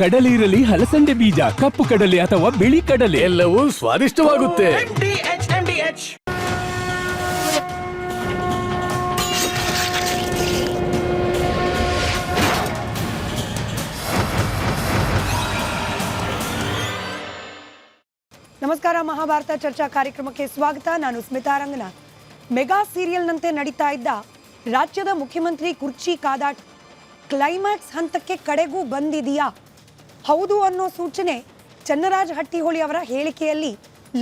ಕಡಲೆ ಇರಲಿ, ಹಲಸಂದೆ ಬೀಜ, ಕಪ್ಪು ಕಡಲೆ ಅಥವಾ ಬಿಳಿ ಕಡಲೆ, ಎಲ್ಲವೂ ಸ್ವಾದಿಷ್ಟವಾಗುತ್ತೆ. ನಮಸ್ಕಾರ. ಮಹಾಭಾರತ ಚರ್ಚಾ ಕಾರ್ಯಕ್ರಮಕ್ಕೆ ಸ್ವಾಗತ. ನಾನು ಸ್ಮಿತಾ ರಂಗನಾಥ್. ಮೆಗಾ ಸೀರಿಯಲ್ನಂತೆ ನಡೀತಾ ಇದ್ದ ರಾಜ್ಯದ ಮುಖ್ಯಮಂತ್ರಿ ಕುರ್ಚಿ ಕಾದಾಟ ಕ್ಲೈಮ್ಯಾಕ್ಸ್ ಹಂತಕ್ಕೆ ಕಡೆಗೂ ಬಂದಿದೆಯಾ? ಹೌದು ಅನ್ನೋ ಸೂಚನೆ ಚನ್ನರಾಜ ಹಟ್ಟಿಹೊಳಿ ಅವರ ಹೇಳಿಕೆಯಲ್ಲಿ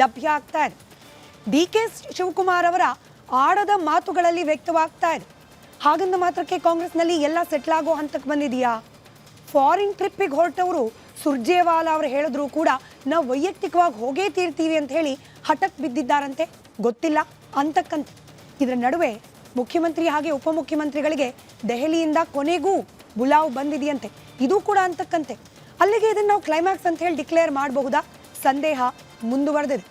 ಲಭ್ಯ ಆಗ್ತಾ ಇದೆ. ಡಿ.ಕೆ. ಶಿವಕುಮಾರ್ ಅವರ ಆಡದ ಮಾತುಗಳಲ್ಲಿ ವ್ಯಕ್ತವಾಗ್ತಾ ಇದೆ. ಹಾಗಂದ ಮಾತ್ರಕ್ಕೆ ಕಾಂಗ್ರೆಸ್ನಲ್ಲಿ ಎಲ್ಲ ಸೆಟ್ಲ್ ಆಗೋ ಹಂತಕ್ಕೆ ಬಂದಿದೆಯಾ? ಫಾರಿನ್ ಟ್ರಿಪ್ಪಿಗೆ ಹೊರಟವರು ಸುರ್ಜೇವಾಲಾ ಅವರು ಹೇಳಿದ್ರು ಕೂಡ ನಾವು ವೈಯಕ್ತಿಕವಾಗಿ ಹೋಗೇ ತೀರ್ತೀವಿ ಅಂತ ಹೇಳಿ ಹಠಕ್ಕೆ ಬಿದ್ದಿದ್ದಾರಂತೆ. ಗೊತ್ತಿಲ್ಲ ಅಂತಕ್ಕಂತೆ. ಇದರ ನಡುವೆ ಮುಖ್ಯಮಂತ್ರಿ ಹಾಗೆ ಉಪಮುಖ್ಯಮಂತ್ರಿಗಳಿಗೆ ದೆಹಲಿಯಿಂದ ಕೊನೆಗೂ ಬುಲಾವ್ ಬಂದಿದೆಯಂತೆ. ಇದು ಕೂಡ ಅಂತಕ್ಕಂತೆ. ಅಲ್ಲಿಗೆ ಇದನ್ನು ನಾವು ಕ್ಲೈಮ್ಯಾಕ್ಸ್ ಅಂತ ಹೇಳಿ ಡಿಕ್ಲೇರ್ ಮಾಡಬಹುದಾ? ಸಂದೇಹ ಮುಂದುವರೆದಿದೆ.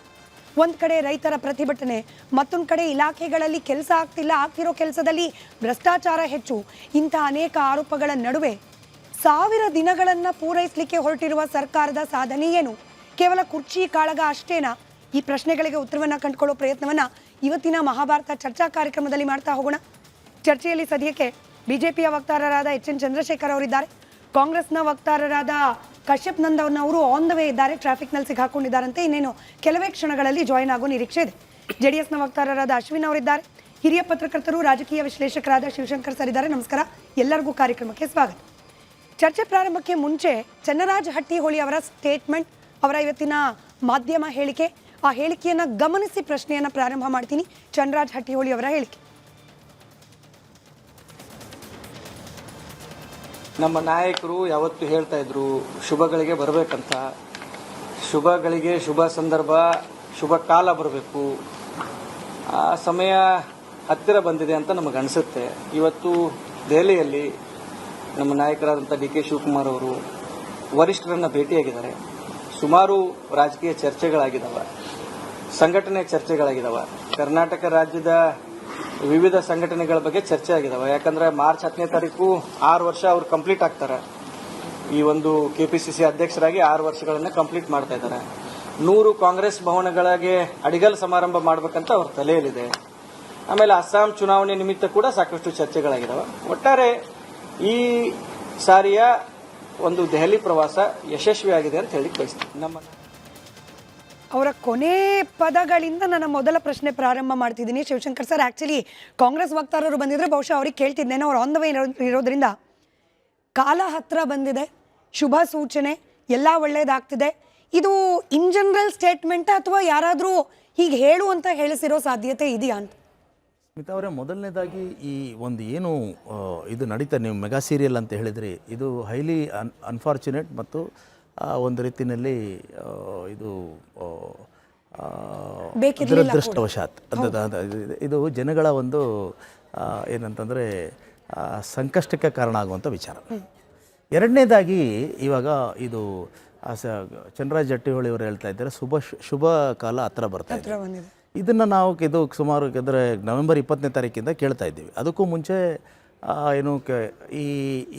ಒಂದು ಕಡೆ ರೈತರ ಪ್ರತಿಭಟನೆ, ಮತ್ತೊಂದು ಕಡೆ ಇಲಾಖೆಗಳಲ್ಲಿ ಕೆಲಸ ಆಗ್ತಿಲ್ಲ, ಆಗ್ತಿರೋ ಕೆಲಸದಲ್ಲಿ ಭ್ರಷ್ಟಾಚಾರ ಹೆಚ್ಚು, ಇಂಥ ಅನೇಕ ಆರೋಪಗಳ ನಡುವೆ 1000 ದಿನಗಳನ್ನು ಪೂರೈಸಲಿಕ್ಕೆ ಹೊರಟಿರುವ ಸರ್ಕಾರದ ಸಾಧನೆ ಏನು? ಕೇವಲ ಕುರ್ಚಿ ಕಾಳಗ ಅಷ್ಟೇನಾ? ಈ ಪ್ರಶ್ನೆಗಳಿಗೆ ಉತ್ತರವನ್ನು ಕಂಡುಕೊಳ್ಳೋ ಪ್ರಯತ್ನವನ್ನು ಇವತ್ತಿನ ಮಹಾಭಾರತ ಚರ್ಚಾ ಕಾರ್ಯಕ್ರಮದಲ್ಲಿ ಮಾಡ್ತಾ ಹೋಗೋಣ. ಚರ್ಚೆಯಲ್ಲಿ ಸದ್ಯಕ್ಕೆ ಬಿಜೆಪಿಯ ವಕ್ತಾರರಾದ ಎಚ್.ಎನ್. ಚಂದ್ರಶೇಖರ್ ಅವರಿದ್ದಾರೆ. ಕಾಂಗ್ರೆಸ್ನ ವಕ್ತಾರರಾದ ಕಶ್ಯಪ್ ನಂದನ್ ಅವರು ಆನ್ ದ ವೇ ಇದ್ದಾರೆ, ಟ್ರಾಫಿಕ್ನಲ್ಲಿ ಸಿಕ್ಕಾಕೊಂಡಿದ್ದಾರಂತೆ. ಇನ್ನೇನು ಕೆಲವೇ ಕ್ಷಣಗಳಲ್ಲಿ ಜಾಯಿನ್ ಆಗೋ ನಿರೀಕ್ಷೆ ಇದೆ. ಜೆಡಿಎಸ್ನ ವಕ್ತಾರರಾದ ಅಶ್ವಿನ್ ಅವರಿದ್ದಾರೆ. ಹಿರಿಯ ಪತ್ರಕರ್ತರು, ರಾಜಕೀಯ ವಿಶ್ಲೇಷಕರಾದ ಶಿವಶಂಕರ್ ಸರ್ ಇದ್ದಾರೆ. ನಮಸ್ಕಾರ, ಎಲ್ಲರಿಗೂ ಕಾರ್ಯಕ್ರಮಕ್ಕೆ ಸ್ವಾಗತ. ಚರ್ಚೆ ಪ್ರಾರಂಭಕ್ಕೆ ಮುಂಚೆ ಚನ್ನರಾಜ ಹಟ್ಟಿಹೊಳಿ ಅವರ ಸ್ಟೇಟ್ಮೆಂಟ್, ಅವರ ಇವತ್ತಿನ ಮಾಧ್ಯಮ ಹೇಳಿಕೆ, ಆ ಹೇಳಿಕೆಯನ್ನು ಗಮನಿಸಿ ಪ್ರಶ್ನೆಯನ್ನು ಪ್ರಾರಂಭ ಮಾಡ್ತೀನಿ. ಚನ್ನರಾಜ ಹಟ್ಟಿಹೊಳಿ ಅವರ ಹೇಳಿಕೆ. ನಮ್ಮ ನಾಯಕರು ಯಾವತ್ತೂ ಹೇಳ್ತಾ ಇದ್ರು ಶುಭಗಳಿಗೆ ಬರಬೇಕಂತ. ಶುಭಗಳಿಗೆ ಶುಭ ಸಂದರ್ಭ, ಶುಭ ಕಾಲ ಬರಬೇಕು. ಆ ಸಮಯ ಹತ್ತಿರ ಬಂದಿದೆ ಅಂತ ನಮಗನ್ಸುತ್ತೆ. ಇವತ್ತು ದೆಹಲಿಯಲ್ಲಿ ನಮ್ಮ ನಾಯಕರಾದಂಥ ಡಿ.ಕೆ. ಶಿವಕುಮಾರ್ ಅವರು ವರಿಷ್ಠರನ್ನ ಭೇಟಿಯಾಗಿದ್ದಾರೆ. ಸುಮಾರು ರಾಜಕೀಯ ಚರ್ಚೆಗಳಾಗಿದ್ದಾವೆ, ಸಂಘಟನೆ ಚರ್ಚೆಗಳಾಗಿದ್ದಾವೆ. ಕರ್ನಾಟಕ ರಾಜ್ಯದ ವಿವಿಧ ಸಂಘಟನೆಗಳ ಬಗ್ಗೆ ಚರ್ಚೆ ಆಗಿದ್ದಾವೆ. ಯಾಕಂದ್ರೆ ಮಾರ್ಚ್ 10ನೇ ತಾರೀಕು 6 ವರ್ಷ ಅವರು ಕಂಪ್ಲೀಟ್ ಆಗ್ತಾರೆ. ಈ ಒಂದು ಕೆಪಿಸಿಸಿ ಅಧ್ಯಕ್ಷರಾಗಿ 6 ವರ್ಷಗಳನ್ನು ಕಂಪ್ಲೀಟ್ ಮಾಡ್ತಾ ಇದ್ದಾರೆ. 100 ಕಾಂಗ್ರೆಸ್ ಭವನಗಳಿಗೆ ಅಡಿಗಲ್ ಸಮಾರಂಭ ಮಾಡಬೇಕಂತ ಅವ್ರ ತಲೆಯಲ್ಲಿದೆ. ಆಮೇಲೆ ಅಸ್ಸಾಂ ಚುನಾವಣೆ ನಿಮಿತ್ತ ಕೂಡ ಸಾಕಷ್ಟು ಚರ್ಚೆಗಳಾಗಿದ್ದಾವೆ. ಒಟ್ಟಾರೆ ಈ ಸಾರಿಯ ಒಂದು ದೆಹಲಿ ಪ್ರವಾಸ ಯಶಸ್ವಿಯಾಗಿದೆ ಅಂತ ಹೇಳಿ ಬಯಸ್ತೀನಿ. ಅವರ ಕೊನೆ ಪದಗಳಿಂದ ನನ್ನ ಮೊದಲ ಪ್ರಶ್ನೆ ಪ್ರಾರಂಭ ಮಾಡ್ತಿದ್ದೀನಿ. ಶಿವಶಂಕರ್ ಸರ್, ಆ್ಯಕ್ಚುಲಿ ಕಾಂಗ್ರೆಸ್ ವಕ್ತಾರರು ಬಂದಿದ್ರೆ ಬಹುಶಃ ಅವ್ರಿಗೆ ಕೇಳ್ತಿದ್ದೇನೆ. ಅವ್ರು ಆನ್ ದ ವೇ ಇರೋದ್ರಿಂದ ಕಾಲ ಹತ್ರ ಬಂದಿದೆ, ಶುಭ ಸೂಚನೆ, ಎಲ್ಲ ಒಳ್ಳೇದಾಗ್ತಿದೆ. ಇದು ಇನ್ ಜನರಲ್ ಸ್ಟೇಟ್ಮೆಂಟ್ ಅಥವಾ ಯಾರಾದರೂ ಹೀಗೆ ಹೇಳು ಅಂತ ಹೇಳಿಸಿರೋ ಸಾಧ್ಯತೆ ಇದೆಯಾ ಅಂತ? ಸ್ಮಿತಾ ಅವರೇ, ಮೊದಲನೇದಾಗಿ ಈ ಒಂದು ಏನು ಇದು ನಡೀತಾ, ನೀವು ಮೆಗಾ ಸೀರಿಯಲ್ ಅಂತ ಹೇಳಿದ್ರಿ, ಇದು ಹೈಲಿ ಅನ್ಫಾರ್ಚುನೇಟ್ ಮತ್ತು ಒಂದು ರೀತಿಯಲ್ಲಿ ಇದು ದುರದೃಷ್ಟವಶಾತ್ ಇದು ಜನಗಳ ಒಂದು ಏನಂತಂದರೆ ಸಂಕಷ್ಟಕ್ಕೆ ಕಾರಣ ಆಗುವಂಥ ವಿಚಾರ. ಎರಡನೇದಾಗಿ ಇವಾಗ ಇದು ಚನ್ನರಾಜ ಹಟ್ಟಿಹೊಳಿ ಅವರು ಹೇಳ್ತಾ ಇದ್ದಾರೆ ಶುಭ ಕಾಲ ಹತ್ರ ಬರ್ತಾ ಇದೆ. ಇದನ್ನು ನಾವು ಇದು ಸುಮಾರು ಅಂದರೆ ನವೆಂಬರ್ 20ನೇ ತಾರೀಕಿಂದ ಕೇಳ್ತಾ ಇದ್ದೀವಿ. ಅದಕ್ಕೂ ಮುಂಚೆ ಏನು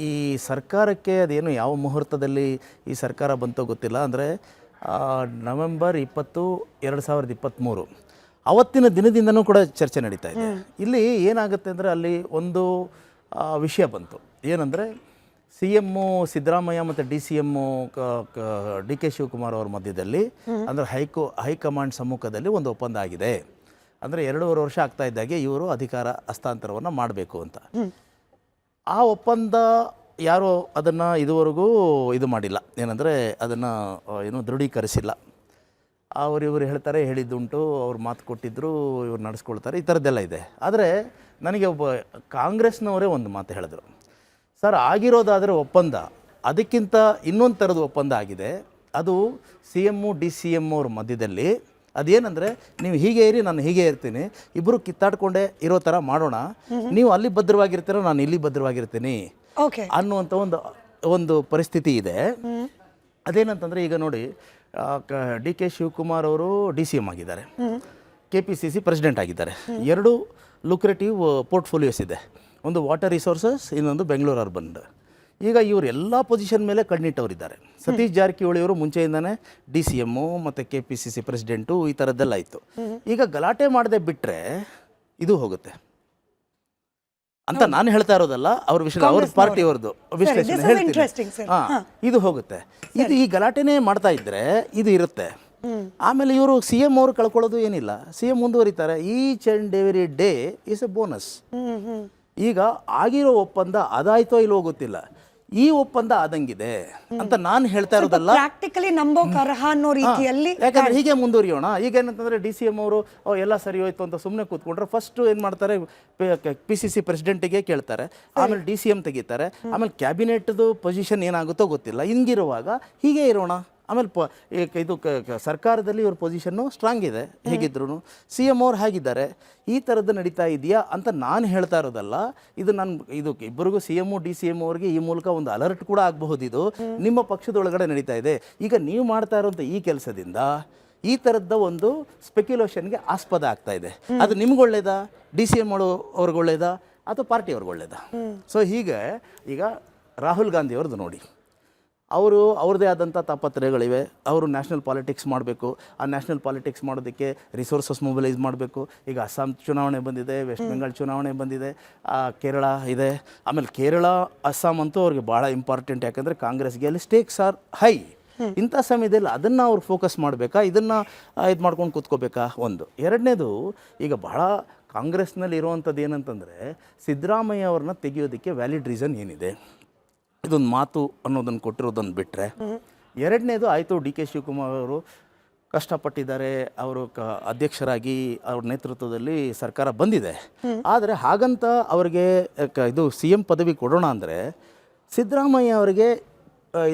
ಈ ಸರ್ಕಾರಕ್ಕೆ ಅದೇನು ಯಾವ ಮುಹೂರ್ತದಲ್ಲಿ ಈ ಸರ್ಕಾರ ಬಂತೋ ಗೊತ್ತಿಲ್ಲ. ಅಂದರೆ ನವೆಂಬರ್ 20, 2023 ಅವತ್ತಿನ ದಿನದಿಂದನೂ ಕೂಡ ಚರ್ಚೆ ನಡೀತಾ ಇದೆ. ಇಲ್ಲಿ ಏನಾಗುತ್ತೆ ಅಂದರೆ ಅಲ್ಲಿ ಒಂದು ವಿಷಯ ಬಂತು. ಏನಂದರೆ CM ಸಿದ್ದರಾಮಯ್ಯ ಮತ್ತು DCM ಡಿ.ಕೆ. ಶಿವಕುಮಾರ್ ಅವ್ರ ಮಧ್ಯದಲ್ಲಿ ಅಂದರೆ ಹೈಕಮಾಂಡ್ ಸಮ್ಮುಖದಲ್ಲಿ ಒಂದು ಒಪ್ಪಂದ ಆಗಿದೆ. ಅಂದರೆ 2.5 ವರ್ಷ ಆಗ್ತಾ ಇದ್ದಾಗೆ ಇವರು ಅಧಿಕಾರ ಹಸ್ತಾಂತರವನ್ನು ಮಾಡಬೇಕು ಅಂತ. ಆ ಒಪ್ಪಂದ ಯಾರು ಅದನ್ನು ಇದುವರೆಗೂ ಇದು ಮಾಡಿಲ್ಲ, ಏನಂದರೆ ಅದನ್ನು ಏನು ದೃಢೀಕರಿಸಿಲ್ಲ. ಇವರು ಹೇಳ್ತಾರೆ, ಹೇಳಿದ್ದುಂಟು, ಅವ್ರು ಮಾತು ಕೊಟ್ಟಿದ್ದರು, ಇವ್ರು ನಡೆಸ್ಕೊಳ್ತಾರೆ, ಈ ಥರದ್ದೆಲ್ಲ ಇದೆ. ಆದರೆ ನನಗೆ ಒಬ್ಬ ಕಾಂಗ್ರೆಸ್ನವರೇ ಒಂದು ಮಾತು ಹೇಳಿದ್ರು, ಸರ್ ಆಗಿರೋದಾದರೆ ಒಪ್ಪಂದ ಅದಕ್ಕಿಂತ ಇನ್ನೊಂದು ಥರದ ಒಪ್ಪಂದ ಆಗಿದೆ. ಅದು CM DCM ಅವ್ರ ಮಧ್ಯದಲ್ಲಿ. ಅದೇನಂದರೆ ನೀವು ಹೀಗೆ ಇರಿ, ನಾನು ಹೀಗೆ ಇರ್ತೀನಿ, ಇಬ್ಬರು ಕಿತ್ತಾಡ್ಕೊಂಡೇ ಇರೋ ಥರ ಮಾಡೋಣ, ನೀವು ಅಲ್ಲಿ ಭದ್ರವಾಗಿರ್ತೀರೋ, ನಾನು ಇಲ್ಲಿ ಭದ್ರವಾಗಿರ್ತೀನಿ ಅನ್ನುವಂಥ ಒಂದು ಪರಿಸ್ಥಿತಿ ಇದೆ. ಅದೇನಂತಂದರೆ ಈಗ ನೋಡಿ, ಡಿ.ಕೆ. ಶಿವಕುಮಾರ್ ಅವರು DCM ಆಗಿದ್ದಾರೆ, KPCC ಪ್ರೆಸಿಡೆಂಟ್ ಆಗಿದ್ದಾರೆ. 2 ಲುಕ್ರೇಟಿವ್ ಪೋರ್ಟ್ಫೋಲಿಯೋಸ್ ಇದೆ. ಒಂದು ವಾಟರ್ ರಿಸೋರ್ಸಸ್, ಇನ್ನೊಂದು ಬೆಂಗಳೂರು ಅರ್ಬನ್. ಈಗ ಇವರೆಲ್ಲ ಪೊಸಿಷನ್ ಮೇಲೆ ಕಣ್ಣಿಟ್ಟವರಿದ್ದಾರೆ. ಸತೀಶ್ ಜಾರಕಿಹೊಳಿ ಅವರು ಮುಂಚೆಯಿಂದಾನೆ DCM ಮತ್ತು KPCC ಪ್ರೆಸಿಡೆಂಟು ಈ ಥರದ್ದೆಲ್ಲ ಇತ್ತು. ಈಗ ಗಲಾಟೆ ಮಾಡದೆ ಬಿಟ್ಟರೆ ಇದು ಹೋಗುತ್ತೆ ಅಂತ ನಾನು ಹೇಳ್ತಾ ಇರೋದಲ್ಲ, ಅವ್ರ ವಿಷಯ ಅವ್ರ ಪಾರ್ಟಿಯವ್ರದ್ದು ವಿಶ್ಲೇಷಣೆ ಹೇಳ್ತೀನಿ. ಇದು ಹೋಗುತ್ತೆ. ಇದು ಈ ಗಲಾಟೆನೇ ಮಾಡ್ತಾ ಇದ್ರೆ ಇದು ಇರುತ್ತೆ. ಆಮೇಲೆ ಇವರು CM ಅವರು ಕಳ್ಕೊಳ್ಳೋದು ಏನಿಲ್ಲ, CM ಮುಂದುವರಿತಾರೆ. Each and every day is a bonus. ಈಗ ಆಗಿರೋ ಒಪ್ಪಂದ ಅದಾಯ್ತೋ ಇಲ್ವೋ ಗೊತ್ತಿಲ್ಲ, ಈ ಒಪ್ಪಂದ ಆದಂಗಿದೆ ಅಂತ ನಾನು ಹೇಳ್ತಾ ಇರೋದಲ್ಲ, ಪ್ರಾಕ್ಟಿಕಲಿ ನಂಬೋಕೆ ಅರ್ಹ ಅನ್ನೋ ರೀತಿಯಲ್ಲಿ. ಯಾಕಂದ್ರೆ ಹೀಗೆ ಮುಂದುವರಿಯೋಣ. ಈಗ ಏನಂತಂದ್ರೆ DCM ಅವರು ಎಲ್ಲ ಸರಿ ಹೋಯ್ತು ಅಂತ ಸುಮ್ಮನೆ ಕೂತ್ಕೊಂಡ್ರೆ ಫಸ್ಟ್ ಏನು ಮಾಡ್ತಾರೆ, PCC ಪ್ರೆಸಿಡೆಂಟಿಗೆ ಕೇಳ್ತಾರೆ, ಆಮೇಲೆ DCM ತೆಗಿತಾರೆ, ಆಮೇಲೆ ಕ್ಯಾಬಿನೆಟ್ದು ಪೊಸಿಷನ್ ಏನಾಗುತ್ತೋ ಗೊತ್ತಿಲ್ಲ. ಹಿಂಗಿರುವಾಗ ಹೀಗೆ ಇರೋಣ. ಆಮೇಲೆ ಇದು ಸರ್ಕಾರದಲ್ಲಿ ಇವ್ರ ಪೊಸಿಷನ್ನು ಸ್ಟ್ರಾಂಗ್ ಇದೆ ಹೇಗಿದ್ರು. CM ಅವ್ರು ಹೇಗಿದ್ದಾರೆ, ಈ ಥರದ್ದು ನಡೀತಾ ಇದೆಯಾ ಅಂತ ನಾನು ಹೇಳ್ತಾ ಇರೋದಲ್ಲ. ಇದು ಇಬ್ಬರಿಗೂ CM DCM ಅವ್ರಿಗೆ ಈ ಮೂಲಕ ಒಂದು ಅಲರ್ಟ್ ಕೂಡ ಆಗಬಹುದು. ಇದು ನಿಮ್ಮ ಪಕ್ಷದೊಳಗಡೆ ನಡೀತಾ ಇದೆ. ಈಗ ನೀವು ಮಾಡ್ತಾ ಇರೋಂಥ ಈ ಕೆಲಸದಿಂದ ಈ ಥರದ ಒಂದು ಸ್ಪೆಕ್ಯುಲೇಷನ್ಗೆ ಆಸ್ಪದ ಆಗ್ತಾ ಇದೆ. ಅದು ನಿಮ್ಗೆ ಒಳ್ಳೇದಾ, DCM ಅವ್ರಿಗೆ ಒಳ್ಳೇದಾ, ಅಥವಾ ಪಾರ್ಟಿಯವ್ರಿಗೆ ಒಳ್ಳೇದಾ? ಸೊ ಹೀಗೆ ಈಗ ರಾಹುಲ್ ಗಾಂಧಿ ಅವ್ರದ್ದು ನೋಡಿ, ಅವರು ಅವ್ರದ್ದೇ ಆದಂಥ ತಾಪತ್ರಯಗಳಿವೆ. ಅವರು ನ್ಯಾಷನಲ್ ಪಾಲಿಟಿಕ್ಸ್ ಮಾಡಬೇಕು. ಆ ನ್ಯಾಷನಲ್ ಪಾಲಿಟಿಕ್ಸ್ ಮಾಡೋದಕ್ಕೆ ರಿಸೋರ್ಸಸ್ ಮೊಬಿಲೈಸ್ ಮಾಡಬೇಕು. ಈಗ ಅಸ್ಸಾಂ ಚುನಾವಣೆ ಬಂದಿದೆ, ವೆಸ್ಟ್ ಬೆಂಗಾಲ್ ಚುನಾವಣೆ ಬಂದಿದೆ, ಕೇರಳ ಇದೆ. ಆಮೇಲೆ ಕೇರಳ ಅಸ್ಸಾಂ ಅಂತೂ ಅವ್ರಿಗೆ ಭಾಳ ಇಂಪಾರ್ಟೆಂಟ್, ಯಾಕಂದರೆ ಕಾಂಗ್ರೆಸ್ಗೆ ಅಲ್ಲಿ ಸ್ಟೇಕ್ಸ್ ಆರ್ ಹೈ. ಇಂಥ ಸಮಯದಲ್ಲಿ ಅದನ್ನು ಅವ್ರು ಫೋಕಸ್ ಮಾಡಬೇಕಾ, ಇದನ್ನು ಇದು ಮಾಡ್ಕೊಂಡು ಕೂತ್ಕೋಬೇಕಾ? ಒಂದು. ಎರಡನೇದು, ಈಗ ಭಾಳ ಕಾಂಗ್ರೆಸ್ನಲ್ಲಿ ಇರುವಂಥದ್ದು ಏನಂತಂದರೆ, ಸಿದ್ದರಾಮಯ್ಯ ಅವ್ರನ್ನ ತೆಗೆಯೋದಕ್ಕೆ ವ್ಯಾಲಿಡ್ ರೀಸನ್ ಏನಿದೆ, ಇದೊಂದು ಮಾತು ಅನ್ನೋದನ್ನು ಕೊಟ್ಟಿರೋದನ್ನು ಬಿಟ್ಟರೆ. ಎರಡನೇದು ಆಯಿತು, DK ಶಿವಕುಮಾರ್ ಅವರು ಕಷ್ಟಪಟ್ಟಿದ್ದಾರೆ, ಅವರು ಅಧ್ಯಕ್ಷರಾಗಿ ಅವ್ರ ನೇತೃತ್ವದಲ್ಲಿ ಸರ್ಕಾರ ಬಂದಿದೆ. ಆದರೆ ಹಾಗಂತ ಅವರಿಗೆ ಇದು CM ಪದವಿ ಕೊಡೋಣ ಅಂದರೆ ಸಿದ್ದರಾಮಯ್ಯ ಅವರಿಗೆ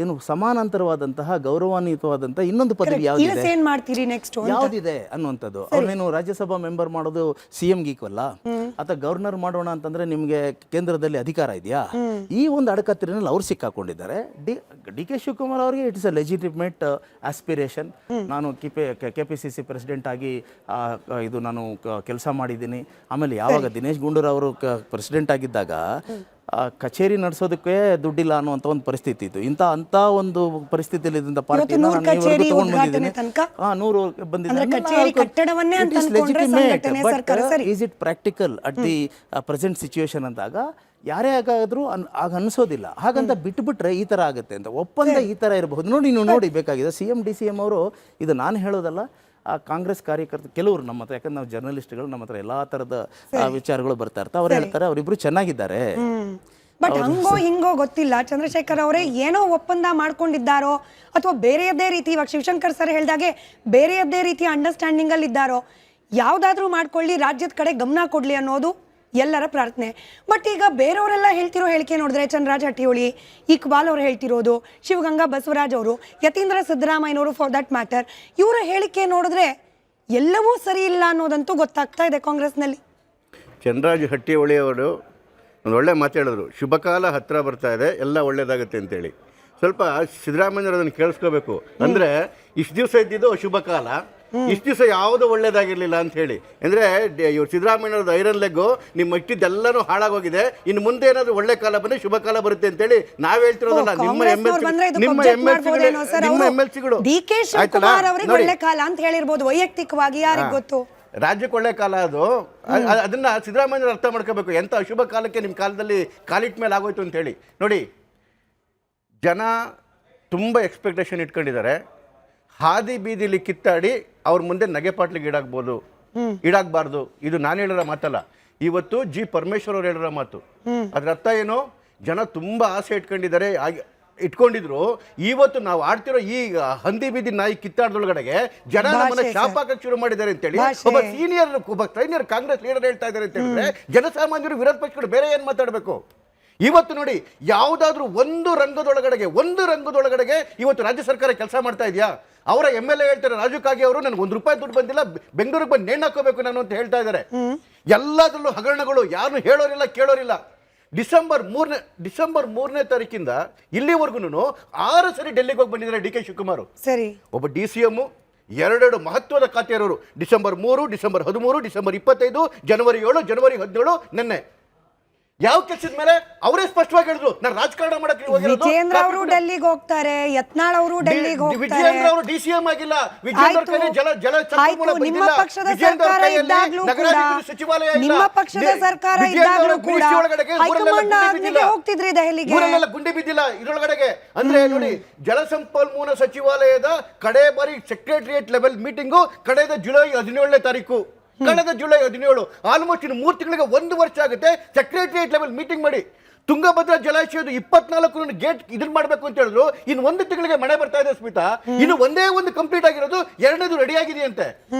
ಏನು ಸಮಾನಾಂತರವಾದಂತಹ ಗೌರವಾನ್ವಿತವಾದಂಥ ಇನ್ನೊಂದು ಪದವಿ ಯಾವುದಿದೆ ಅನ್ನುವಂಥದ್ದು. ಅವ್ರನ್ನೇನು ರಾಜ್ಯಸಭಾ ಮೆಂಬರ್ ಮಾಡೋದು CMಗೆ ಈಕ್ವಲ್ಲ, ಅಥವಾ ಗವರ್ನರ್ ಮಾಡೋಣ ಅಂತಂದ್ರೆ ನಿಮಗೆ ಕೇಂದ್ರದಲ್ಲಿ ಅಧಿಕಾರ ಇದೆಯಾ? ಈ ಒಂದು ಅಡಕತ್ತಿನಲ್ಲಿ ಅವ್ರು ಸಿಕ್ಕಾಕೊಂಡಿದ್ದಾರೆ. DK ಶಿವಕುಮಾರ್ ಅವರಿಗೆ ಇಟ್ಸ್ ಎ ಲೆಜಿಟಿಮೇಟ್ ಆಸ್ಪಿರೇಷನ್. ನಾನು KPCC ಪ್ರೆಸಿಡೆಂಟ್ ಆಗಿ ಇದು ನಾನು ಕೆಲಸ ಮಾಡಿದ್ದೀನಿ. ಆಮೇಲೆ ಯಾವಾಗ ದಿನೇಶ್ ಗುಂಡೂರಾವ್ ಅವರು ಪ್ರೆಸಿಡೆಂಟ್ ಆಗಿದ್ದಾಗ ಕಚೇರಿ ನಡೆಸೋದಕ್ಕೆ ದುಡ್ಡಿಲ್ಲ ಅನ್ನುವಂಥ ಒಂದು ಪರಿಸ್ಥಿತಿ ಇತ್ತು. ಅಂಥ ಒಂದು ಪರಿಸ್ಥಿತಿಯಲ್ಲಿ ಇದ್ದಂಥ ಪಾರ್ಟಿನ ನಾನು ಇವರೆಗೂ ತಗೊಂಡು ಬಂದಿದ್ದೀನಿ. 100 ಬಂದಿದ್ದೀನಿ. Is it practical at the present situation ಅಂದಾಗ ಯಾರೇ ಆಗಾದ್ರೂ ಆಗ ಅನಿಸೋದಿಲ್ಲ. ಹಾಗಂತ ಬಿಟ್ಬಿಟ್ರೆ ಈ ಥರ ಆಗುತ್ತೆ ಅಂತ ಒಪ್ಪಂದ ಈ ಥರ ಇರಬಹುದು. ನೋಡಿ, ನೀವು ನೋಡಿ ಬೇಕಾಗಿದೆ CM DCM ಅವರು, ಇದು ನಾನು ಹೇಳೋದಲ್ಲ, ಆ ಕಾಂಗ್ರೆಸ್ ಕಾರ್ಯಕರ್ತರು ಕೆಲವರು ನಮ್ಮ ಹತ್ರ, ಯಾಕಂದ್ರೆ ನಾವು ಜರ್ನಲಿಸ್ಟ್ಗಳು, ನಮ್ಮ ಹತ್ರ ಎಲ್ಲ ಥರದ ವಿಚಾರಗಳು ಬರ್ತಾ ಇರ್ತಾರೆ. ಅವ್ರು ಹೇಳ್ತಾರೆ ಅವರಿಬ್ರು ಚೆನ್ನಾಗಿದ್ದಾರೆ. ಬಟ್ ಹಂಗೋ ಹಿಂಗೋ ಗೊತ್ತಿಲ್ಲ, ಚಂದ್ರಶೇಖರ್ ಅವರೇ ಏನೋ ಒಪ್ಪಂದ ಮಾಡ್ಕೊಂಡಿದ್ದಾರೋ ಅಥವಾ ಬೇರೆಯದೇ ರೀತಿ, ಇವಾಗ ಶಿವಶಂಕರ್ ಸರ್ ಹೇಳ್ದಾಗೆ ಬೇರೆಯದೇ ರೀತಿಯ ಅಂಡರ್ಸ್ಟ್ಯಾಂಡಿಂಗ್ ಅಲ್ಲಿ ಇದ್ದಾರೋ, ಯಾವುದಾದ್ರೂ ಮಾಡ್ಕೊಳ್ಳಿ, ರಾಜ್ಯದ ಕಡೆ ಗಮನ ಕೊಡ್ಲಿ ಅನ್ನೋದು ಎಲ್ಲರ ಪ್ರಾರ್ಥನೆ. ಬಟ್ ಈಗ ಬೇರೆಯವರೆಲ್ಲ ಹೇಳ್ತಿರೋ ಹೇಳಿಕೆ ನೋಡಿದ್ರೆ, ಚಂದ್ರರಾಜ್ ಹಟ್ಟಿಹೊಳಿ, ಇಕ್ಬಾಲ್ ಅವರು ಹೇಳ್ತಿರೋದು, ಶಿವಗಂಗಾ ಬಸವರಾಜ್ ಅವರು, ಯತೀಂದ್ರ ಸಿದ್ದರಾಮಯ್ಯನವರು ಫಾರ್ ದಟ್ ಮ್ಯಾಟರ್, ಇವರ ಹೇಳಿಕೆ ನೋಡಿದ್ರೆ ಎಲ್ಲವೂ ಸರಿ ಇಲ್ಲ ಅನ್ನೋದಂತೂ ಗೊತ್ತಾಗ್ತಾ ಇದೆ ಕಾಂಗ್ರೆಸ್ನಲ್ಲಿ. ಚಂದ್ರರಾಜ್ ಹಟ್ಟಿಹೊಳಿ ಅವರು ಒಂದು ಒಳ್ಳೆ ಮಾತು ಹೇಳಿದ್ರು, ಶುಭ ಕಾಲ ಹತ್ತಿರ ಬರ್ತಾ ಇದೆ, ಎಲ್ಲ ಒಳ್ಳೇದಾಗುತ್ತೆ ಅಂತೇಳಿ. ಸ್ವಲ್ಪ ಸಿದ್ದರಾಮಯ್ಯವರು ಅದನ್ನು ಕೇಳಿಸ್ಕೋಬೇಕು. ಅಂದರೆ ಇಷ್ಟು ದಿವಸ ಇದ್ದಿದ್ದು ಶುಭ ಕಾಲ, ಇಷ್ಟು ದಿವಸ ಯಾವುದು ಒಳ್ಳೇದಾಗಿರ್ಲಿಲ್ಲ ಅಂತ ಹೇಳಿ. ಅಂದರೆ ಇವ್ರು ಸಿದ್ದರಾಮಯ್ಯವ್ರದ್ದು ಐರನ್ ಲೆಗ್ಗು, ನಿಮ್ಮ ಇಟ್ಟಿದ್ದೆಲ್ಲನೂ ಹಾಳಾಗೋಗಿದೆ, ಇನ್ನು ಮುಂದೆ ಏನಾದರೂ ಒಳ್ಳೆ ಕಾಲ ಬಂದರೆ ಶುಭ ಕಾಲ ಬರುತ್ತೆ ಅಂತೇಳಿ ನಾವು ಹೇಳ್ತಿರೋದಲ್ಲ. ನಿಮ್ಮ MLC-ಗಳು DK ಶಿವಕುಮಾರ್ ಅವರಿಗೆ ಒಳ್ಳೆ ಕಾಲ ಅಂತ ಹೇಳಿರ್ಬೋದು, ವೈಯಕ್ತಿಕವಾಗಿ ಯಾರಿಗೆ ಗೊತ್ತು. ರಾಜ್ಯಕ್ಕೆ ಒಳ್ಳೆ ಕಾಲ ಅದು. ಅದನ್ನ ಸಿದ್ದರಾಮಯ್ಯವ್ರು ಅರ್ಥ ಮಾಡ್ಕೋಬೇಕು. ಎಂಥ ಅಶುಭ ಕಾಲಕ್ಕೆ ನಿಮ್ಮ ಕಾಲದಲ್ಲಿ ಕಾಲಿಟ್ಟ ಮೇಲೆ ಆಗೋಯ್ತು ಅಂತ ಹೇಳಿ. ನೋಡಿ, ಜನ ತುಂಬ ಎಕ್ಸ್ಪೆಕ್ಟೇಷನ್ ಇಟ್ಕೊಂಡಿದ್ದಾರೆ. ಹಾದಿ ಬೀದಿಲಿ ಕಿತ್ತಾಡಿ ಅವ್ರ ಮುಂದೆ ನಗೆಪಾಟ್ಲಿಗೆ ಈಡಾಗಬಾರ್ದು. ಇದು ನಾನು ಹೇಳಿರೋ ಮಾತಲ್ಲ, ಇವತ್ತು G ಪರಮೇಶ್ವರ್ ಅವ್ರು ಹೇಳಿರೋ ಮಾತು. ಅದ್ರ ಅರ್ಥ ಏನು, ಜನ ತುಂಬ ಆಸೆ ಇಟ್ಕೊಂಡಿದ್ರು. ಇವತ್ತು ನಾವು ಆಡ್ತಿರೋ ಈ ಹಂದಿ ಬೀದಿ ನಾಯಿ ಕಿತ್ತಾಡ್ದೊಳಗಡೆಗೆ ಜನ ನಮ್ಮನ್ನ ಶಾಪಾಕಕ್ಕೆ ಶುರು ಮಾಡಿದ್ದಾರೆ ಅಂತೇಳಿ ಒಬ್ಬ ಸೀನಿಯರ್ ಕಾಂಗ್ರೆಸ್ ಲೀಡರ್ ಹೇಳ್ತಾ ಇದ್ದಾರೆ ಅಂತ ಹೇಳಿದ್ರೆ, ಜನಸಾಮಾನ್ಯರು ವಿರೋಧ ಪಕ್ಷಗಳು ಬೇರೆ ಏನು ಮಾತಾಡಬೇಕು? ಇವತ್ತು ನೋಡಿ, ಯಾವುದಾದ್ರೂ ಒಂದು ರಂಗದೊಳಗಡೆಗೆ ಇವತ್ತು ರಾಜ್ಯ ಸರ್ಕಾರ ಕೆಲಸ ಮಾಡ್ತಾ ಇದೆಯಾ? ಅವರ MLA ಹೇಳ್ತಾರೆ, ರಾಜು ಕಾಗೆ ಅವರು, ನನಗೆ ₹1 ದುಡ್ಡು ಬಂದಿಲ್ಲ, ಬೆಂಗಳೂರಿಗೆ ಬಂದು ನೇಣು ಹಾಕೋಬೇಕು ನಾನು ಅಂತ ಹೇಳ್ತಾ ಇದ್ದಾರೆ. ಎಲ್ಲದರಲ್ಲೂ ಹಗರಣಗಳು, ಯಾರು ಹೇಳೋರಿಲ್ಲ ಕೇಳೋರಿಲ್ಲ. ಡಿಸೆಂಬರ್ 3ನೇ ತಾರೀಕಿಂದ ಇಲ್ಲಿವರೆಗೂ 6 ಸರಿ ಡೆಲ್ಲಿಗೆ ಹೋಗಿ ಬಂದಿದ್ದಾರೆ DK ಶಿವಕುಮಾರ್. ಸರಿ, ಒಬ್ಬ DCM, 2 ಮಹತ್ವದ ಖಾತೆಯವರು, ಡಿಸೆಂಬರ್ 3, ಡಿಸೆಂಬರ್ 13, ಡಿಸೆಂಬರ್ 25, ಜನವರಿ 7, ಜನವರಿ 17, ನಿನ್ನೆ ಯಾವ ಕೆಲಸದ ಮೇಲೆ ಅವರೇ ಸ್ಪಷ್ಟವಾಗಿ ಹೇಳಿದ್ರು, ನಾನು ರಾಜಕಾರಣ ಮಾಡಕ್ಕೆ ಹೋಗಿರೋದು. ವಿಜೇಂದ್ರ ಅವರು ಡೆಲ್ಲಿಗೆ ಹೋಗ್ತಾರೆ, ಯತ್ನಾಳ್ ಅವರು ಡೆಲ್ಲಿಗೆ ಹೋಗ್ತಾರೆ. ವಿಜೇಂದ್ರ ಅವರು ಡಿಸಿಎಂ ಆಗಿಲ್ಲ, ವಿಜೇಂದ್ರ ಅವ್ರ ಕೈಲಿ ಜಲ ಸಂಪನ್ಮೂಲ ಆಯ್ತು, ನಿಮ್ಮ ಬಂದಿಲ್ಲ. ಪಕ್ಷದ ವಿಜೇಂದ್ರ ಅವ್ರ ಸರ್ಕಾರ ಕೈಯಲ್ಲಿ ಇದ್ದಾಗ್ಲೂ ನಗರಾಭಿವೃದ್ಧಿ ಕೂಡ, ಸಚಿವಾಲಯ ಇಲ್ಲ. ನಿಮ್ಮ ಪಕ್ಷದ ಸರ್ಕಾರ ವಿಜೇಂದ್ರ ಇದ್ದಾಗ್ಲೂ ಅವರು ಕೂಡ BC ಒಳಗಡೆಗೆ ಹೈಕಮಾಂಡ್ ಆಜ್ಞೆಗೆ ಹೋಗ್ತಿದ್ರಿ ದೆಹಲಿಗೆ. ಊರಲ್ಲೆಲ್ಲ ಗುಂಡಿ ಬಿದ್ದಿಲ್ಲ ಇದ್ರೊಳಗಡೆಗೆ. ಅಂದ್ರೆ ನೋಡಿ, ಜಲಸಂಪನ್ಮೂಲ ಸಚಿವಾಲಯದ ಕಡೆ ಬಾರಿ ಸೆಕ್ರೆಟರಿಯೇಟ್ ಲೆವೆಲ್ ಮೀಟಿಂಗು ಕಳೆದ ಜುಲೈ 17ನೇ ತಾರೀಕು, ಕಳೆದ ಜುಲೈ 17. ಆಲ್ಮೋಸ್ಟ್ ಇನ್ನು 3 ತಿಂಗಳಿಗೆ 1 ವರ್ಷ ಆಗುತ್ತೆ ಸೆಕ್ರೆಟರಿಯೇಟ್ ಲೆವೆಲ್ ಮೀಟಿಂಗ್ ಮಾಡಿ. ತುಂಗಭದ್ರಾ ಜಲಾಶಯದ 24 ಗೇಟ್ ಇದನ್ನ ಮಾಡಬೇಕು ಅಂತ ಹೇಳಿದ್ರು. ಇನ್ನು 1 ತಿಂಗಳಿಗೆ ಮಳೆ ಬರ್ತಾ ಇದೆ ಸ್ಮಿತಾ, ಇನ್ನು ಒಂದೇ ಒಂದು ಕಂಪ್ಲೀಟ್ ಆಗಿರೋದು, 2ನೇದು ರೆಡಿ ಆಗಿದೆಯಂತೆ.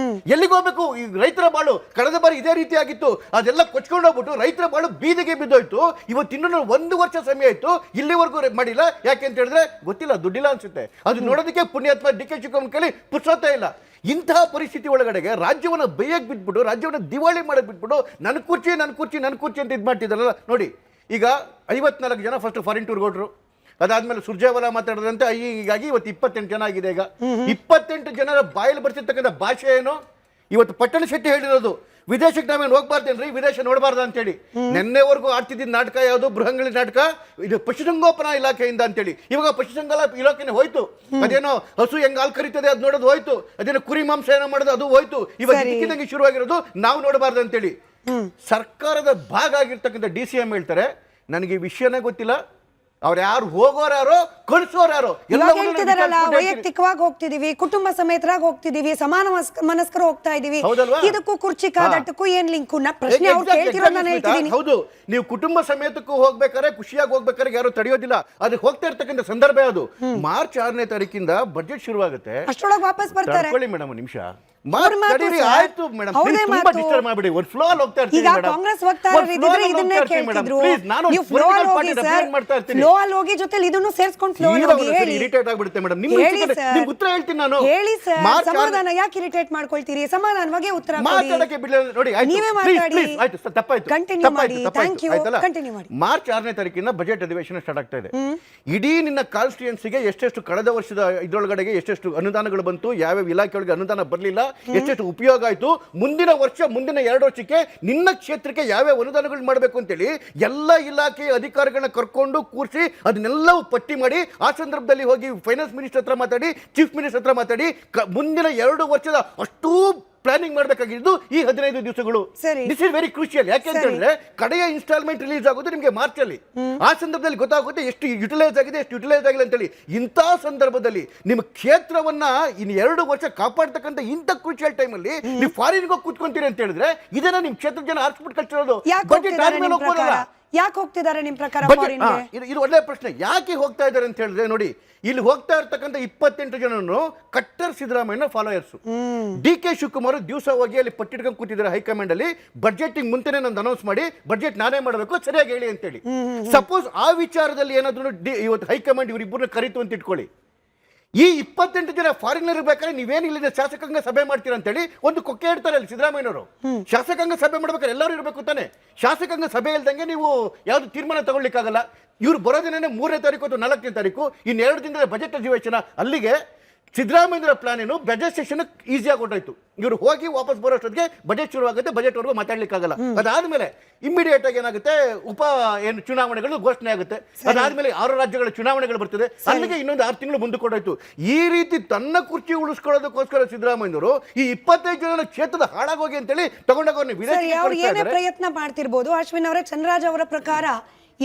ಎಲ್ಲಿಗೆ ಹೋಗ್ಬೇಕು ಈ ರೈತರ ಬಾಳು? ಕಳೆದ ಬಾರಿ ಇದೇ ರೀತಿ ಆಗಿತ್ತು, ಅದೆಲ್ಲ ಕೊಚ್ಕೊಂಡು ಹೋಗ್ಬಿಟ್ಟು ರೈತರ ಬಾಳು ಬೀದಿಗೆ ಬಿದ್ದೋಯ್ತು. ಇವತ್ತು ಇನ್ನೂ 1 ವರ್ಷ ಸಮಯ ಆಯ್ತು, ಇಲ್ಲಿವರೆಗೂ ಮಾಡಿಲ್ಲ. ಯಾಕೆ ಅಂತ ಹೇಳಿದ್ರೆ ಗೊತ್ತಿಲ್ಲ, ದುಡ್ಡಿಲ್ಲ ಅನ್ಸುತ್ತೆ. ಅದು ನೋಡೋದಕ್ಕೆ ಪುಣ್ಯಾತ್ಮ DK ಶಿವಕುಮಾರ್ ಕೈಲಿ ಪುರ್ಸೊತ್ತೇ ಇಲ್ಲ. ಇಂತಹ ಪರಿಸ್ಥಿತಿ ಒಳಗಡೆಗೆ ರಾಜ್ಯವನ್ನು ಬೈಯಕ್ಕೆ ಬಿಟ್ಬಿಟ್ಟು, ರಾಜ್ಯವನ್ನು ದಿವಾಳಿ ಮಾಡಕ್ಕೆ ಬಿಟ್ಬಿಟ್ಟು, ನನ್ನ ಕುರ್ಚಿ ಅಂತ ಇದು ಮಾಡ್ತಿದ್ದಾರಲ್ಲ ನೋಡಿ. ಈಗ 54 ಜನ ಫಸ್ಟ್ ಫಾರಿನ್ ಟೂರ್ ಹೊರಟ್ರು. ಅದಾದ್ಮೇಲೆ ಸುರ್ಜೇವಾಲಾ ಮಾತಾಡಿದಂತೆ ಹೀಗಾಗಿ ಇವತ್ತು 28 ಜನ ಆಗಿದೆ. ಈಗ 28 ಜನರ ಬಾಯಲ್ಲಿ ಬರ್ತಿರ್ತಕ್ಕಂಥ ಭಾಷೆ ಏನು? ಇವತ್ತು ಪಟ್ಟಣ ಶೆಟ್ಟಿ ಹೇಳಿರೋದು, ವಿದೇಶಕ್ಕೆ ನಾವೇನು ಹೋಗ್ಬಾರ್ದೇನ್ರಿ, ವಿದೇಶ ನೋಡಬಾರ್ದು ಅಂತೇಳಿ. ನಿನ್ನೆವರೆಗೂ ಆಡ್ತಿದ್ದ ನಾಟಕ ಯಾವುದು? ಬೃಹಂಗಳಿ ನಾಟಕ. ಇದು ಪಶುಸಂಗೋಪನಾ ಇಲಾಖೆಯಿಂದ ಅಂತೇಳಿ. ಇವಾಗ ಪಶುಸಂಗೋಪನಾ ಇಲಾಖೆನೇ ಹೋಯ್ತು. ಅದೇನೋ ಹಸು ಹೆಂಗ್ ಹಾಲು ಕರೀತದೆ ಅದು ನೋಡೋದು ಹೋಯ್ತು. ಅದೇನೋ ಕುರಿ ಮಾಂಸ ಏನೋ ಮಾಡೋದು ಅದು ಹೋಯ್ತು. ಇವಾಗ ಇದಕ್ಕಿದಂಗೆ ಶುರುವಾಗಿರೋದು ನಾವು ನೋಡಬಾರ್ದು ಅಂತೇಳಿ. ಸರ್ಕಾರದ ಭಾಗ ಆಗಿರ್ತಕ್ಕಂಥ DCM ಹೇಳ್ತಾರೆ, ನನಗೆ ಈ ವಿಷಯನೇ ಗೊತ್ತಿಲ್ಲ, ಅವ್ರು ಯಾರು ಹೋಗೋರ್ಯಾರೋ ಕಳಿಸೋರ್ಯಾರೋ ಹೇಳ್ತಿದಾರಲ್ಲ, ವೈಯಕ್ತಿಕವಾಗಿ ಹೋಗ್ತಿದೀವಿ, ಕುಟುಂಬ ಸಮೇತರಾಗಿ ಹೋಗ್ತಿದೀವಿ, ಸಮಾನ ಮನಸ್ಕರು ಹೋಗ್ತಾ ಇದೀವಿ, ಇದಕ್ಕೂ ಕುರ್ಚಿ ಕಾದಾಟಕ್ಕೂ ಏನ್ ಲಿಂಕು? ಪ್ರಶ್ನೆ ಅವ್ರು ಕೇಳ್ತಿರೋ ನಾನು ಹೇಳ್ತಿದ್ದೀನಿ. ಹೌದು, ನೀವು ಕುಟುಂಬ ಸಮೇತಕ್ಕೂ ಹೋಗ್ಬೇಕಾದ್ರೆ, ಖುಷಿಯಾಗಿ ಹೋಗ್ಬೇಕಾದ್ರೆ ಯಾರು ತಡೆಯೋದಿಲ್ಲ. ಅದಕ್ಕೆ ಹೋಗ್ತಾ ಇರ್ತಕ್ಕಂಥ ಸಂದರ್ಭ ಅದು. ಮಾರ್ಚ್ 6ನೇ ತಾರೀಕಿಂದ ಬಜೆಟ್ ಶುರುವಾಗುತ್ತೆ. ಅಷ್ಟೊಳಗೆ ವಾಪಸ್ ಬರ್ತಾರೆ. ಮೇಡಮ್ ನಿಮಿಷ ಆಯ್ತು ಮೇಡಮ್, ತುಂಬಾ ಡಿಸ್ಟರ್ಬ್ ಮಾಡಬೇಡಿ. ಒಂದು ಫ್ಲೋ ಅಲ್ಲಿ ಹೋಗ್ತಾ ಇರ್ತೀನಿ. ಈಗ ಕಾಂಗ್ರೆಸ್ ವಕ್ತಾರರಿದ್ರೆ ಇದನ್ನೇ ಕೇಳ್ತಿದ್ರು. ನೀವು ಫ್ಲೋ ಅಲ್ಲಿ ಹೋಗಿ ಸರ್, ಫ್ಲೋ ಅಲ್ಲಿ ಹೋಗಿ ಜೊತೆಲಿ ಇದನ್ನು ಸೇರಿಸ್ಕೊಂಡು ಫ್ಲೋ ಅಲ್ಲಿ ಹೋಗಿ ಹೇಳಿ. ಇರಿಟೇಟ್ ಆಗ್ಬಿಡುತ್ತೆ ಮೇಡಮ್. ನಿಮ್ಗೆ ಉತ್ತರ ಹೇಳ್ತೀನಿ ನಾನು. ಹೇಳಿ ಸರ್, ಸಮಾಧಾನ ಯಾಕೆ ಇರಿಟೇಟ್ ಮಾಡ್ಕೊಳ್ತೀರಿ? ಸಮಾಧಾನವಾಗಿ ಉತ್ತರ ಮಾತಾಡಕ್ಕೆ ಬಿಡಲ್ಲ ನೋಡಿ. ನೀವೇ ಮಾತಾಡಿ. ಆಯ್ತು ಸರ್, ತಪ್ಪಾಯ್ತು. ಕಂಟಿನ್ಯೂ ಮಾಡಿ. Thank you. ಕಂಟಿನ್ಯೂ ಮಾಡಿ. ಮಾರ್ಚ್ 6ನೇ ತಾರೀಕಿನ ಬಜೆಟ್ ಅಧಿವೇಶನ ಸ್ಟಾರ್ಟ್ ಆಗ್ತಾ ಇದೆ. ಇಡೀ ನಿನ್ನ ಕಾನ್ಸ್ಟಿಟ್ಯೂನ್ಸಿಗೆ ಎಷ್ಟೆಷ್ಟು ಕಳೆದ ವರ್ಷದ ಇದ್ರೊಳಗಡೆಗೆ ಎಷ್ಟೆಷ್ಟು ಅನುದಾನಗಳು ಬಂತು, ಯಾವ್ಯಾವ ಇಲಾಖೆಗಳಿಗೆ ಅನುದಾನ ಬರಲಿಲ್ಲ, ಎಷ್ಟೆಷ್ಟು ಉಪಯೋಗ ಆಯ್ತು, ಮುಂದಿನ ವರ್ಷ ಮುಂದಿನ 2 ವರ್ಷಕ್ಕೆ ನಿನ್ನ ಕ್ಷೇತ್ರಕ್ಕೆ ಯಾವ್ಯಾವ ಅನುದಾನಗಳು ಮಾಡಬೇಕು ಅಂತೇಳಿ ಎಲ್ಲ ಇಲಾಖೆಯ ಅಧಿಕಾರಿಗಳನ್ನ ಕರ್ಕೊಂಡು ಕೂರಿಸಿ ಅದನ್ನೆಲ್ಲವೂ ಪಟ್ಟಿ ಮಾಡಿ, ಆ ಸಂದರ್ಭದಲ್ಲಿ ಹೋಗಿ ಫೈನಾನ್ಸ್ ಮಿನಿಸ್ಟರ್ ಹತ್ರ ಮಾತಾಡಿ, ಚೀಫ್ ಮಿನಿಸ್ಟರ್ ಹತ್ರ ಮಾತಾಡಿ, ಮುಂದಿನ 2 ವರ್ಷದ ಅಷ್ಟೂ ಪ್ಲಾನಿಂಗ್ ಮಾಡಬೇಕಾಗಿದ್ದು ಈ 15 ದಿವಸಗಳು. This is very crucial. ಯಾಕೆ ಅಂತ ಹೇಳಿದ್ರೆ ಕಡೆಯ ಇನ್ಸ್ಟಾಲ್ಮೆಂಟ್ ರಿಲೀಸ್ ಆಗೋದು ನಿಮಗೆ ಮಾರ್ಚ್ ಅಲ್ಲಿ. ಆ ಸಂದರ್ಭದಲ್ಲಿ ಗೊತ್ತಾಗುತ್ತೆ ಎಷ್ಟು ಯುಟಿಲೈಸ್ ಆಗಿದೆ, ಎಷ್ಟು ಯುಟಿಲೈಸ್ ಆಗಿಲ್ಲ ಅಂತೇಳಿ. ಇಂಥ ಸಂದರ್ಭದಲ್ಲಿ ನಿಮ್ಮ ಕ್ಷೇತ್ರವನ್ನ ಇನ್ನು 2 ವರ್ಷ ಕಾಪಾಡ್ತಕ್ಕಂಥ ಇಂಥ ಕ್ರೂಷಿಯಲ್ ಟೈಮ್ ಅಲ್ಲಿ ನೀವು ಫಾರಿನ್ಗೆ ಹೋಗಿ ಕೂತ್ಕೊಂತೀರಿ ಅಂತ ಹೇಳಿದ್ರೆ ಇದನ್ನ ನಿಮ್ ಕ್ಷೇತ್ರದ ಜನ ಆರಿಸ್ಬಿಟ್ಟು ಕಳ್ಸಿರೋದು. ಯಾಕೆ ಹೋಗ್ತಿದ್ದಾರೆ ನಿಮ್ ಪ್ರಕಾರ? ಇದು ಒಳ್ಳೆ ಪ್ರಶ್ನೆ. ಯಾಕೆ ಹೋಗ್ತಾ ಇದ್ದಾರೆ ಅಂತ ಹೇಳಿದ್ರೆ ನೋಡಿ, ಇಲ್ಲಿ ಹೋಗ್ತಾ ಇರ್ತಕ್ಕಂಥ 28 ಜನನು ಕಟ್ಟರ್ ಸಿದ್ದರಾಮಯ್ಯ ಫಾಲೋಯರ್ಸ್. DK ಶಿವಕುಮಾರ್ ದಿವಸ ಹೋಗಿ ಅಲ್ಲಿ ಪಟ್ಟಿಟ್ಕೊಂಡು ಕೂತಿದ್ದಾರೆ ಹೈಕಮಾಂಡ್ ಅಲ್ಲಿ. ಬಜೆಟಿಂಗ್ ಮುಂಚೆನೆ ನಾನು ಅನೌನ್ಸ್ ಮಾಡಿ ಬಜೆಟ್ ನಾನೇ ಮಾಡಬೇಕು, ಸರಿಯಾಗಿ ಹೇಳಿ ಅಂತೇಳಿ. ಸಪೋಸ್ ಆ ವಿಚಾರದಲ್ಲಿ ಏನಾದ್ರು ಇವತ್ತು ಹೈಕಮಾಂಡ್ ಇವರಿಬ್ಬರನ್ನ ಕರೀತು ಅಂತ ಇಟ್ಕೊಳ್ಳಿ. ಈ 28 ಜನ ಫಾರಿನರ್ ಇರ್ಬೇಕಾದ್ರೆ ನೀವೇನು ಇಲ್ಲಿಂದ ಶಾಸಕಾಂಗ ಸಭೆ ಮಾಡ್ತೀರಾ ಅಂತೇಳಿ ಒಂದು ಕೊಕ್ಕೆ ಇಡ್ತಾರೆ ಅಲ್ಲಿ ಸಿದ್ದರಾಮಯ್ಯನವರು. ಶಾಸಕಾಂಗ ಸಭೆ ಮಾಡ್ಬೇಕಾದ್ರೆ ಎಲ್ಲರೂ ಇರಬೇಕು ತಾನೆ. ಶಾಸಕಾಂಗ ಸಭೆ ಇಲ್ದಂಗೆ ನೀವು ಯಾವ್ದು ತೀರ್ಮಾನ ತಗೊಳ್ಳಿಕ್ಕಾಗಲ್ಲ. ಇವ್ರು ಬರೋದಿನೇ 3ನೇ ತಾರೀಕು ಅಥವಾ 4ನೇ ತಾರೀಕು, ಇನ್ನು 2 ದಿನದ ಬಜೆಟ್ ಅಧಿವೇಶನ. ಅಲ್ಲಿಗೆ ಸಿದ್ದರಾಮಯ್ಯರ ಪ್ಲಾನ್ ಏನು, ಬಜೆಟ್ ಸೆಷನ್ ಈಸಿಯಾಗಿ ಹೊರಟೋಯ್ತು. ಇವರು ಹೋಗಿ ವಾಪಸ್ ಬರೋಷ್ಟೊತ್ತಿಗೆ ಬಜೆಟ್ ಶುರುವಾಗುತ್ತೆ, ಬಜೆಟ್ ವರೆಗೂ ಮಾತಾಡ್ಲಿಕ್ಕಾಗಲ್ಲ. ಅದಾದ್ಮೇಲೆ ಇಮಿಡಿಯೇಟ್ ಆಗಿ ಏನಾಗುತ್ತೆ, ಚುನಾವಣೆಗಳು ಘೋಷಣೆ ಆಗುತ್ತೆ. ಅದಾದ್ಮೇಲೆ 6 ರಾಜ್ಯಗಳ ಚುನಾವಣೆಗಳು ಬರ್ತದೆ. ಅಲ್ಲಿಗೆ ಇನ್ನೊಂದು 6 ತಿಂಗಳು ಮುಂದೆ ಕೊಡೋಯ್ತು. ಈ ರೀತಿ ತನ್ನ ಕುರ್ಚಿ ಉಳಿಸ್ಕೊಳ್ಳೋದಕ್ಕೋಸ್ಕರ ಸಿದ್ದರಾಮಯ್ಯವರು ಈ 25 ಜನರ ಕ್ಷೇತ್ರದ ಹಾಳಾಗೋಗಿ ಅಂತೇಳಿ ತಗೊಂಡಾಗ ಏನೇ ಪ್ರಯತ್ನ ಮಾಡ್ತಿರ್ಬೋದು. ಅಶ್ವಿನ್ ಅವರೇ, ಚಂದ್ರರಾಜ್ ಅವರ ಪ್ರಕಾರ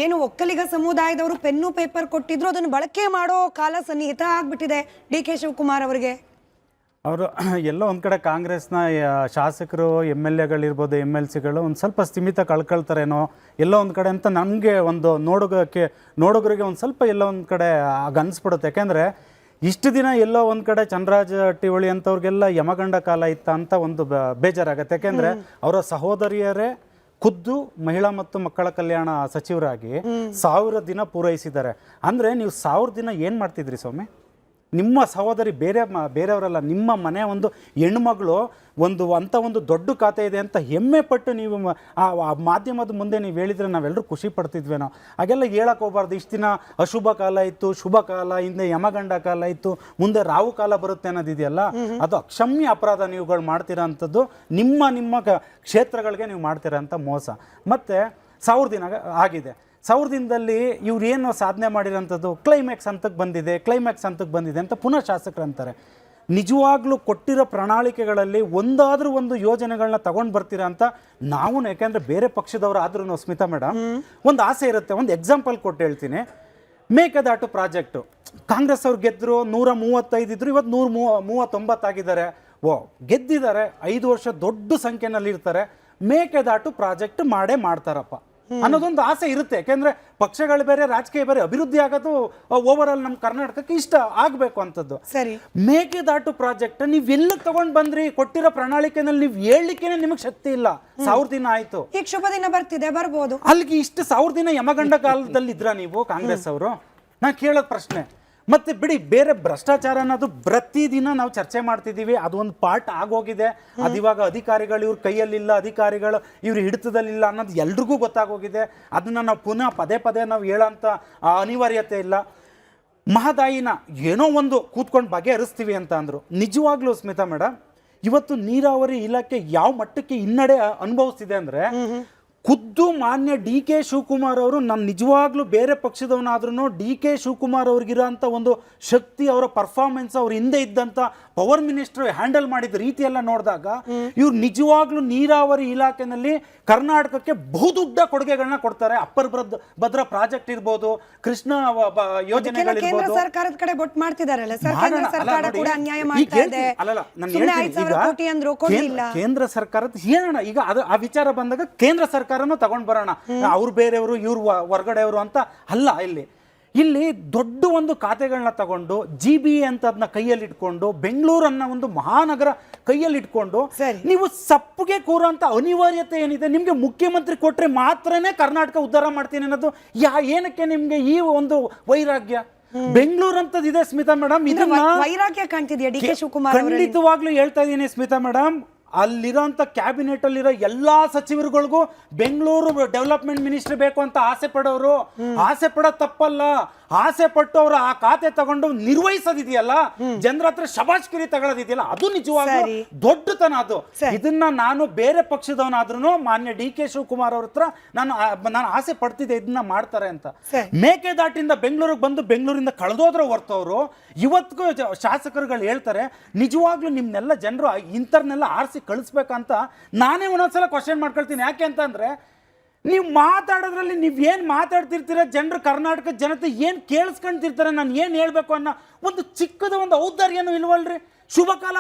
ಏನು ಒಕ್ಕಲಿಗ ಸಮುದಾಯದವರು ಪೆನ್ನು ಪೇಪರ್ ಕೊಟ್ಟಿದ್ರು ಅದನ್ನು ಬಳಕೆ ಮಾಡೋ ಕಾಲ ಸನ್ನಿಹಿತ ಆಗ್ಬಿಟ್ಟಿದೆ DK ಶಿವಕುಮಾರ್ ಅವರಿಗೆ. ಅವರು ಎಲ್ಲೋ ಒಂದು ಕಡೆ ಕಾಂಗ್ರೆಸ್ನ ಶಾಸಕರು MLAಗಳಿರ್ಬೋದು, MLCಗಳು ಒಂದು ಸ್ವಲ್ಪ ಸ್ಥಿಮಿತ ಕಳ್ಕೊಳ್ತಾರೇನೋ ಎಲ್ಲೋ ಒಂದು ಕಡೆ ಅಂತ ನಮಗೆ ಒಂದು ನೋಡುಗರಿಗೆ ಒಂದು ಸ್ವಲ್ಪ ಎಲ್ಲೋ ಒಂದು ಕಡೆ ಅನಿಸ್ಬಿಡುತ್ತೆ. ಯಾಕೆಂದರೆ ಇಷ್ಟು ದಿನ ಎಲ್ಲೋ ಒಂದು ಕಡೆ ಚಂದ್ರರಾಜ್ ಟಿವಳಿ ಅಂಥವ್ರಿಗೆಲ್ಲ ಯಮಗಂಡ ಕಾಲ ಇತ್ತ ಅಂತ ಒಂದು ಬೇಜಾರಾಗತ್ತೆ. ಯಾಕೆಂದರೆ ಅವರ ಸಹೋದರಿಯರೇ ಖುದ್ದು ಮಹಿಳಾ ಮತ್ತು ಮಕ್ಕಳ ಕಲ್ಯಾಣ ಸಚಿವರಾಗಿ 1000 ದಿನ ಪೂರೈಸಿದ್ದಾರೆ. ಅಂದರೆ ನೀವು 1000 ದಿನ ಏನು ಮಾಡ್ತಿದ್ರಿ ಸ್ವಾಮಿ? ನಿಮ್ಮ ಸಹೋದರಿ ಬೇರೆಯವರಲ್ಲ, ನಿಮ್ಮ ಮನೆ ಒಂದು ಹೆಣ್ಮಗಳು ಒಂದು ದೊಡ್ಡ ಖಾತೆ ಇದೆ ಅಂತ ಹೆಮ್ಮೆ ಪಟ್ಟು ನೀವು ಆ ಮಾಧ್ಯಮದ ಮುಂದೆ ನೀವು ಹೇಳಿದರೆ ನಾವೆಲ್ಲರೂ ಖುಷಿ ಪಡ್ತಿದ್ವೇನೋ. ಹಾಗೆಲ್ಲ ಹೇಳಕ್ಕೆ ಹೋಗ್ಬಾರ್ದು. ಇಷ್ಟು ದಿನ ಅಶುಭ ಕಾಲ ಇತ್ತು, ಶುಭ ಕಾಲ, ಹಿಂದೆ ಯಮಗಂಡ ಕಾಲ ಇತ್ತು, ಮುಂದೆ ರಾಹು ಕಾಲ ಬರುತ್ತೆ ಅನ್ನೋದಿದೆಯಲ್ಲ, ಅದು ಅಕ್ಷಮ್ಯ ಅಪರಾಧ ನೀವುಗಳು ಮಾಡ್ತೀರಾ ಅಂಥದ್ದು. ನಿಮ್ಮ ಕ್ಷೇತ್ರಗಳಿಗೆ ನೀವು ಮಾಡ್ತೀರಾ ಅಂತ ಮೋಸ. ಮತ್ತು 1000 ದಿನ ಆಗಿದೆ. 1000 ದಿನದಲ್ಲಿ ಇವ್ರು ಏನು ಸಾಧನೆ ಮಾಡಿರೋಂಥದ್ದು ಕ್ಲೈಮ್ಯಾಕ್ಸ್ ಹಂತಕ್ಕೆ ಬಂದಿದೆ ಅಂತ ಪುನಃ ಶಾಸಕರು ಅಂತಾರೆ. ನಿಜವಾಗ್ಲೂ ಕೊಟ್ಟಿರೋ ಪ್ರಣಾಳಿಕೆಗಳಲ್ಲಿ ಒಂದಾದ್ರೂ ಒಂದು ಯೋಜನೆಗಳನ್ನ ತಗೊಂಡು ಬರ್ತೀರಾ ಅಂತ ನಾವು, ಯಾಕೆಂದರೆ ಬೇರೆ ಪಕ್ಷದವರು ಆದ್ರೂ ಸ್ಮಿತಾ ಮೇಡಮ್ ಒಂದು ಆಸೆ ಇರುತ್ತೆ. ಒಂದು ಎಕ್ಸಾಂಪಲ್ ಕೊಟ್ಟು ಹೇಳ್ತೀನಿ. ಮೇಕೆದಾಟು ಪ್ರಾಜೆಕ್ಟು ಕಾಂಗ್ರೆಸ್ ಅವ್ರು ಗೆದ್ದರು 135 ಇದ್ರು, ಇವತ್ತು 139 ಆಗಿದ್ದಾರೆ. ಗೆದ್ದಿದ್ದಾರೆ, 5 ವರ್ಷ ದೊಡ್ಡ ಸಂಖ್ಯೆನಲ್ಲಿ ಇರ್ತಾರೆ. ಮೇಕೆದಾಟು ಪ್ರಾಜೆಕ್ಟ್ ಮಾಡ್ತಾರಪ್ಪ ಅನ್ನೋದೊಂದು ಆಸೆ ಇರುತ್ತೆ. ಯಾಕೆಂದ್ರೆ ಪಕ್ಷಗಳು ಬೇರೆ, ರಾಜಕೀಯ ಬೇರೆ, ಅಭಿವೃದ್ಧಿ ಆಗೋದು ಓವರ್ ಆಲ್ ನಮ್ಮ ಕರ್ನಾಟಕಕ್ಕೆ ಇಷ್ಟ ಆಗಬೇಕು ಅಂತದ್ದು. ಸರಿ, ಮೇಕೆದಾಟು ಪ್ರಾಜೆಕ್ಟ್ ನೀವೆಲ್ಲ ತಗೊಂಡ್ ಬಂದ್ರಿ? ಕೊಟ್ಟಿರೋ ಪ್ರಣಾಳಿಕೆನಲ್ಲಿ ನೀವು ಹೇಳಲಿಕ್ಕೇನೆ ನಿಮಗೆ ಶಕ್ತಿ ಇಲ್ಲ. 1000 ದಿನ ಆಯ್ತು, ಈಗ ಶುಭ ದಿನ ಬರ್ತಿದೆ, ಬರ್ಬೋದು. ಅಲ್ಲಿಗೆ ಇಷ್ಟು 1000 ದಿನ ಯಮಗಂಡ ಕಾಲದಲ್ಲಿ ಇದ್ರ ನೀವು ಕಾಂಗ್ರೆಸ್ ಅವರು? ನಾ ಕೇಳೋದ್ ಪ್ರಶ್ನೆ. ಮತ್ತೆ ಬಿಡಿ, ಬೇರೆ ಭ್ರಷ್ಟಾಚಾರ ಅನ್ನೋದು ಪ್ರತಿದಿನ ನಾವು ಚರ್ಚೆ ಮಾಡ್ತಿದ್ದೀವಿ, ಅದು ಒಂದು ಪಾರ್ಟ್ ಆಗೋಗಿದೆ. ಅದು ಇವಾಗ ಅಧಿಕಾರಿಗಳು ಇವ್ರ ಕೈಯಲ್ಲಿಲ್ಲ, ಅಧಿಕಾರಿಗಳು ಇವ್ರ ಹಿಡಿತದಲ್ಲಿಲ್ಲ ಅನ್ನೋದು ಎಲ್ರಿಗೂ ಗೊತ್ತಾಗೋಗಿದೆ. ಅದನ್ನು ನಾವು ಪುನಃ ಪದೇ ನಾವು ಹೇಳೋಂಥ ಅನಿವಾರ್ಯತೆ ಇಲ್ಲ. ಮಹದಾಯಿನ ಏನೋ ಒಂದು ಕೂತ್ಕೊಂಡು ಬಗೆಹರಿಸ್ತೀವಿ ಅಂತ ಅಂದರು. ನಿಜವಾಗ್ಲೂ ಸ್ಮಿತಾ ಮೇಡಮ್, ಇವತ್ತು ನೀರಾವರಿ ಇಲಾಖೆ ಯಾವ ಮಟ್ಟಕ್ಕೆ ಹಿನ್ನಡೆ ಅನುಭವಿಸ್ತಿದೆ ಅಂದರೆ, ಖುದ್ದು ಮಾನ್ಯ DK ಶಿವಕುಮಾರ್ ಅವರು, ನಾನು ನಿಜವಾಗ್ಲೂ ಬೇರೆ ಪಕ್ಷದವನಾದ್ರೂ DK ಶಿವಕುಮಾರ್ ಅವ್ರಿಗಿರೋಂಥ ಒಂದು ಶಕ್ತಿ, ಅವರ ಪರ್ಫಾರ್ಮೆನ್ಸ್, ಅವ್ರ ಹಿಂದೆ ಇದ್ದಂಥ ಪವರ್ ಮಿನಿಸ್ಟರ್ ಹ್ಯಾಂಡಲ್ ಮಾಡಿದ ರೀತಿ ಎಲ್ಲ ನೋಡಿದಾಗ ಇವ್ರು ನಿಜವಾಗ್ಲೂ ನೀರಾವರಿ ಇಲಾಖೆನಲ್ಲಿ ಕರ್ನಾಟಕಕ್ಕೆ ಬಹುದೊಡ್ಡ ಕೊಡುಗೆಗಳನ್ನ ಕೊಡ್ತಾರೆ. ಅಪ್ಪರ್ ಭದ್ರಾ ಪ್ರಾಜೆಕ್ಟ್ ಇರ್ಬೋದು, ಕೃಷ್ಣ ಯೋಜನೆಗಳಿರ್ಬೋದು. ಕೇಂದ್ರ ಸರ್ಕಾರದ ಕಡೆ ಬೊಟ್ಟು ಮಾಡ್ತಿದಾರಲ್ಲ ಸರ್, ಕೇಂದ್ರ ಸರ್ಕಾರ ಕೂಡ ಅನ್ಯಾಯ ಮಾಡ್ತಾ ಇದೆ. ಸುಮ್ನೆ 5,000 ಕೋಟಿ ಅಂದ್ರು ಕೊಡ್ಲಿಲ್ಲ. ಕೇಂದ್ರ ಸರ್ಕಾರದ ಹೇಳೋಣ, ಈಗ ಅದು ಆ ವಿಚಾರ ಬಂದಾಗ ಕೇಂದ್ರ ಸರ್ಕಾರನೂ ತಗೊಂಡ್ ಬರೋಣ. ಅವ್ರು ಬೇರೆಯವರು, ಇವ್ರು ಹೊರಗಡೆಯವರು ಅಂತ ಅಲ್ಲ. ಇಲ್ಲಿ ದೊಡ್ಡ ಒಂದು ಖಾತೆಗಳನ್ನ ತಗೊಂಡು GBA ಅಂತ ಅದನ್ನ ಕೈಯಲ್ಲಿ ಇಟ್ಕೊಂಡು, ಬೆಂಗಳೂರನ್ನ ಒಂದು ಮಹಾನಗರ ಕೈಯಲ್ಲಿ ಇಟ್ಕೊಂಡು ನೀವು ಸಪ್ಪಗೆ ಕೂರೋಂಥ ಅನಿವಾರ್ಯತೆ ಏನಿದೆ? ನಿಮ್ಗೆ ಮುಖ್ಯಮಂತ್ರಿ ಕೊಟ್ರೆ ಮಾತ್ರನೇ ಕರ್ನಾಟಕ ಉದ್ಧಾರ ಮಾಡ್ತೀನಿ ಅನ್ನೋದು ಏನಕ್ಕೆ ನಿಮ್ಗೆ ಈ ಒಂದು ವೈರಾಗ್ಯ? ಬೆಂಗಳೂರು ಅಂತದಿದೆ ಸ್ಮಿತಾ ಮೇಡಮ್, ಇದನ್ನ ವೈರಾಗ್ಯ ಕಾಣ್ತಿದ್ಯಾ DK ಶಿವಕುಮಾರ್? ಖಂಡಿತವಾಗ್ಲೂ ಹೇಳ್ತಾ ಇದ್ದೀನಿ ಸ್ಮಿತಾ ಮೇಡಮ್. ಅಲ್ಲಿರೋಂಥ ಕ್ಯಾಬಿನೆಟ್ ಅಲ್ಲಿರೋ ಎಲ್ಲಾ ಸಚಿವರುಗಳಿಗೂ ಬೆಂಗಳೂರು ಡೆವಲಪ್ಮೆಂಟ್ ಮಿನಿಸ್ಟರ್ ಬೇಕು ಅಂತ ಆಸೆ ಪಡೋರು. ಆಸೆ ಪಡೋ ತಪ್ಪಲ್ಲ, ಆಸೆ ಪಟ್ಟು ಅವರು ಆ ಖಾತೆ ತಗೊಂಡು ನಿರ್ವಹಿಸೋದಿದೆಯಲ್ಲ, ಜನರ ಹತ್ರ ಶಬಾಷ್ಗಿರಿ ತಗೊಳ್ಳೋದಿದೆಯಲ್ಲ, ಅದು ನಿಜವಾಗ್ಲೂ ದೊಡ್ಡತನ. ಅದು ಇದನ್ನ ನಾನು ಬೇರೆ ಪಕ್ಷದವನಾದ್ರೂ ಮಾನ್ಯ DK ಶಿವಕುಮಾರ್ ಅವ್ರ ಹತ್ರ ನಾನು ಆಸೆ ಪಡ್ತಿದ್ದೆ ಇದನ್ನ ಮಾಡ್ತಾರೆ ಅಂತ. ಮೇಕೆದಾಟಿಂದ ಬೆಂಗಳೂರಿಗೆ ಬಂದು ಬೆಂಗಳೂರಿಂದ ಕಳೆದೋದ್ರ ಹೊರ್ತವ್ರು ಇವತ್ತಿಗೂ ಶಾಸಕರುಗಳು ಹೇಳ್ತಾರೆ, ನಿಜವಾಗ್ಲೂ ನಿಮ್ನೆಲ್ಲ ಜನರು ಇಂಥರ್ನೆಲ್ಲ ಆರಿಸಿ ಕಳಿಸ್ಬೇಕಂತ ನಾನೇ ಒಂದೊಂದ್ಸಲ ಕ್ವಶನ್ ಮಾಡ್ಕೊಳ್ತೀನಿ. ಯಾಕೆ ಅಂತಂದ್ರೆ, ನೀವು ಮಾತಾಡೋದ್ರಲ್ಲಿ ನೀವೇನು ಮಾತಾಡ್ತಿರ್ತೀರ, ಜನರು ಕರ್ನಾಟಕದ ಜನತೆ ಏನು ಕೇಳಿಸ್ಕೊಂತಿರ್ತಾರೆ, ನಾನು ಏನು ಹೇಳಬೇಕು ಅನ್ನೋ ಒಂದು ಚಿಕ್ಕದ ಒಂದು ಔದಾರ್ಯನೂ ಇಲ್ವಲ್ರಿ? ಶುಭ ಕಾಲ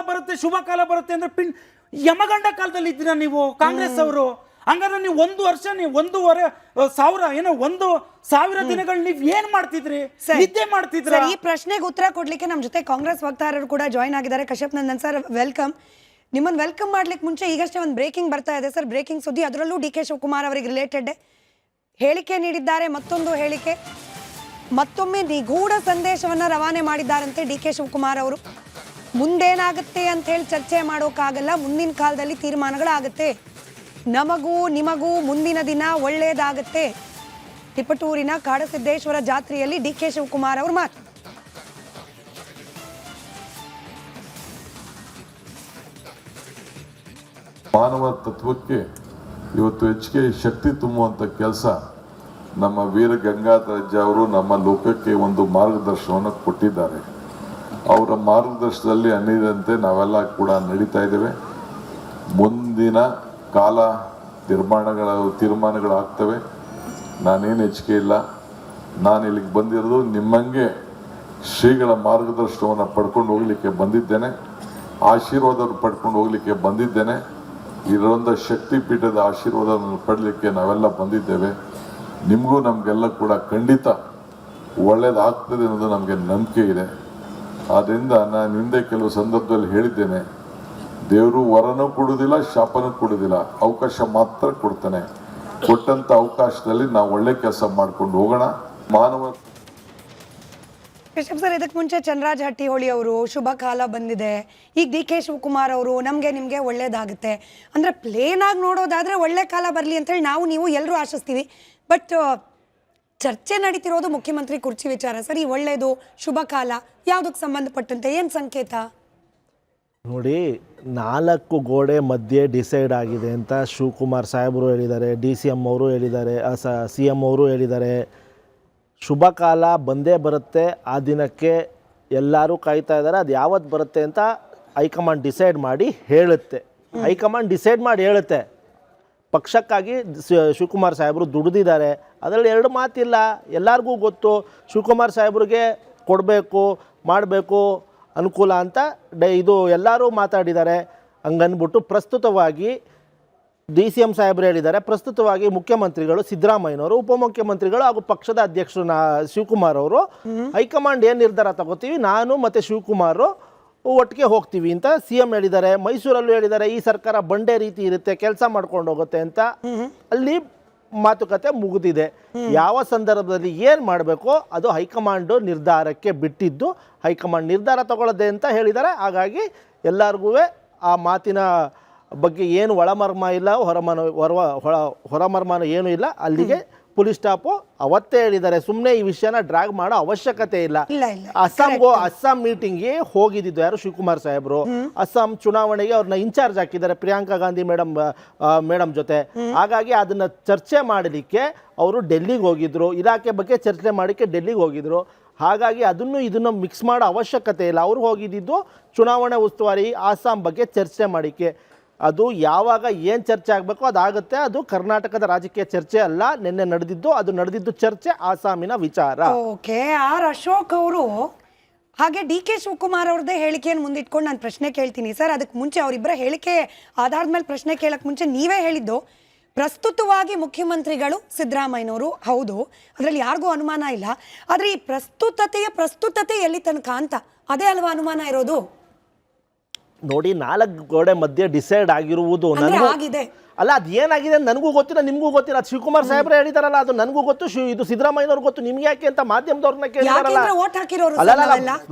ಬರುತ್ತೆ ಅಂದ್ರೆ ಯಮಗಂಡ ಕಾಲದಲ್ಲಿ ಇದ್ದೀರಾ ನೀವು ಕಾಂಗ್ರೆಸ್ ಅವರು. ಹಂಗಾದ್ರೆ ನೀವು 1 ವರ್ಷ, ನೀವು 1,500 ದಿನಗಳು ನೀವು ಏನ್ ಮಾಡ್ತಿದ್ರಿ? ನಿದ್ದೆ ಮಾಡ್ತಿದ್ರ? ಈ ಪ್ರಶ್ನೆಗೆ ಉತ್ತರ ಕೊಡ್ಲಿಕ್ಕೆ ನಮ್ಮ ಜೊತೆ ಕಾಂಗ್ರೆಸ್ ವಕ್ತಾರರು ಕೂಡ ಜಾಯ್ನ್ ಆಗಿದ್ದಾರೆ. Kashyap Nandan sir, welcome. ನಿಮ್ಮನ್ನು ವೆಲ್ಕಮ್ ಮಾಡ್ಲಿಕ್ಕೆ ಮುಂಚೆ ಈಗಷ್ಟೇ ಒಂದು ಬ್ರೇಕಿಂಗ್ ಬರ್ತಾ ಇದೆ ಸರ್, ಬ್ರೇಕಿಂಗ್ ಸುದ್ದಿ. ಅದರಲ್ಲೂ DK ಶಿವಕುಮಾರ್ ಅವರಿಗೆ ರಿಲೇಟೆಡ್ ಹೇಳಿಕೆ ನೀಡಿದ್ದಾರೆ. ಮತ್ತೊಂದು ಹೇಳಿಕೆ, ಮತ್ತೊಮ್ಮೆ ನಿಗೂಢ ಸಂದೇಶವನ್ನು ರವಾನೆ ಮಾಡಿದ್ದಾರಂತೆ DK ಶಿವಕುಮಾರ್ ಅವರು. ಮುಂದೇನಾಗುತ್ತೆ ಅಂತ ಹೇಳಿ ಚರ್ಚೆ ಮಾಡೋಕ್ಕಾಗಲ್ಲ, ಮುಂದಿನ ಕಾಲದಲ್ಲಿ ತೀರ್ಮಾನಗಳಾಗುತ್ತೆ, ನಮಗೂ ನಿಮಗೂ ಮುಂದಿನ ದಿನ ಒಳ್ಳೇದಾಗುತ್ತೆ. ತಿಪಟೂರಿನ ಕಾಡಸಿದ್ದೇಶ್ವರ ಜಾತ್ರೆಯಲ್ಲಿ DK ಶಿವಕುಮಾರ್ ಅವರು ಮಾತು. ಮಾನವ ತತ್ವಕ್ಕೆ ಇವತ್ತು ಹೆಚ್ಚಿಗೆ ಶಕ್ತಿ ತುಂಬುವಂಥ ಕೆಲಸ ನಮ್ಮ ವೀರ ಗಂಗಾಧರಜ್ಜ ಅವರು ನಮ್ಮ ಲೋಕಕ್ಕೆ ಒಂದು ಮಾರ್ಗದರ್ಶನವನ್ನು ಕೊಟ್ಟಿದ್ದಾರೆ. ಅವರ ಮಾರ್ಗದರ್ಶನದಲ್ಲಿ ಅನ್ನಿದಂತೆ ನಾವೆಲ್ಲ ಕೂಡ ನಡೀತಾ ಇದ್ದೇವೆ. ಮುಂದಿನ ಕಾಲ ತೀರ್ಮಾನಗಳಾಗ್ತವೆ. ನಾನೇನು ಹೆಚ್ಚಿಗೆ ಇಲ್ಲ. ನಾನು ಇಲ್ಲಿಗೆ ಬಂದಿರೋದು ನಿಮ್ಮಂಗೆ ಶ್ರೀಗಳ ಮಾರ್ಗದರ್ಶನವನ್ನು ಪಡ್ಕೊಂಡು ಹೋಗಲಿಕ್ಕೆ ಬಂದಿದ್ದೇನೆ, ಆಶೀರ್ವಾದ ಪಡ್ಕೊಂಡು ಹೋಗಲಿಕ್ಕೆ ಬಂದಿದ್ದೇನೆ. ಇರೋಂಥ ಶಕ್ತಿ ಪೀಠದ ಆಶೀರ್ವಾದವನ್ನು ಪಡಲಿಕ್ಕೆ ನಾವೆಲ್ಲ ಬಂದಿದ್ದೇವೆ. ನಿಮಗೂ ನಮಗೆಲ್ಲ ಕೂಡ ಖಂಡಿತ ಒಳ್ಳೇದಾಗ್ತದೆ ಅನ್ನೋದು ನಮಗೆ ನಂಬಿಕೆ ಇದೆ. ಆದ್ದರಿಂದ ನಾನು ಹಿಂದೆ ಕೆಲವು ಸಂದರ್ಭದಲ್ಲಿ ಹೇಳಿದ್ದೇನೆ, ದೇವರು ವರನೂ ಕೊಡೋದಿಲ್ಲ, ಶಾಪನೂ ಕೊಡೋದಿಲ್ಲ, ಅವಕಾಶ ಮಾತ್ರ ಕೊಡ್ತಾನೆ. ಕೊಟ್ಟಂಥ ಅವಕಾಶದಲ್ಲಿ ನಾವು ಒಳ್ಳೆ ಕೆಲಸ ಮಾಡ್ಕೊಂಡು ಹೋಗೋಣ. ಮಾನವ ಕಶ್ಯಪ್ ಸರ್, ಇದಕ್ಕೆ ಮುಂಚೆ ಚಂದ್ರರಾಜ್ ಹಟ್ಟಿಹೊಳಿ ಅವರು ಶುಭ ಕಾಲ ಬಂದಿದೆ, ಈಗ DK ಶಿವಕುಮಾರ್ ಅವರು ನಮಗೆ ನಿಮಗೆ ಒಳ್ಳೇದಾಗುತ್ತೆ ಅಂದರೆ, ಪ್ಲೇನ್ ಆಗಿ ನೋಡೋದಾದರೆ ಒಳ್ಳೆ ಕಾಲ ಬರಲಿ ಅಂತೇಳಿ ನೀವು ಎಲ್ಲರೂ ಆಶಿಸ್ತೀವಿ. ಬಟ್ ಚರ್ಚೆ ನಡೀತಿರೋದು ಮುಖ್ಯಮಂತ್ರಿ ಕುರ್ಚಿ ವಿಚಾರ ಸರ್. ಈ ಒಳ್ಳೇದು ಶುಭ ಕಾಲ ಯಾವುದಕ್ಕೆ ಸಂಬಂಧಪಟ್ಟಂತೆ ಏನು ಸಂಕೇತ? ನೋಡಿ, 4 ಗೋಡೆ ಮಧ್ಯೆ ಡಿಸೈಡ್ ಆಗಿದೆ ಅಂತ ಶಿವಕುಮಾರ್ ಸಾಹೇಬರು ಹೇಳಿದ್ದಾರೆ, DCM ಅವರು ಹೇಳಿದ್ದಾರೆ, CM ಅವರು ಹೇಳಿದ್ದಾರೆ. ಶುಭ ಕಾಲ ಬಂದೇ ಬರುತ್ತೆ, ಆ ದಿನಕ್ಕೆ ಎಲ್ಲರೂ ಕಾಯ್ತಾ ಇದ್ದಾರೆ. ಅದು ಯಾವತ್ತು ಬರುತ್ತೆ ಅಂತ ಹೈಕಮಾಂಡ್ ಡಿಸೈಡ್ ಮಾಡಿ ಹೇಳುತ್ತೆ. ಹೈಕಮಾಂಡ್ ಡಿಸೈಡ್ ಮಾಡಿ ಹೇಳುತ್ತೆ. ಪಕ್ಷಕ್ಕಾಗಿ ಶಿವಕುಮಾರ್ ಸಾಹೇಬರು ದುಡಿದಿದ್ದಾರೆ, ಅದರಲ್ಲಿ 2 ಮಾತಿಲ್ಲ. ಎಲ್ಲರಿಗೂ ಗೊತ್ತು ಶಿವಕುಮಾರ್ ಸಾಹೇಬ್ರಿಗೆ ಕೊಡಬೇಕು, ಮಾಡಬೇಕು ಅನುಕೂಲ ಅಂತ ಇದು ಎಲ್ಲರೂ ಮಾತಾಡಿದ್ದಾರೆ. ಹಂಗನ್ಬಿಟ್ಟು ಪ್ರಸ್ತುತವಾಗಿ DCM ಸಾಹೇಬರು ಹೇಳಿದ್ದಾರೆ, ಪ್ರಸ್ತುತವಾಗಿ ಮುಖ್ಯಮಂತ್ರಿಗಳು ಸಿದ್ದರಾಮಯ್ಯನವರು, ಉಪಮುಖ್ಯಮಂತ್ರಿಗಳು ಹಾಗೂ ಪಕ್ಷದ ಅಧ್ಯಕ್ಷರು ಶಿವಕುಮಾರ್ ಅವರು ಹೈಕಮಾಂಡ್ ಏನು ನಿರ್ಧಾರ ತಗೋತೀವಿ ನಾನು ಮತ್ತು ಶಿವಕುಮಾರ್ ಒಟ್ಟಿಗೆ ಹೋಗ್ತೀವಿ ಅಂತ CM ಹೇಳಿದ್ದಾರೆ. ಮೈಸೂರಲ್ಲೂ ಹೇಳಿದ್ದಾರೆ, ಈ ಸರ್ಕಾರ ಬಂಡೆ ರೀತಿ ಇರುತ್ತೆ, ಕೆಲಸ ಮಾಡ್ಕೊಂಡು ಹೋಗುತ್ತೆ ಅಂತ. ಅಲ್ಲಿ ಮಾತುಕತೆ ಮುಗಿದಿದೆ. ಯಾವ ಸಂದರ್ಭದಲ್ಲಿ ಏನು ಮಾಡಬೇಕೋ ಅದು ಹೈಕಮಾಂಡು ನಿರ್ಧಾರಕ್ಕೆ ಬಿಟ್ಟಿದ್ದು, ಹೈಕಮಾಂಡ್ ನಿರ್ಧಾರ ತಗೊಳ್ಳೋದೆ ಅಂತ ಹೇಳಿದ್ದಾರೆ. ಹಾಗಾಗಿ ಎಲ್ಲರಿಗೂ ಆ ಮಾತಿನ ಬಗ್ಗೆ ಏನು ಒಳಮರ್ಮ ಇಲ್ಲ, ಹೊರಮರ್ಮನ ಏನೂ ಇಲ್ಲ. ಅಲ್ಲಿಗೆ ಪೊಲೀಸ್ ಸ್ಟಾಪು ಅವತ್ತೇ ಹೇಳಿದ್ದಾರೆ. ಸುಮ್ಮನೆ ಈ ವಿಷಯನ ಡ್ರ್ಯಾಗ್ ಮಾಡೋ ಅವಶ್ಯಕತೆ ಇಲ್ಲ. ಅಸ್ಸಾಂ ಮೀಟಿಂಗ್ಗೆ ಹೋಗಿದ್ದು ಯಾರು? ಶಿವಕುಮಾರ್ ಸಾಹೇಬರು. ಅಸ್ಸಾಂ ಚುನಾವಣೆಗೆ ಅವ್ರನ್ನ ಇನ್ಚಾರ್ಜ್ ಹಾಕಿದ್ದಾರೆ ಪ್ರಿಯಾಂಕಾ ಗಾಂಧಿ ಮೇಡಮ್ ಜೊತೆ. ಹಾಗಾಗಿ ಅದನ್ನ ಚರ್ಚೆ ಮಾಡಲಿಕ್ಕೆ ಅವರು ಡೆಲ್ಲಿಗೆ ಹೋಗಿದ್ರು, ಇಲಾಖೆ ಬಗ್ಗೆ ಚರ್ಚೆ ಮಾಡಲಿಕ್ಕೆ ಡೆಲ್ಲಿಗೆ ಹೋಗಿದ್ರು. ಹಾಗಾಗಿ ಇದನ್ನು ಮಿಕ್ಸ್ ಮಾಡೋ ಅವಶ್ಯಕತೆ ಇಲ್ಲ. ಅವ್ರು ಹೋಗಿದ್ದು ಚುನಾವಣೆ ಉಸ್ತುವಾರಿ ಅಸ್ಸಾಂ ಬಗ್ಗೆ ಚರ್ಚೆ ಮಾಡಲಿಕ್ಕೆ. ಅದು ಯಾವಾಗ ಏನು ಚರ್ಚೆ ಆಗಬೇಕೋ ಅದಾಗುತ್ತೆ. ಅದು ಕರ್ನಾಟಕದ ರಾಜಕೀಯ ಚರ್ಚೆ ಅಲ್ಲ. ನಿನ್ನೆ ನಡೆದಿದ್ದು ಚರ್ಚೆ ಆಸಾಮಿನ ವಿಚಾರ. ಓಕೆ. ಅಶೋಕ್ ಅವರು ಹಾಗೆ DK ಶಿವಕುಮಾರ್ ಅವ್ರದ್ದೇ ಹೇಳಿಕೆಯನ್ನು ಮುಂದಿಟ್ಕೊಂಡು ನಾನು ಪ್ರಶ್ನೆ ಕೇಳ್ತೀನಿ ಸರ್. ಅದಕ್ಕೆ ಮುಂಚೆ ಅವರಿಬ್ಬರ ಹೇಳಿಕೆ ಆಧಾರದ ಮೇಲೆ ಪ್ರಶ್ನೆ ಕೇಳಕ್ಕೆ ಮುಂಚೆ ನೀವೇ ಹೇಳಿದ್ದು ಪ್ರಸ್ತುತವಾಗಿ ಮುಖ್ಯಮಂತ್ರಿಗಳು ಸಿದ್ದರಾಮಯ್ಯನವರು, ಹೌದು, ಅದರಲ್ಲಿ ಯಾರಿಗೂ ಅನುಮಾನ ಇಲ್ಲ. ಆದರೆ ಈ ಪ್ರಸ್ತುತತೆ ಎಲ್ಲಿ ತನಕ ಅಂತ ಅದೇ ಅಲ್ವಾ ಅನುಮಾನ ಇರೋದು? ನೋಡಿ, 4 ಗೋಡೆ ಮಧ್ಯೆ ಡಿಸೈಡ್ ಆಗಿರುವುದು ಆಗಿದೆ ಅಲ್ಲ. ಅದು ಏನಾಗಿದೆ ನನಗೂ ಗೊತ್ತಿಲ್ಲ, ನಿಮಗೂ ಗೊತ್ತಿಲ್ಲ. ಅದು ಶಿವಕುಮಾರ್ ಸಾಹೇಬ್ರೆ ಹೇಳಿದಾರಲ್ಲ, ಅದು ನನಗೂ ಗೊತ್ತು, ಇದು ಸಿದ್ದರಾಮಯ್ಯನವ್ರು ಗೊತ್ತು. ನಿಮ್ಗೆ ಯಾಕೆ ಅಂತ ಮಾಧ್ಯಮದವ್ರನ್ನ ಕೇಳಿದಾರಲ್ಲ.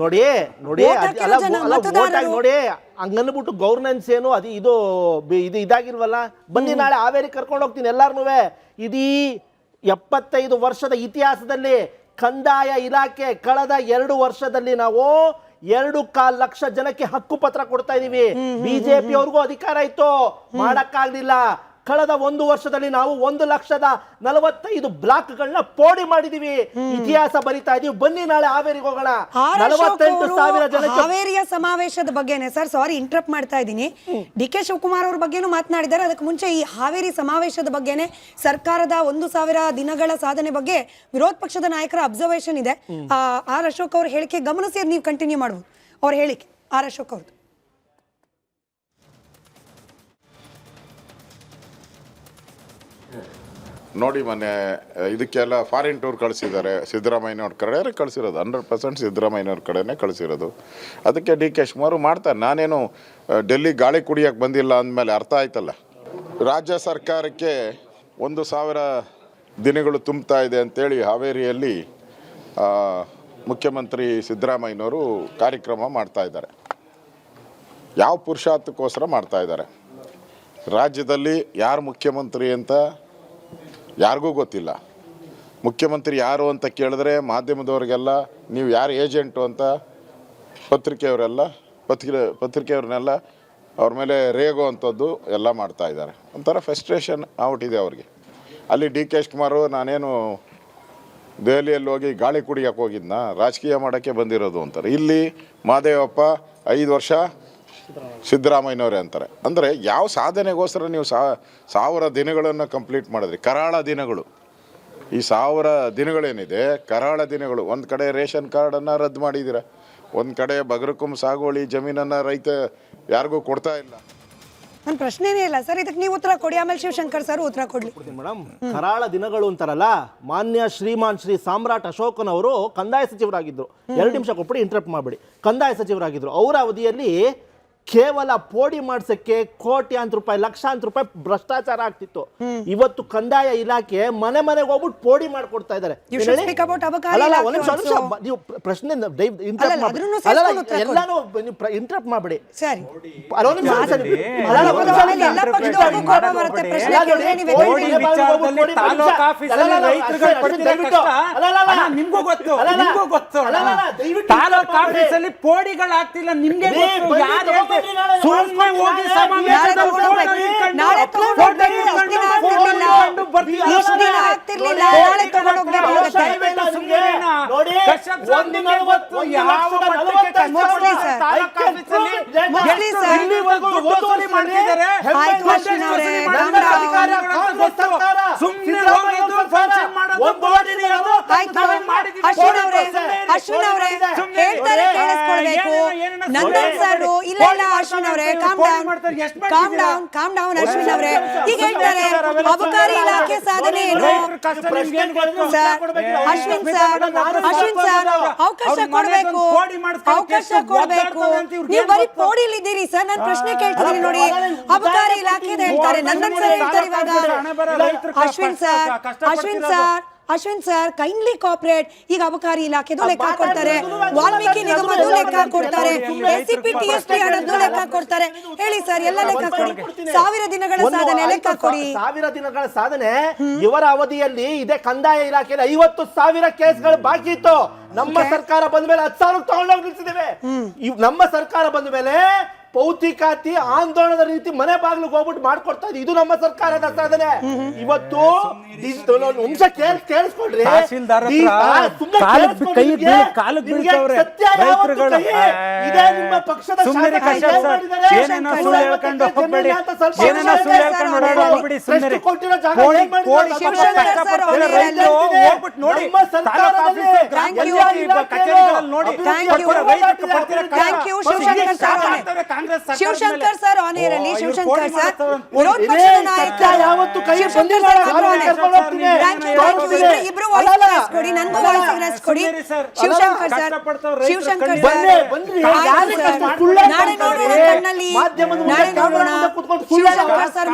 ನೋಡಿ ನೋಡಿ ಹಂಗನ್ಬಿಟ್ಟು ಗವರ್ನೆನ್ಸ್ ಏನು ಅದು ಇದು ಇದಾಗಿಲ್ವಲ್ಲ. ಬನ್ನಿ ನಾಳೆ ಹಾವೇರಿ ಕರ್ಕೊಂಡು ಹೋಗ್ತೀನಿ ಎಲ್ಲಾರ್ನೂ. ಇದೀ 75 ವರ್ಷದ ಇತಿಹಾಸದಲ್ಲಿ ಕಂದಾಯ ಇಲಾಖೆ ಕಳೆದ 2 ವರ್ಷದಲ್ಲಿ ನಾವು 2.25 ಲಕ್ಷ ಜನಕ್ಕೆ ಹಕ್ಕುಪತ್ರ ಕೊಡ್ತಾ ಇದೀವಿ. ಬಿಜೆಪಿ ಅವ್ರಿಗೂ ಅಧಿಕಾರ ಇತ್ತು, ಮಾಡಕ್ಕಾಗ್ಲಿಲ್ಲ. ಕಳೆದ 1 ವರ್ಷದಲ್ಲಿ ನಾವು 1,45,000 ಬ್ಲಾಕ್ಗಳನ್ನ ಪೋಡಿ ಮಾಡಿದೀವಿ. ಇತಿಹಾಸ ಬರಿತಾ ಇದೀವಿ. ಬನ್ನಿ ನಾಳೆ ಹಾವೇರಿಗೆ ಹೋಗೋಣ. 48,000 ಜನಕ್ಕೆ. ಹಾವೇರಿಯ ಸಮಾವೇಶದ ಬಗ್ಗೆನೇ ಸರ್, ಸಾರಿ ಇಂಟರಪ್ಟ್ ಮಾಡ್ತಾ ಇದ್ದೀನಿ. DK ಶಿವಕುಮಾರ್ ಅವ್ರ ಬಗ್ಗೆನೂ ಮಾತನಾಡಿದ್ದಾರೆ. ಅದಕ್ಕೆ ಮುಂಚೆ ಈ ಹಾವೇರಿ ಸಮಾವೇಶದ ಬಗ್ಗೆನೆ ಸರ್ಕಾರದ 1,000 ದಿನಗಳ ಸಾಧನೆ ಬಗ್ಗೆ ವಿರೋಧ ಪಕ್ಷದ ನಾಯಕರ ಅಬ್ಸರ್ವೇಷನ್ ಇದೆ. ಅಶೋಕ್ ಅವ್ರ ಹೇಳಿಕೆ ಗಮನಿಸಿ, ನೀವು ಕಂಟಿನ್ಯೂ ಮಾಡ್ಬೋದು. ಅವ್ರ ಹೇಳಿಕೆ ಅಶೋಕ್ ಅವ್ರದ್ದು. ನೋಡಿ, ಮೊನ್ನೆ ಇದಕ್ಕೆಲ್ಲ ಫಾರಿನ್ ಟೂರ್ ಕಳಿಸಿದ್ದಾರೆ. ಸಿದ್ದರಾಮಯ್ಯನವ್ರ ಕಡೆ ಕಳಿಸಿರೋದು, 100% ಸಿದ್ದರಾಮಯ್ಯನವ್ರ ಕಡೆನೇ ಕಳಿಸಿರೋದು. ಅದಕ್ಕೆ DK ಶಿವಕುಮಾರ್ ಮಾಡ್ತಾರೆ. ನಾನೇನು ಡೆಲ್ಲಿ ಗಾಳಿ ಕುಡಿಯೋಕ್ಕೆ ಬಂದಿಲ್ಲ ಅಂದಮೇಲೆ ಅರ್ಥ ಆಯ್ತಲ್ಲ. ರಾಜ್ಯ ಸರ್ಕಾರಕ್ಕೆ 1,000 ದಿನಗಳು ತುಂಬ್ತಾ ಇದೆ ಅಂತೇಳಿ ಹಾವೇರಿಯಲ್ಲಿ ಮುಖ್ಯಮಂತ್ರಿ ಸಿದ್ದರಾಮಯ್ಯನವರು ಕಾರ್ಯಕ್ರಮ ಮಾಡ್ತಾ ಇದ್ದಾರೆ. ಯಾವ ಪುರುಷಾರ್ಥಕ್ಕೋಸ್ಕರ ಮಾಡ್ತಾ ಇದ್ದಾರೆ? ರಾಜ್ಯದಲ್ಲಿ ಯಾರು ಮುಖ್ಯಮಂತ್ರಿ ಅಂತ ಯಾರಿಗೂ ಗೊತ್ತಿಲ್ಲ. ಮುಖ್ಯಮಂತ್ರಿ ಯಾರು ಅಂತ ಕೇಳಿದ್ರೆ ಮಾಧ್ಯಮದವ್ರಿಗೆಲ್ಲ ನೀವು ಯಾರು ಏಜೆಂಟು ಅಂತ ಪತ್ರಿಕೆಯವ್ರನ್ನೆಲ್ಲ ಅವ್ರ ಮೇಲೆ ರೇಗೋ ಅಂಥದ್ದು ಎಲ್ಲ ಮಾಡ್ತಾ ಇದ್ದಾರೆ. ಒಂಥರ ಫ್ರಸ್ಟ್ರೇಷನ್ ಆಗ್ಬಿಟ್ಟಿದೆ ಅವ್ರಿಗೆ. ಅಲ್ಲಿ DK ಶಿವಕುಮಾರು ನಾನೇನು ದೆಹಲಿಯಲ್ಲಿ ಹೋಗಿ ಗಾಳಿ ಕುಡಿಯೋಕೆ ಹೋಗಿದ್ನ, ರಾಜಕೀಯ ಮಾಡೋಕ್ಕೆ ಬಂದಿರೋದು ಅಂತಾರೆ. ಇಲ್ಲಿ ಮಹದೇವಪ್ಪ 5 ವರ್ಷ ಸಿದ್ದರಾಮಯ್ಯನವರೇ ಅಂತಾರೆ. ಅಂದರೆ ಯಾವ ಸಾಧನೆಗೋಸ್ಕರ ನೀವು 1000 ದಿನಗಳನ್ನು ಕಂಪ್ಲೀಟ್ ಮಾಡಿದ್ರಿ? ಕರಾಳ ದಿನಗಳು. ಈ 1000 ದಿನಗಳೇನಿದೆ ಕರಾಳ ದಿನಗಳು. ಒಂದು ಕಡೆ ರೇಷನ್ ಕಾರ್ಡನ್ನು ರದ್ದು ಮಾಡಿದ್ದೀರ, ಒಂದು ಕಡೆ ಬಗರಕುಂ ಸಾಗುವಳಿ ಜಮೀನನ್ನು ರೈತ ಯಾರಿಗೂ ಕೊಡ್ತಾ ಇಲ್ಲ. ನನ್ನ ಪ್ರಶ್ನೆನೇ ಇಲ್ಲ ಸರ್, ಇದಕ್ಕೆ ನೀವು ಉತ್ತರ ಕೊಡಿ, ಆಮೇಲೆ ಶಿವಶಂಕರ್ ಸರ್ ಉತ್ತರ ಕೊಡ್ಲಿ. ಮೇಡಮ್, ಕರಾಳ ದಿನಗಳು ಅಂತಾರಲ್ಲ. ಮಾನ್ಯ ಶ್ರೀಮಾನ್ ಶ್ರೀ ಸಾಮ್ರಾಟ್ ಅಶೋಕನವರು ಕಂದಾಯ ಸಚಿವರಾಗಿದ್ದರು. 2 ನಿಮಿಷ ಕೊಟ್ಬಿಡಿ, ಇಂಟರಪ್ಟ್ ಮಾಡಬೇಡಿ. ಕಂದಾಯ ಸಚಿವರಾಗಿದ್ದರು. ಅವರ ಅವಧಿಯಲ್ಲಿ ಕೇವಲ ಪೋಡಿ ಮಾಡ್ಸಕ್ಕೆ ಕೋಟ್ಯಾಂತರ ರೂಪಾಯಿ, ಲಕ್ಷಾಂತರ ರೂಪಾಯಿ ಭ್ರಷ್ಟಾಚಾರ ಆಗ್ತಿತ್ತು. ಇವತ್ತು ಕಂದಾಯ ಇಲಾಖೆ ಮನೆಗೆ ಹೋಗ್ಬಿಟ್ಟು ಪೋಡಿ ಮಾಡ್ಕೊಡ್ತಾ ಇದ್ದಾರೆ. ನೀವು ಪ್ರಶ್ನೆ ಎಲ್ಲಾನು ಇಂಟರಪ್ಟ್ ಮಾಡಬೇಡಿ. ಪೋಡಿಗಳಾಗ್ತಿಲ್ಲ, ನಿಮ್ಗೆ ಸುಮ್ಮನೆ ಹೋಗಿ ನಾಳೆ ತಗೊಂಡೋಗ್ಬೇಕು. ನಾಳೆ ತಗೊಂಡೋಗ್ಬೇಕು. ಇಷ್ಟ್ ದಿನ ಆಗ್ತಿರ್ಲಿಲ್ಲ. ಇಷ್ಟ್ ದಿನ ಆಗ್ತಿರ್ಲಿಲ್ಲ. ನಾಳೆ ತಗೊಂಡೋಗ್ಬೇಕಾಗುತ್ತೆ. Mostly sir. Mostly sir. ಆಯ್ತು ಅಶ್ವಿನ್ ಅವರೇ, ಅಶ್ವಿನ್ ಅವರೇ ಹೇಳ್ತಾರೆ ಕೇಳಿಸ್ಕೊಳ್ಬೇಕು. ನಂದನ್ ಸರ್ ಇಲ್ಲ ಇಲ್ಲ ಅಶ್ವಿನ್ ಅವರೇ ಕಾಮ್ ಡೌನ್ ಅಶ್ವಿನ್ ಅವರೇ. ಈಗ ಹೇಳ್ತಾರೆ ಅಬಕಾರಿ ಇಲಾಖೆ ಸಾಧನೆ ಏನು ಸರ್? ಅಶ್ವಿನ್ ಸರ್ ಅವಕಾಶ ಕೊಡ್ಬೇಕು, ಅವಕಾಶ ಕೊಡ್ಬೇಕು. ನೀವು ಬರೀ ಪೋಡಿಲಿದ್ದೀರಿ ಸರ್. ನಾನು ಪ್ರಶ್ನೆ ಕೇಳ್ತಿದ್ದೀನಿ ನೋಡಿ. ಅಬಕಾರಿ ಇಲಾಖೆ ಹೇಳ್ತಾರೆ, ನಂದನ್ ಸರ್ ಹೇಳ್ತಾರೆ ಇವಾಗ. Ashwin sir kindly cooperate. ಈಗ ಅಬಕಾರಿ ಇಲಾಖೆದು ಲೆಕ್ಕ ಕೊಡ್ತಾರೆ, ವಾಲ್ಮೀಕಿ ನಿಗಮದ್ದು ಲೆಕ್ಕ ಕೊಡ್ತಾರೆ, SCP TSP ಹಣದ್ದು ಲೆಕ್ಕ ಕೊಡ್ತಾರೆ. ಹೇಳಿ ಸರ್, ಎಲ್ಲ ಲೆಕ್ಕ ಕೊಡಿ. 1000 ದಿನಗಳ ಸಾಧನೆ ಲೆಕ್ಕ ಕೊಡಿ. 1000 ದಿನಗಳ ಸಾಧನೆ ಇವರ ಅವಧಿಯಲ್ಲಿ ಇದೆ. ಕಂದಾಯ ಇಲಾಖೆಯಲ್ಲಿ 50,000 ಕೇಸ್ಗಳು ಬಾಕಿ ಇತ್ತು. ನಮ್ಮ ಸರ್ಕಾರ ಬಂದ ಮೇಲೆ 10,000 ತಗೊಂಡೋಗಿ ನಿಲ್ಸಿದ್ದೇವೆ. ನಮ್ಮ ಸರ್ಕಾರ ಬಂದ ಮೇಲೆ ಪೌತಿಕಾತಿ ಆಂದೋಲನದ ರೀತಿ ಮನೆ ಬಾಗಿಲಿಗೆ ಹೋಗ್ಬಿಟ್ಟು ಮಾಡ್ಕೊಡ್ತಾ ಇದೆ. ಇದು ನಮ್ಮ ಸರ್ಕಾರದ ಸಾಧನೆ. ಇವತ್ತು ಕೇಳಿಸ್ಕೊಳ್ರಿ, ಇದೇ ನಿಮ್ಮ ಪಕ್ಷದ ಶಿವಶಂಕರ್ ಸರ್ ಆನ್ ಏರ್ ಅಲ್ಲಿ. ಶಿವಶಂಕರ್ ಸರ್ ವಿರೋಧ ಪಕ್ಷದ ನಾಯಕ. ಇಬ್ರು ವಾಯ್ಸ್ ರೆಸ್ಟ್ ಕೊಡಿ, ನನಗೂ ವಾಯ್ಸ್ ರೆಸ್ಟ್ ಕೊಡಿ. ಶಿವಶಂಕರ್ ಸರ್ ನಾಳೆ ನೋಡೋಣ ಕಣ್ಣಲ್ಲಿ, ನಾಳೆ ನೋಡೋಣ. Shivashankar sir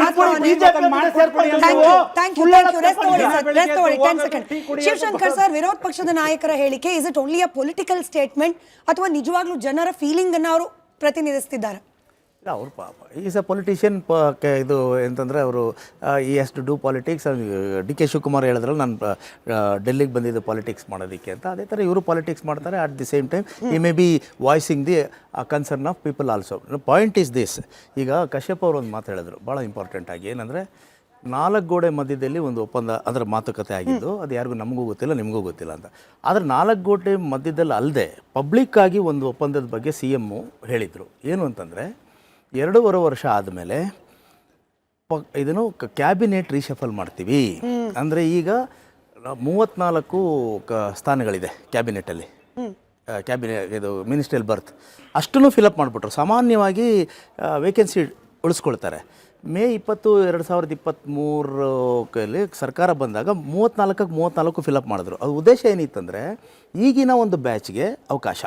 thank you rest ತಗೊಳ್ಳಿ ಸರ್, ರೆಸ್ಟ್ ತಗೊಳ್ಳಿ 10 ಸೆಕೆಂಡ್. ಶಿವಶಂಕರ್ ಸರ್ ವಿರೋಧ ಪಕ್ಷದ ನಾಯಕರ ಹೇಳಿಕೆ is it only a political statement ಅಥವಾ ನಿಜವಾಗ್ಲೂ ಜನರ ಫೀಲಿಂಗ್ ಅನ್ನು ಅವರು ಪ್ರತಿನಿಧಿಸ್ತಿದ್ದಾರೆ? ಅವ್ರು ಪಾಪ ಈಸ್ ಅ ಪೊಲಿಟಿಷಿಯನ್. ಇದು ಎಂತಂದರೆ ಅವರು ಈ has to do politics. DK Shivakumar ಹೇಳಿದ್ರಲ್ಲ ನಾನು ಡೆಲ್ಲಿಗೆ ಬಂದಿದ್ದು ಪಾಲಿಟಿಕ್ಸ್ ಮಾಡೋದಕ್ಕೆ ಅಂತ. ಅದೇ ಥರ ಇವರು ಪಾಲಿಟಿಕ್ಸ್ ಮಾಡ್ತಾರೆ. ಅಟ್ ದಿ ಸೇಮ್ ಟೈಮ್ ಈ may be voicing the concern of people also. Point is this. ಈಗ ಕಶ್ಯಪ್ ಅವರು ಒಂದು ಮಾತು ಹೇಳಿದ್ರು ಭಾಳ ಇಂಪಾರ್ಟೆಂಟ್ ಆಗಿ, ಏನಂದರೆ 4 ಗೋಡೆ ಮಧ್ಯದಲ್ಲಿ ಒಂದು ಒಪ್ಪಂದ ಅಂದರೆ ಮಾತುಕತೆ ಆಗಿದ್ದು, ಅದು ಯಾರಿಗೂ ನಮಗೂ ಗೊತ್ತಿಲ್ಲ ನಿಮಗೂ ಗೊತ್ತಿಲ್ಲ ಅಂತ. ಆದರೆ 4 ಗೋಡೆ ಮಧ್ಯದಲ್ಲಿ ಅಲ್ಲದೆ ಪಬ್ಲಿಕ್ಕಾಗಿ ಒಂದು ಒಪ್ಪಂದದ ಬಗ್ಗೆ CM ಹೇಳಿದರು. ಏನು ಅಂತಂದರೆ 2.5 ವರ್ಷ ಆದಮೇಲೆ ಇದನ್ನು ಕ್ಯಾಬಿನೆಟ್ ರೀಶಫಲ್ ಮಾಡ್ತೀವಿ. ಅಂದರೆ ಈಗ 34 ಸ್ಥಾನಗಳಿದೆ ಕ್ಯಾಬಿನೆಟಲ್ಲಿ. ಕ್ಯಾಬಿನೆಟ್ ಇದು ಮಿನಿಸ್ಟ್ರಿಯಲ್ ಬರ್ತ್ ಅಷ್ಟನ್ನು ಫಿಲಪ್ ಮಾಡಿಬಿಟ್ರು. ಸಾಮಾನ್ಯವಾಗಿ ವೇಕೆನ್ಸಿ ಉಳಿಸ್ಕೊಳ್ತಾರೆ. ಮೇ 20, 2023 ಸರ್ಕಾರ ಬಂದಾಗ 34 ಫಿಲಪ್ ಮಾಡಿದ್ರು. ಅದು ಉದ್ದೇಶ ಏನಿತ್ತಂದರೆ ಈಗಿನ ಒಂದು ಬ್ಯಾಚ್ಗೆ ಅವಕಾಶ,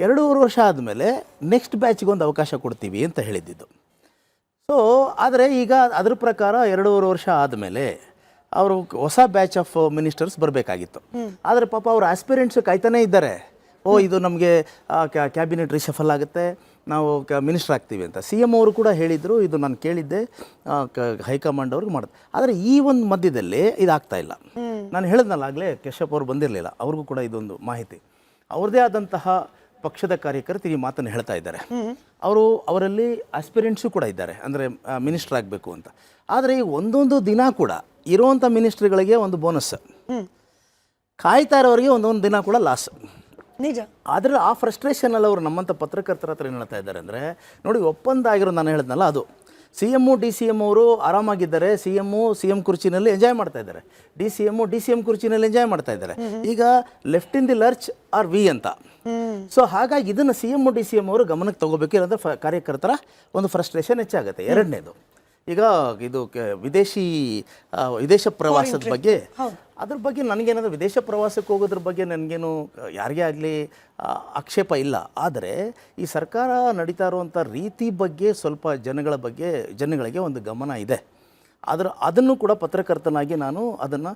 2.5 ವರ್ಷ ಆದಮೇಲೆ ನೆಕ್ಸ್ಟ್ ಬ್ಯಾಚ್ಗೆ ಒಂದು ಅವಕಾಶ ಕೊಡ್ತೀವಿ ಅಂತ ಹೇಳಿದ್ದಿದ್ದು. ಸೊ ಆದರೆ ಈಗ ಅದ್ರ ಪ್ರಕಾರ 2.5 ವರ್ಷ ಆದಮೇಲೆ ಅವರು ಹೊಸ ಬ್ಯಾಚ್ ಆಫ್ ಮಿನಿಸ್ಟರ್ಸ್ ಬರಬೇಕಾಗಿತ್ತು. ಆದರೆ ಪಾಪ ಅವ್ರ ಆಸ್ಪಿರೆಂಟ್ಸ್ ಕಾಯ್ತಾನೇ ಇದ್ದಾರೆ. ಇದು ನಮಗೆ ಕ್ಯಾಬಿನೆಟ್ ರಿಶಫಲ್ ಆಗುತ್ತೆ, ನಾವು ಮಿನಿಸ್ಟರ್ ಆಗ್ತೀವಿ ಅಂತ. CM ಅವರು ಕೂಡ ಹೇಳಿದರು, ಇದು ನಾನು ಕೇಳಿದ್ದೆ ಹೈಕಮಾಂಡ್ ಅವ್ರಿಗೆ ಮಾಡೋದು. ಆದರೆ ಈ ಒಂದು ಮಧ್ಯದಲ್ಲಿ ಇದಾಗ್ತಾ ಇಲ್ಲ. ನಾನು ಹೇಳಿದ್ನಲ್ಲ ಆಗಲೇ, ಕಶ್ಯಪ್ ಅವರು ಬಂದಿರಲಿಲ್ಲ, ಅವ್ರಿಗೂ ಕೂಡ ಇದೊಂದು ಮಾಹಿತಿ. ಅವ್ರದ್ದೇ ಆದಂತಹ ಪಕ್ಷದ ಕಾರ್ಯಕರ್ತರು ಈ ಮಾತನ್ನು ಹೇಳ್ತಾ ಇದ್ದಾರೆ. ಅವರಲ್ಲಿ ಆಸ್ಪಿರೆಂಟ್ಸು ಕೂಡ ಇದ್ದಾರೆ, ಅಂದರೆ ಮಿನಿಸ್ಟರ್ ಆಗಬೇಕು ಅಂತ. ಆದರೆ ಈ ಒಂದೊಂದು ದಿನ ಕೂಡ ಇರುವಂಥ ಮಿನಿಸ್ಟ್ರಿಗಳಿಗೆ ಒಂದು ಬೋನಸ್, ಕಾಯ್ತಾ ಇರೋರಿಗೆ ಒಂದೊಂದು ದಿನ ಕೂಡ ಲಾಸ್. ನಿಜ. ಆದರೆ ಆ ಫ್ರಸ್ಟ್ರೇಷನಲ್ಲಿ ಅವರು ನಮ್ಮಂಥ ಪತ್ರಕರ್ತರ ಹತ್ರ ಏನು ಹೇಳ್ತಾ ಇದ್ದಾರೆ ಅಂದರೆ, ನೋಡಿ ಒಪ್ಪಂದ ಆಗಿರೋ ನಾನು ಹೇಳಿದ್ನಲ್ಲ ಅದು, CM DCM ಅವರು ಆರಾಮಾಗಿದ್ದಾರೆ. CM ಕುರ್ಚಿನಲ್ಲಿ ಎಂಜಾಯ್ ಮಾಡ್ತಾ ಇದ್ದಾರೆ, DCM ಕುರ್ಚಿನಲ್ಲಿ ಎಂಜಾಯ್ ಮಾಡ್ತಾ ಇದ್ದಾರೆ. ಈಗ left in the lurch are we ಅಂತ. ಸೊ ಹಾಗಾಗಿ ಇದನ್ನು CM DCM ಅವರು ಗಮನಕ್ಕೆ ತಗೋಬೇಕು. ಇರೋದ್ರೆ ಕಾರ್ಯಕರ್ತರ ಒಂದು ಫ್ರಸ್ಟ್ರೇಷನ್ ಹೆಚ್ಚಾಗುತ್ತೆ. ಎರಡನೇದು, ಈಗ ಇದು ವಿದೇಶ ಪ್ರವಾಸದ ಬಗ್ಗೆ, ಅದ್ರ ಬಗ್ಗೆ ನನಗೇನಾದರೂ ವಿದೇಶ ಪ್ರವಾಸಕ್ಕೆ ಹೋಗೋದ್ರ ಬಗ್ಗೆ ನನಗೇನು ಯಾರಿಗೇ ಆಗಲಿ ಆಕ್ಷೇಪ ಇಲ್ಲ. ಆದರೆ ಈ ಸರ್ಕಾರ ನಡೀತಾ ಇರುವಂಥ ರೀತಿ ಬಗ್ಗೆ ಸ್ವಲ್ಪ ಜನಗಳಿಗೆ ಒಂದು ಗಮನ ಇದೆ. ಅದನ್ನು ಕೂಡ ಪತ್ರಕರ್ತನಾಗಿ ನಾನು ಅದನ್ನು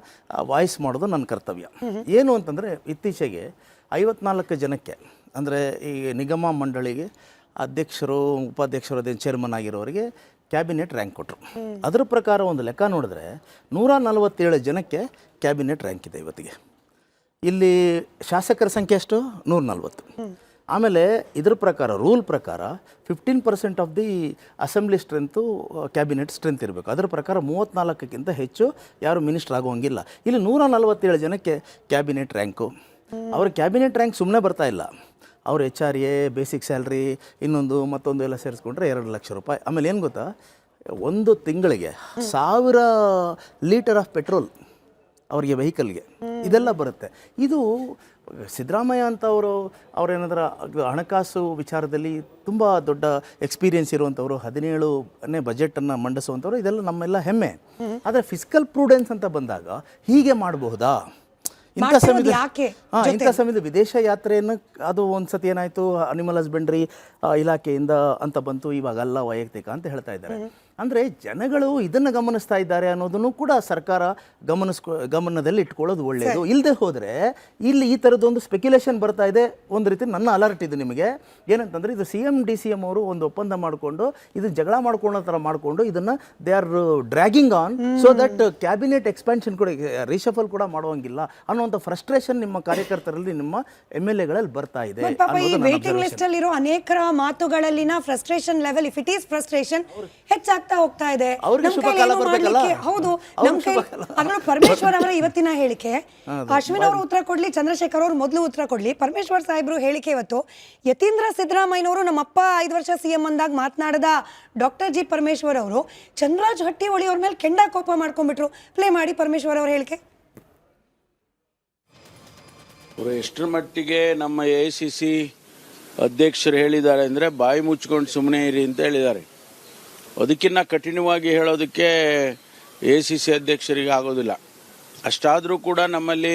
ವಾಯ್ಸ್ ಮಾಡೋದು ನನ್ನ ಕರ್ತವ್ಯ. ಏನು ಅಂತಂದರೆ, ಇತ್ತೀಚೆಗೆ 54 ಜನಕ್ಕೆ, ಅಂದರೆ ಈ ನಿಗಮ ಮಂಡಳಿಗೆ ಅಧ್ಯಕ್ಷರು ಉಪಾಧ್ಯಕ್ಷರು ಅದೇನು ಚೇರ್ಮನ್ ಆಗಿರೋರಿಗೆ ಕ್ಯಾಬಿನೆಟ್ ರ್ಯಾಂಕ್ ಕೊಟ್ಟರು. ಅದರ ಪ್ರಕಾರ ಒಂದು ಲೆಕ್ಕ ನೋಡಿದ್ರೆ 147 ಜನಕ್ಕೆ ಕ್ಯಾಬಿನೆಟ್ ರ್ಯಾಂಕ್ ಇದೆ ಇವತ್ತಿಗೆ. ಇಲ್ಲಿ ಶಾಸಕರ ಸಂಖ್ಯೆ ಎಷ್ಟು? 140. ಆಮೇಲೆ ಇದ್ರ ಪ್ರಕಾರ ರೂಲ್ ಪ್ರಕಾರ 15% of the assembly strength cabinet strength ಇರಬೇಕು. ಅದರ ಪ್ರಕಾರ 34ಕ್ಕಿಂತ ಹೆಚ್ಚು ಯಾರು ಮಿನಿಸ್ಟರ್ ಆಗುವಂಗಿಲ್ಲ. ಇಲ್ಲಿ 147 ಜನಕ್ಕೆ ಕ್ಯಾಬಿನೆಟ್ ರ್ಯಾಂಕು. ಅವ್ರ ಕ್ಯಾಬಿನೆಟ್ ರ್ಯಾಂಕ್ ಸುಮ್ಮನೆ ಬರ್ತಾ ಇಲ್ಲ. ಅವ್ರ HRA, ಬೇಸಿಕ್ ಸ್ಯಾಲ್ರಿ, ಇನ್ನೊಂದು ಮತ್ತೊಂದು ಎಲ್ಲ ಸೇರಿಸ್ಕೊಂಡ್ರೆ 2 ಲಕ್ಷ ರೂಪಾಯಿ. ಆಮೇಲೆ ಏನು ಗೊತ್ತಾ, ಒಂದು ತಿಂಗಳಿಗೆ 1000 ಲೀಟರ್ ಆಫ್ ಪೆಟ್ರೋಲ್ ಅವರಿಗೆ ವೆಹಿಕಲ್ಗೆ ಇದೆಲ್ಲ ಬರುತ್ತೆ. ಇದು ಸಿದ್ದರಾಮಯ್ಯ ಅಂತವರು ಅವರೇನಾದ್ರೂ ಹಣಕಾಸು ವಿಚಾರದಲ್ಲಿ ತುಂಬ ದೊಡ್ಡ ಎಕ್ಸ್ಪೀರಿಯೆನ್ಸ್ ಇರುವಂಥವ್ರು, 17ನೇ ಬಜೆಟನ್ನು ಮಂಡಿಸುವಂಥವ್ರು, ಇದೆಲ್ಲ ನಮ್ಮೆಲ್ಲ ಹೆಮ್ಮೆ. ಆದರೆ ಫಿಸ್ಕಲ್ ಪ್ರೂಡೆನ್ಸ್ ಅಂತ ಬಂದಾಗ ಹೀಗೆ ಮಾಡಬಹುದಾ? ಇಂಥ ಸಮಯದ ವಿದೇಶ ಯಾತ್ರೆಯನ್ನು ಅದು ಒಂದ್ಸತಿ ಏನಾಯಿತು, ಅನಿಮಲ್ ಹಸ್ಬೆಂಡ್ರಿ ಇಲಾಖೆಯಿಂದ ಅಂತ ಬಂತು, ಇವಾಗಲ್ಲ ವೈಯಕ್ತಿಕ ಅಂತ ಹೇಳ್ತಾ ಇದ್ದಾರೆ. ಅಂದರೆ ಜನಗಳು ಇದನ್ನು ಗಮನಿಸ್ತಾ ಇದ್ದಾರೆ ಅನ್ನೋದನ್ನು ಕೂಡ ಸರ್ಕಾರ ಗಮನದಲ್ಲಿ ಇಟ್ಕೊಳ್ಳೋದು ಒಳ್ಳೆಯದು. ಇಲ್ಲದೆ ಹೋದರೆ ಇಲ್ಲಿ ಈ ಥರದ್ದೊಂದು ಸ್ಪೆಕ್ಯುಲೇಷನ್ ಬರ್ತಾ ಇದೆ. ಒಂದು ರೀತಿ ನನ್ನ ಅಲರ್ಟ್ ಇದು ನಿಮಗೆ ಏನಂತಂದರೆ, ಇದು CM DCM ಅವರು ಒಂದು ಒಪ್ಪಂದ ಮಾಡಿಕೊಂಡು ಇದು ಜಗಳ ಮಾಡ್ಕೊಳ್ಳೋ ಥರ ಮಾಡಿಕೊಂಡು ಇದನ್ನು they are dragging on so that cabinet expansion ಕೂಡ ರೀಶಫಲ್ ಕೂಡ ಮಾಡುವಂಗಿಲ್ಲ ಅನ್ನುವಂಥ ಫ್ರಸ್ಟ್ರೇಷನ್ ನಿಮ್ಮ ಕಾರ್ಯಕರ್ತರಲ್ಲಿ, ನಿಮ್ಮ MLAಗಳಲ್ಲಿ ಬರ್ತಾ ಇದೆ. ವೇಟಿಂಗ್ ಲಿಸ್ಟ್ ಅಲ್ಲಿ ಇರೋ ಅನೇಕರ ಮಾತುಗಳಲ್ಲಿನ frustration level, if it is frustration, ಹೆಚ್ಚಾಗ್ತಾ ಹೋಗ್ತಾ ಇದೆ. ಹೌದು, ನಮ್ಮ ಕೈಲಿ ಅದರ ಪರಮೇಶ್ವರ್ ಅವರ ಇವತ್ತಿನ ಹೇಳಿಕೆ, ಅಶ್ವಿನ್ ಅವರು ಉತ್ತರ ಕೊಡ್ಲಿ, ಚಂದ್ರಶೇಖರ್ ಅವರು ಮೊದಲು ಉತ್ತರ ಕೊಡ್ಲಿ. ಪರಮೇಶ್ವರ್ ಸಾಹೇಬ್ರು ಹೇಳಿಕೆ ಇವತ್ತು, ಯತೀಂದ್ರ ಸಿದ್ದರಾಮಯ್ಯನವರು ನಮ್ಮಪ್ಪ 5 ವರ್ಷ CM ಅಂದಾಗ ಮಾತನಾಡದ ಡಾಕ್ಟರ್ G ಪರಮೇಶ್ವರ್ ಅವರು ಚಂದ್ರರಾಜ್ ಹಟ್ಟಿಹೊಳಿ ಅವ್ರ ಮೇಲೆ ಕೆಂಡ ಕೋಪ ಮಾಡ್ಕೊಂಡ್ಬಿಟ್ರು. ಪ್ಲೇ ಮಾಡಿ ಪರಮೇಶ್ವರ್ ಅವರ ಹೇಳಿಕೆ. ಅವರು ಎಷ್ಟರ ಮಟ್ಟಿಗೆ ನಮ್ಮ AICC ಅಧ್ಯಕ್ಷರು ಹೇಳಿದ್ದಾರೆ ಅಂದರೆ, ಬಾಯಿ ಮುಚ್ಕೊಂಡು ಸುಮ್ಮನೆ ಇರಿ ಅಂತ ಹೇಳಿದ್ದಾರೆ. ಅದಕ್ಕಿಂತ ಕಠಿಣವಾಗಿ ಹೇಳೋದಕ್ಕೆ AICC ಅಧ್ಯಕ್ಷರಿಗೆ ಆಗೋದಿಲ್ಲ. ಅಷ್ಟಾದರೂ ಕೂಡ ನಮ್ಮಲ್ಲಿ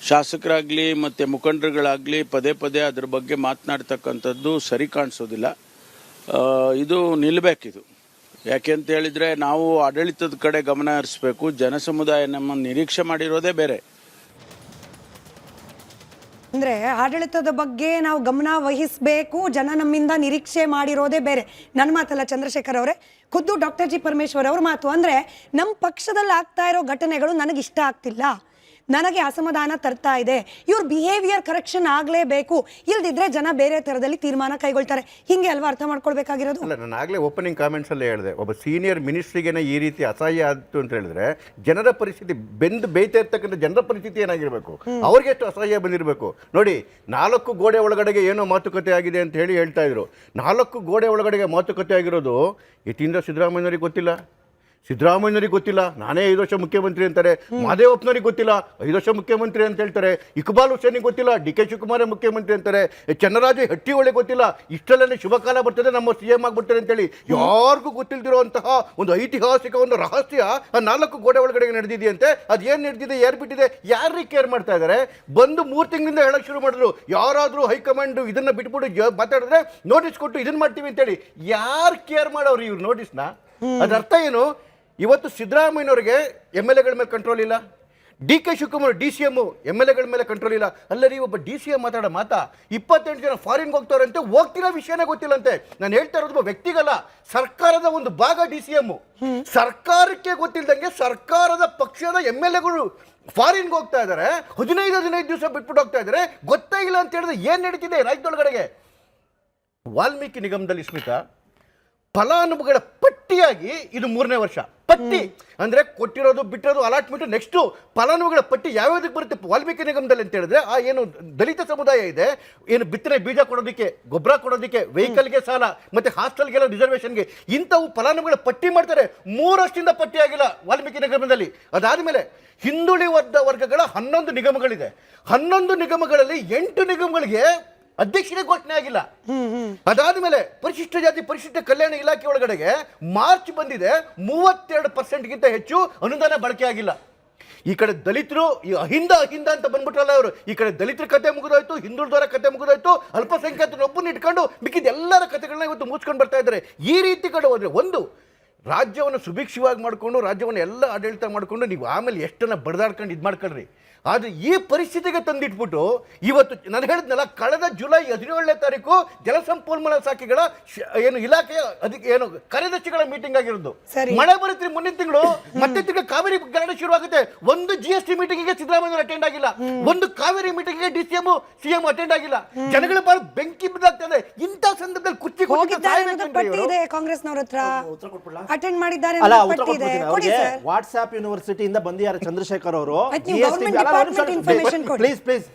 ಶಾಸಕರಾಗಲಿ ಮತ್ತು ಮುಖಂಡರುಗಳಾಗಲಿ ಪದೇ ಪದೇ ಅದ್ರ ಬಗ್ಗೆ ಮಾತನಾಡ್ತಕ್ಕಂಥದ್ದು ಸರಿ ಕಾಣಿಸೋದಿಲ್ಲ. ಇದು ನಿಲ್ಲಬೇಕಿದು. ಯಾಕೆ ಅಂತ ಹೇಳಿದರೆ, ನಾವು ಆಡಳಿತದ ಕಡೆ ಗಮನ ಹರಿಸಬೇಕು. ಜನಸಮುದಾಯ ನಮ್ಮನ್ನು ನಿರೀಕ್ಷೆ ಮಾಡಿರೋದೇ ಬೇರೆ. ಅಂದ್ರೆ ಆಡಳಿತದ ಬಗ್ಗೆ ನಾವು ಗಮನ ವಹಿಸಬೇಕು, ಜನ ನಮ್ಮಿಂದ ನಿರೀಕ್ಷೆ ಮಾಡಿರೋದೇ ಬೇರೆ. ನನ್ನ ಮಾತಲ್ಲ ಚಂದ್ರಶೇಖರ್ ಅವರೇ, ಖುದ್ದು ಡಾಕ್ಟರ್ G ಪರಮೇಶ್ವರ್ ಅವ್ರ ಮಾತು. ಅಂದ್ರೆ ನಮ್ಮ ಪಕ್ಷದಲ್ಲಿ ಆಗ್ತಾ ಇರೋ ಘಟನೆಗಳು ನನಗೆ ಇಷ್ಟ ಆಗ್ತಿಲ್ಲ, ನನಗೆ ಅಸಮಾಧಾನ ತರ್ತಾ ಇದೆ, ಇವ್ರ ಬಿಹೇವಿಯರ್ ಕರೆಕ್ಷನ್ ಆಗಲೇಬೇಕು, ಇಲ್ದಿದ್ರೆ ಜನ ಬೇರೆ ಥರದಲ್ಲಿ ತೀರ್ಮಾನ ಕೈಗೊಳ್ತಾರೆ. ಹಿಂಗೆ ಅಲ್ವಾ ಅರ್ಥ ಮಾಡ್ಕೊಳ್ಬೇಕಾಗಿರೋದು? ಅಲ್ಲ, ನಾನು ಆಗಲೇ ಓಪನಿಂಗ್ ಕಾಮೆಂಟ್ಸಲ್ಲೇ ಹೇಳಿದೆ, ಒಬ್ಬ ಸೀನಿಯರ್ ಮಿನಿಸ್ಟ್ರಿಗೇನೆ ಈ ರೀತಿ ಅಸಹ್ಯ ಆಯಿತು ಅಂತ ಹೇಳಿದ್ರೆ ಜನರ ಪರಿಸ್ಥಿತಿ, ಬೇಯ್ತಾ ಇರ್ತಕ್ಕಂಥ ಜನರ ಪರಿಸ್ಥಿತಿ ಏನಾಗಿರಬೇಕು, ಅವ್ರಿಗೆ ಎಷ್ಟು ಅಸಹ್ಯ ಬಂದಿರಬೇಕು ನೋಡಿ. 4 ಗೋಡೆ ಒಳಗಡೆಗೆ ಏನೋ ಮಾತುಕತೆ ಆಗಿದೆ ಅಂತ ಹೇಳ್ತಾ ಇದ್ರು. 4 ಗೋಡೆ ಒಳಗಡೆಗೆ ಮಾತುಕತೆ ಆಗಿರೋದು ಯತೀಂದ್ರ ಸಿದ್ದರಾಮಯ್ಯನವರಿಗೆ ಗೊತ್ತಿಲ್ಲ, ಸಿದ್ದರಾಮಯ್ಯನವರಿಗೆ ಗೊತ್ತಿಲ್ಲ, ನಾನೇ 5 ವರ್ಷ ಮುಖ್ಯಮಂತ್ರಿ ಅಂತಾರೆ. ಮಾದೇವಪ್ಪನವರಿಗೆ ಗೊತ್ತಿಲ್ಲ, 5 ವರ್ಷ ಮುಖ್ಯಮಂತ್ರಿ ಅಂತ ಹೇಳ್ತಾರೆ. ಇಕ್ಬಾಲ್ ಹುಸೇನಿಗೆ ಗೊತ್ತಿಲ್ಲ, DK ಶಿವಕುಮಾರೇ ಮುಖ್ಯಮಂತ್ರಿ ಅಂತಾರೆ. ಚನ್ನರಾಜ ಹಟ್ಟಿಹೊಳಿ ಗೊತ್ತಿಲ್ಲ, ಇಷ್ಟರಲ್ಲೇ ಶುಭ ಕಾಲ ಬರ್ತದೆ, ನಮ್ಮ CM ಆಗ್ಬಿಡ್ತಾರೆ ಅಂತೇಳಿ ಯಾರಿಗೂ ಗೊತ್ತಿಲ್ದಿರುವಂತಹ ಒಂದು ಐತಿಹಾಸಿಕ ಒಂದು ರಹಸ್ಯ ಆ 4 ಗೋಡೆ ಒಳಗಡೆ ನಡೆದಿದೆಯಂತೆ. ಅದೇನು ನಡೆದಿದೆ, ಯಾರು ಬಿಟ್ಟಿದೆ, ಯಾರಿಗೆ ಕೇರ್ ಮಾಡ್ತಾ ಇದ್ದಾರೆ? ಬಂದು 3 ತಿಂಗಳಿಂದ ಹೇಳಕ್ಕೆ ಶುರು ಮಾಡಿದ್ರು, ಯಾರಾದರೂ ಹೈಕಮಾಂಡ್ ಇದನ್ನ ಬಿಟ್ಬಿಟ್ಟು ಮಾತಾಡಿದ್ರೆ ನೋಟಿಸ್ ಕೊಟ್ಟು ಇದನ್ನ ಮಾಡ್ತೀವಿ ಅಂತೇಳಿ. ಯಾರು ಕೇರ್ ಮಾಡೋರು ಇವ್ರು ನೋಟಿಸ್ನ? ಅದ್ರ ಅರ್ಥ ಏನು? ಇವತ್ತು ಸಿದ್ದರಾಮಯ್ಯನವ್ರಿಗೆ MLAಗಳ ಮೇಲೆ ಕಂಟ್ರೋಲ್ ಇಲ್ಲ, DK ಶಿವಕುಮಾರ್ DCM MLAಗಳ ಮೇಲೆ ಕಂಟ್ರೋಲ್ ಇಲ್ಲ. ಅಲ್ಲರಿ, ಒಬ್ಬ DCM ಮಾತಾಡೋ ಮಾತಾ 28 ಜನ ಫಾರಿನ್ಗೆ ಹೋಗ್ತಾರಂತೆ, ಹೋಗ್ತಿರೋ ವಿಷಯನೇ ಗೊತ್ತಿಲ್ಲಂತೆ. ನಾನು ಹೇಳ್ತಾ ಇರೋದು ಒಬ್ಬ ವ್ಯಕ್ತಿಗಲ್ಲ, ಸರ್ಕಾರದ ಒಂದು ಭಾಗ DCM. ಸರ್ಕಾರಕ್ಕೆ ಗೊತ್ತಿಲ್ಲದಂಗೆ ಸರ್ಕಾರದ ಪಕ್ಷದ MLAಗಳು ಫಾರಿನ್ಗೆ ಹೋಗ್ತಾ ಇದ್ದಾರೆ, 15 ದಿವಸ ಬಿಟ್ಬಿಟ್ಟು ಹೋಗ್ತಾ ಇದ್ದಾರೆ, ಗೊತ್ತೇ ಇಲ್ಲ ಅಂತ ಹೇಳಿದ್ರೆ ಏನು ನಡೀತಿದೆ ರಾಜ್ಯದೊಳಗಡೆಗೆ? ವಾಲ್ಮೀಕಿ ನಿಗಮದಲ್ಲಿ ಸ್ಮಿತಾ ಫಲಾನುಭವಿಗಳ ಪಟ್ಟಿಯಾಗಿ ಇದು 3ನೇ ವರ್ಷ. ಪಟ್ಟಿ ಅಂದರೆ ಕೊಟ್ಟಿರೋದು, ಬಿಟ್ಟಿರೋದು, ಅಲಾಟ್ಮೆಂಟ್, ನೆಕ್ಸ್ಟು ಫಲಾನುಭವಿಗಳ ಪಟ್ಟಿ ಯಾವ್ಯಾವ್ದಕ್ಕೆ ಬರುತ್ತೆ ವಾಲ್ಮೀಕಿ ನಿಗಮದಲ್ಲಿ ಅಂತ ಹೇಳಿದ್ರೆ, ಆ ಏನು ದಲಿತ ಸಮುದಾಯ ಇದೆ, ಏನು ಬಿತ್ತನೆ ಬೀಜ ಕೊಡೋದಕ್ಕೆ, ಗೊಬ್ಬರ ಕೊಡೋದಕ್ಕೆ, ವೆಹಿಕಲ್ಗೆ ಸಾಲ, ಮತ್ತು ಹಾಸ್ಟೆಲ್ಗೆಲ್ಲ ರಿಸರ್ವೇಷನ್ಗೆ, ಇಂಥವು ಫಲಾನುಭವಿಗಳ ಪಟ್ಟಿ ಮಾಡ್ತಾರೆ. 3 ವರ್ಷದಿಂದ ಪಟ್ಟಿ ಆಗಿಲ್ಲ ವಾಲ್ಮೀಕಿ ನಿಗಮದಲ್ಲಿ. ಅದಾದಮೇಲೆ ಹಿಂದುಳಿದ ವರ್ಗಗಳ 11 ನಿಗಮಗಳಿದೆ. 11 ನಿಗಮಗಳಲ್ಲಿ 8 ನಿಗಮಗಳಿಗೆ ಅಧ್ಯಕ್ಷರೇ ಘೋಷಣೆ ಆಗಿಲ್ಲ. ಅದಾದ್ಮೇಲೆ ಪರಿಶಿಷ್ಟ ಜಾತಿ ಪರಿಶಿಷ್ಟ ಕಲ್ಯಾಣ ಇಲಾಖೆ ಒಳಗಡೆಗೆ ಮಾರ್ಚ್ ಬಂದಿದೆ, 32%ಗಿಂತ ಹೆಚ್ಚು ಅನುದಾನ ಬಳಕೆ ಆಗಿಲ್ಲ. ಈ ಕಡೆ ದಲಿತರು ಅಹಿಂದ ಅಂತ ಬಂದ್ಬಿಟ್ರಲ್ಲ ಅವರು, ಈ ಕಡೆ ದಲಿತರ ಕತೆ ಮುಗಿದೋಯ್ತು, ಹಿಂದುಳಿದವರ ಕತೆ ಮುಗಿದೋಯ್ತು, ಅಲ್ಪಸಂಖ್ಯಾತರು ಒಬ್ಬನ ಇಟ್ಕೊಂಡು ಮಿಕ್ಕಿದ ಎಲ್ಲರ ಕತೆಗಳನ್ನ ಇವತ್ತು ಮುಚ್ಕೊಂಡು ಬರ್ತಾ ಇದ್ದಾರೆ. ಈ ರೀತಿ ಕಡೆ ಹೋದ್ರೆ ಒಂದು ರಾಜ್ಯವನ್ನು ಸುಭಿಕ್ಷವಾಗಿ ಮಾಡಿಕೊಂಡು, ರಾಜ್ಯವನ್ನು ಎಲ್ಲ ಆಡಳಿತ ಮಾಡಿಕೊಂಡು ನೀವು ಆಮೇಲೆ ಎಷ್ಟನ್ನ ಬಡ್ದಾಡ್ಕೊಂಡು ಇದು ಮಾಡ್ಕೊಳ್ರಿ. ಆದರೆ ಈ ಪರಿಸ್ಥಿತಿಗೆ ತಂದಿಟ್ಬಿಟ್ಟು ಇವತ್ತು ನಾನು ಹೇಳಿದ್ನಲ್ಲ, ಕಳೆದ ಜುಲೈ 17ನೇ ತಾರೀಕು ಜಲಸಂಪನ್ಮೂಲ ಇಲಾಖೆಗಳ ಏನು ಇಲಾಖೆಯ ಏನು ಕಾರ್ಯದರ್ಶಿಗಳ ಮೀಟಿಂಗ್ ಆಗಿರೋದು. ಸರಿ. ಮಳೆ ಬರುತ್ತೆ ಮುಂದಿನ ತಿಂಗಳು, ಮತ್ತೆ ತಿಂಗಳು ಕಾವೇರಿ ಗಲಾಟೆ ಶುರುವಾಗುತ್ತೆ. ಒಂದು GST ಮೀಟಿಂಗಿಗೆ ಸಿದ್ದರಾಮಯ್ಯ ಅಟೆಂಡ್ ಆಗಿಲ್ಲ, ಒಂದು ಕಾವೇರಿ ಮೀಟಿಂಗಿಗೆ DCM CM ಅಟೆಂಡ್ ಆಗಿಲ್ಲ. ಜನಗಳ ಬಾಳ ಬೆಂಕಿ ಬಿದ್ದಾಗ್ತದೆ. ಇಂಥ ಸಂದರ್ಭದಲ್ಲಿ ಕುರ್ಚಿ ಹೋಗಿದ್ದಾರೆ ಅನ್ನೋದು ಪಟ್ಟಿ ಇದೆ ಕಾಂಗ್ರೆಸ್ನವ್ರ ಹತ್ರ, ಅಟೆಂಡ್ ಮಾಡಿದ್ದಾರೆ ಅಲ್ಲ, ಅನ್ನೋದು ಉತ್ತರ ಪಟ್ಟಿ ಇದೆ. ಕೊಡ್ತೀನಿ ಕೊಡಿ ಅವ್ರಿಗೆ. ಸರ್. ವಾಟ್ಸ್ಆಪ್ ಯೂನಿವರ್ಸಿಟಿಯಿಂದ ಬಂದಿದ್ದಾರೆ ಚಂದ್ರಶೇಖರ್ ಅವರು. ಆಯ್ತು, ನೀವು government department information ಕೊಡಿ. ಪ್ಲೀಸ್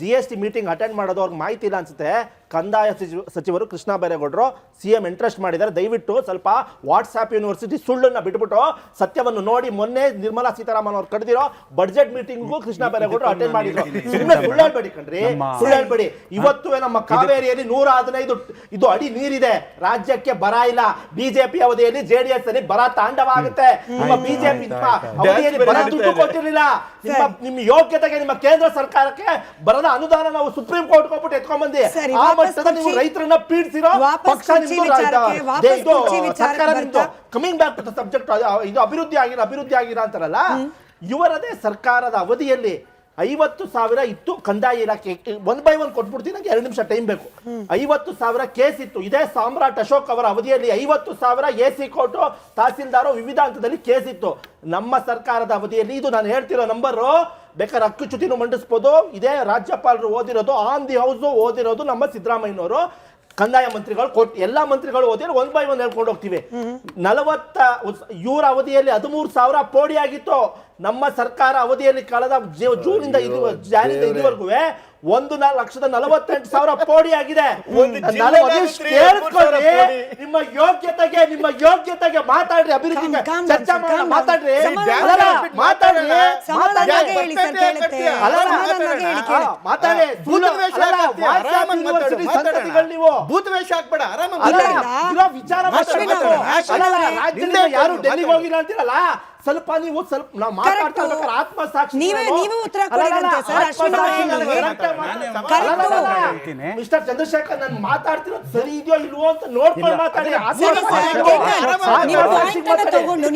GST ಮೀಟಿಂಗ್ ಅಟೆಂಡ್ ಮಾಡೋದು ಅವ್ರಿಗೆ ಮಾಹಿತಿ ಇಲ್ಲ ಅನ್ಸುತ್ತೆ. ಕಂದಾಯ ಸಚಿವರು ಕೃಷ್ಣ ಬೈರೇಗೌಡರು CM ಇಂಟ್ರೆಸ್ಟ್ ಮಾಡಿದ್ದಾರೆ. ದಯವಿಟ್ಟು ಸ್ವಲ್ಪ ವಾಟ್ಸ್ಆಪ್ ಯೂನಿವರ್ಸಿಟಿ ಸುಳ್ಳನ್ನ ಬಿಟ್ಬಿಟ್ಟು ಸತ್ಯವನ್ನು ನೋಡಿ. ಮೊನ್ನೆ ನಿರ್ಮಲಾ ಸೀತಾರಾಮನ್ ಅವ್ರು ಕರೆದಿರೋ ಬಡ್ಜೆಟ್ ಮೀಟಿಂಗ್ಗೂ ಕೃಷ್ಣ ಬೈರೇಗೌಡರು ಅಟೆಂಡ್ ಮಾಡಿದ್ರು. ಸುಮ್ಮನೆ ಸುಳ್ಳು ಹೇಳ್ಬೇಡಿ ಕಣ್ರಿ, ಸುಳ್ಳು ಹೇಳ್ಬೇಡಿ. ಇವತ್ತು ನಮ್ಮ ಕಾವೇರಿಯಲ್ಲಿ 115 ಇದು ಅಡಿ ನೀರಿದೆ, ರಾಜ್ಯಕ್ಕೆ ಬರ ಇಲ್ಲ. ಬಿಜೆಪಿ ಅವಧಿಯಲ್ಲಿ JDS ಅಲ್ಲಿ ಬರ ತಾಂಡವ ಆಗುತ್ತೆ. ನಿಮ್ಮ ಬಿಜೆಪಿ ಅವಧಿಯಲ್ಲಿ ಬರ ದುಡ್ಡು ಕೊಟ್ಟಿರಲಿಲ್ಲ. ನಿಮ್ಮ ಯೋಗ್ಯತೆಗೆ ನಿಮ್ಮ ಕೇಂದ್ರ ಸರ್ಕಾರಕ್ಕೆ ಬರದ ಅನುದಾನ ನಾವು ಸುಪ್ರೀಂ ಕೋರ್ಟ್ ಹೋಗ್ಬಿಟ್ಟು ಎತ್ಕೊಂಡ್ ಬಂದಿ. ಆ ಮಟ್ಟದಲ್ಲಿ ನೀವು ರೈತರನ್ನ ಪೀಡಿಸಿರೋ ಪಕ್ಷ ಸರ್ಕಾರ ನಿಮ್ದು. ಕಮಿಂಗ್ ಬ್ಯಾಕ್ ಟು ಸಬ್ಜೆಕ್ಟ್, ಇದು ಅಭಿವೃದ್ಧಿ ಆಗಿರ ಅಂತಾರಲ್ಲ, ಇವರದೇ ಸರ್ಕಾರದ ಅವಧಿಯಲ್ಲಿ 50,000 ಇತ್ತು ಕಂದಾಯ ಇಲಾಖೆ. 1 by 1 ಕೊಟ್ಬಿಡ್ತೀನಿ, ನಂಗೆ 2 ನಿಮಿಷ ಟೈಮ್ ಬೇಕು. 50,000 ಕೇಸ್ ಇತ್ತು. ಇದೇ ಸಾಮ್ರಾಟ್ ಅಶೋಕ್ ಅವರ ಅವಧಿಯಲ್ಲಿ 50,000 AC ಕೋರ್ಟು, ತಹಸೀಲ್ದಾರು, ವಿವಿಧ ಹಂತದಲ್ಲಿ ಕೇಸ್ ಇತ್ತು. ನಮ್ಮ ಸರ್ಕಾರದ ಅವಧಿಯಲ್ಲಿ, ಇದು ನಾನು ಹೇಳ್ತಿರೋ ನಂಬರು, ಬೇಕಾದ್ರೆ ಹಕ್ಕುಚ್ಯುತಿನೂ ಮಂಡಿಸ್ಬೋದು. ಇದೇ ರಾಜ್ಯಪಾಲರು ಓದಿರೋದು, ಆನ್ ದಿ ಹೌಸ್ ಓದಿರೋದು ನಮ್ಮ ಸಿದ್ದರಾಮಯ್ಯನವರು. ಕಂದಾಯ ಮಂತ್ರಿಗಳು ಎಲ್ಲ ಮಂತ್ರಿಗಳು ಓದಿರೋ 1 by 1 ಹೇಳ್ಕೊಂಡು ಹೋಗ್ತೀವಿ. 40 ಇವರ ಅವಧಿಯಲ್ಲಿ 13,000 ಪೋಡಿ ಆಗಿತ್ತು. ನಮ್ಮ ಸರ್ಕಾರ ಅವಧಿಯಲ್ಲಿ ಕಳೆದ ಜೂನಿಂದ ಇದುವರೆಗೂ 1,48,000 ಪೋಡಿ ಆಗಿದೆ. ನಿಮ್ಮ ಯೋಗ್ಯತೆಗೆ ಮಾತಾಡ್ರಿ, ಅಭಿವೃದ್ಧಿಗೆ ಚರ್ಚೆ ಮಾತಾಡ್ರಿ. ನೀವು ಭೂತ ವೇಷ ಹಾಕ್ಬೇಡ, ವಿಚಾರ ರಾಜ್ಯದಿಂದ ಯಾರು ಡೆಲ್ಲಿಗೆ ಹೋಗಿಲ್ಲ ಅಂತೀರಲ್ಲ, ಸ್ವಲ್ಪ ನೀವು ನಾವು ಮಾತಾಡ್ತಾ ಇರ್ಬೇಕಾದ್ರೆ ಆತ್ಮಸಾಕ್ಷಿ ನೀವೇ ಉತ್ತರ ಕೊಡಿರಂತೆ ಸರ್. ಅಶ್ವಿನ್ ಮಿಸ್ಟರ್ ಚಂದ್ರಶೇಖರ್, ನಾನು ಮಾತಾಡ್ತಿರೋದು ಸರಿ ಇದೆಯೋ ಇಲ್ವೋ ಅಂತ ನೋಡ್ಕೊಂಡು ಮಾತಾಡಿ.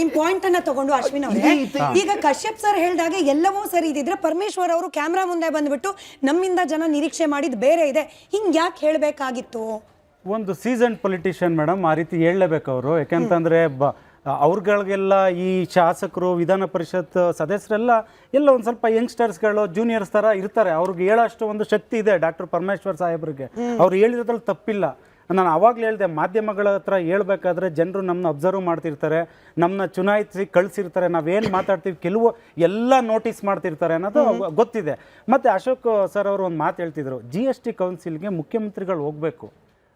ನಿಮ್ ಪಾಯಿಂಟ್ ಅನ್ನ ತಗೊಂಡು ಅಶ್ವಿನ್ ಅವರೇ, ಈಗ ಕಶ್ಯಪ್ ಸರ್ ಹೇಳಿದಾಗ ಎಲ್ಲವೂ ಸರಿ ಇದ್ದಿದ್ರೆ ಪರಮೇಶ್ವರ್ ಅವರು ಕ್ಯಾಮ್ರಾ ಮುಂದೆ ಬಂದ್ಬಿಟ್ಟು ನಮ್ಮಿಂದ ಜನ ನಿರೀಕ್ಷೆ ಮಾಡಿದ್ ಬೇರೆ ಇದೆ, ಹಿಂಗ್ ಯಾಕೆ ಹೇಳ್ಬೇಕಾಗಿತ್ತು? ಒಂದು ಸೀಸನ್ ಪೊಲಿಟಿಷಿಯನ್ ಮೇಡಮ್, ಆ ರೀತಿ ಹೇಳಲೇಬೇಕು ಅವರು. ಯಾಕೆಂತಂದ್ರೆ ಅವ್ರಗಳಿಗೆಲ್ಲ ಈ ಶಾಸಕರು, ವಿಧಾನ ಪರಿಷತ್ ಸದಸ್ಯರೆಲ್ಲ ಒಂದು ಸ್ವಲ್ಪ ಯಂಗ್ಸ್ಟರ್ಸ್ಗಳು, ಜೂನಿಯರ್ಸ್ ಥರ ಇರ್ತಾರೆ. ಅವ್ರಿಗೆ ಹೇಳೋಷ್ಟು ಒಂದು ಶಕ್ತಿ ಇದೆ ಡಾಕ್ಟರ್ ಪರಮೇಶ್ವರ್ ಸಾಹೇಬ್ರಿಗೆ. ಅವ್ರು ಹೇಳಿರೋದ್ರಲ್ಲಿ ತಪ್ಪಿಲ್ಲ. ನಾನು ಆವಾಗಲೇ ಹೇಳಿದೆ, ಮಾಧ್ಯಮಗಳ ಹತ್ರ ಹೇಳ್ಬೇಕಾದ್ರೆ ಜನರು ನಮ್ಮನ್ನ ಅಬ್ಸರ್ವ್ ಮಾಡ್ತಿರ್ತಾರೆ, ನಮ್ಮನ್ನ ಚುನಾಯಿಸಿ ಕಳಿಸಿರ್ತಾರೆ, ನಾವೇನು ಮಾತಾಡ್ತೀವಿ ಕೆಲವು ಎಲ್ಲ ನೋಟಿಸ್ ಮಾಡ್ತಿರ್ತಾರೆ ಅನ್ನೋದು ಗೊತ್ತಿದೆ. ಮತ್ತು ಅಶೋಕ್ ಸರ್ ಅವರು ಒಂದು ಮಾತು ಹೇಳ್ತಿದ್ರು, GST ಕೌನ್ಸಿಲ್ಗೆ ಮುಖ್ಯಮಂತ್ರಿಗಳು ಹೋಗಬೇಕು.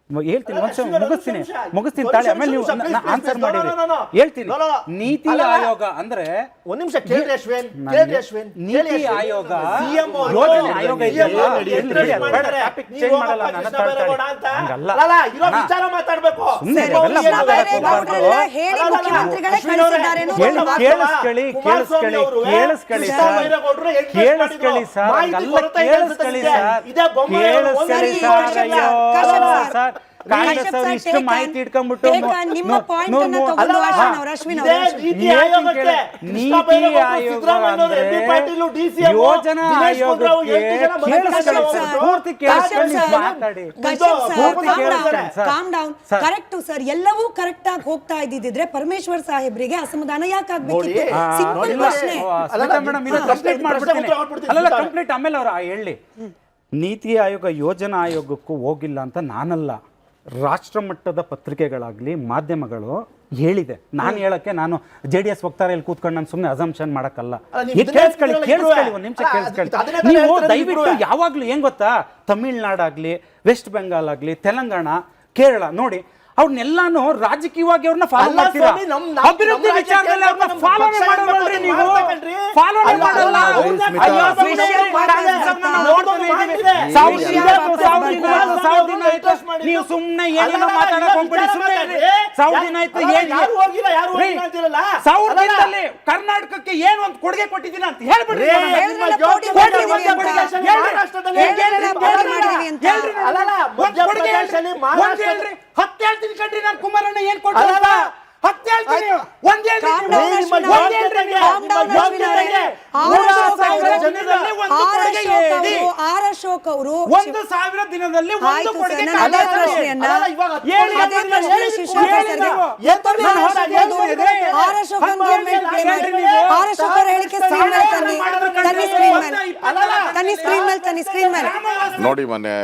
ಹೇಳ್ತೀನಿ, ಮುಗಿಸ್ತೀನಿ ತಾಳೆ, ಆಮೇಲೆ ನೀವು ಆನ್ಸರ್ ಮಾಡಿರಿ. ಹೇಳ್ತೀನಿ, ನೀತಿ ಆಯೋಗ ಅಂದ್ರೆ ಒಂದ್ ನಿಮಿಷ ಕೇಳ್ರಿ ಅಶ್ವಿನ್, ನೀತಿ ಆಯೋಗ ಯೋಜನೆ ಆಯೋಗ ಸರ್. ಕಾಂಗ್ರೆಸ್ ಅವರು ಇಷ್ಟು ಮಾಹಿತಿ ಇಟ್ಕೊಂಡ್ಬಿಟ್ಟು ನೀತಿ ಆಯೋಗ ಯೋಜನಾ ಕರೆಕ್ಟ್ ಸರ್, ಎಲ್ಲವೂ ಕರೆಕ್ಟ್ ಆಗಿ ಹೋಗ್ತಾ ಇದ್ದಿದ್ರೆ ಪರಮೇಶ್ವರ್ ಸಾಹೇಬ್ರಿಗೆ ಅಸಮಾಧಾನ ಯಾಕಾಗ್ಬೇಕಿತ್ತು? ಸಿಂಪಲ್ ಪ್ರಶ್ನೆ. ಕಂಪ್ಲೀಟ್ ಆಮೇಲೆ ಅವ್ರು ಹೇಳಿ. ನೀತಿ ಆಯೋಗ ಯೋಜನಾ ಆಯೋಗಕ್ಕೂ ಹೋಗಿಲ್ಲ ಅಂತ ನಾನಲ್ಲ, ರಾಷ್ಟ್ರ ಮಟ್ಟದ ಪತ್ರಿಕೆಗಳಾಗ್ಲಿ ಮಾಧ್ಯಮಗಳು ಹೇಳಿದೆ. ನಾನು ಹೇಳಕ್ಕೆ ನಾನು JDS ವಕ್ತಾರೆಯಲ್ಲಿ ಕೂತ್ಕೊಂಡು ನಾನು ಸುಮ್ಮನೆ ಅಸಂಪ್ಷನ್ ಮಾಡಕ್ಕಲ್ಲ. ಕೇಳಿಸ್ಕೊಳ್ಳಿ ಒಂದು ನಿಮಿಷ ಕೇಳಿಸ್ಕೊಳ್ಳಿ. ನೀವು ದಯವಿಟ್ಟು ಯಾವಾಗ್ಲೂ ಏನ್ ಗೊತ್ತಾ, ತಮಿಳ್ನಾಡಾಗ್ಲಿ, ವೆಸ್ಟ್ ಬೆಂಗಾಲ್ ಆಗ್ಲಿ, ತೆಲಂಗಾಣ, ಕೇರಳ ನೋಡಿ, ಅವ್ರನ್ನೆಲ್ಲಾನು ರಾಜಕೀಯವಾಗಿ ಅವ್ರನ್ನ ಫಾಲೋ ಮಾಡ್ತೀರಾ. ಅಭಿವೃದ್ಧಿ ವಿಚಾರದಲ್ಲಿ ಅವ್ರನ್ನ ಫಾಲೋನೇ ಮಾಡೋಲ್ರಿ ನೀವು, ಫಾಲೋನೇ ಮಾಡಲ್ಲ. ನೀವು ಸುಮ್ಮನೆ ಏನೇನೋ ಮಾತಾಡಕ್ ಹೋಗ್ಬೇಡಿ. ಸುಮ್ಮನೆ 1000 ದಿನ ಆಯ್ತು. 1000 ದಿನದಲ್ಲಿ ಕರ್ನಾಟಕಕ್ಕೆ ಏನು ಒಂದು ಕೊಡುಗೆ ಕೊಟ್ಟಿದ್ದೀನ ಅಂತ ಹೇಳ್ಬಿಡ್ರಿ. 10 ಹೇಳ್ತೀನಿ ಕಣ್ರಿ, ನಾನು ಕುಮಾರಣ್ಣ ಏನ್ ಕೊಡ್ತೀನಿ 10 ಹೇಳ್ತೀನಿ. ಒಂದ್ ಹೇಳ್ತೀನಿ. Calm down, ನಿಮ್ಮ ಅಶ್ವಿನ್ ಯೋಗ್ಯತೆಗೆ, Calm down, ನಿಮ್ಮ ಅಶ್ವಿನ್ ಅವರೇ. ಯೋಗ್ಯತೆಗೆ ಆರ್ 100,000 ಜನರಲ್ಲಿ ಒಂದು ಕೊಡುಗೆ ಹೇಳಿ. ಆರ್ ಅಶೋಕ್ ಅವರು 1,000 ದಿನದಲ್ಲಿ ಒಂದು ಆಯ್ತು ಕೊಡುಗೆ ಸರ್, ನಾನು ಅದೇ ಪ್ರಶ್ನೆಯನ್ನ ಅದೇ ಪ್ರಶ್ನೆ ಶಿವಶಂಕರ್ ಸರ್ಗೆ ಮತ್ತೊಮ್ಮೆ ಆರ್ ಅಶೋಕ್ ಗೌರ್ಮೆಂಟ್ ಪ್ಲೇ ಮಾಡಿ. ಆರ್ ಅಶೋಕ್ ಅವರ ಹೇಳಿಕೆ ಸ್ಕ್ರೀನ್ ಮೇಲೆ ತನ್ನಿ ಸ್ಕ್ರೀನ್ ಮೇಲೆ ನೋಡಿ, ಮೊನ್ನೆ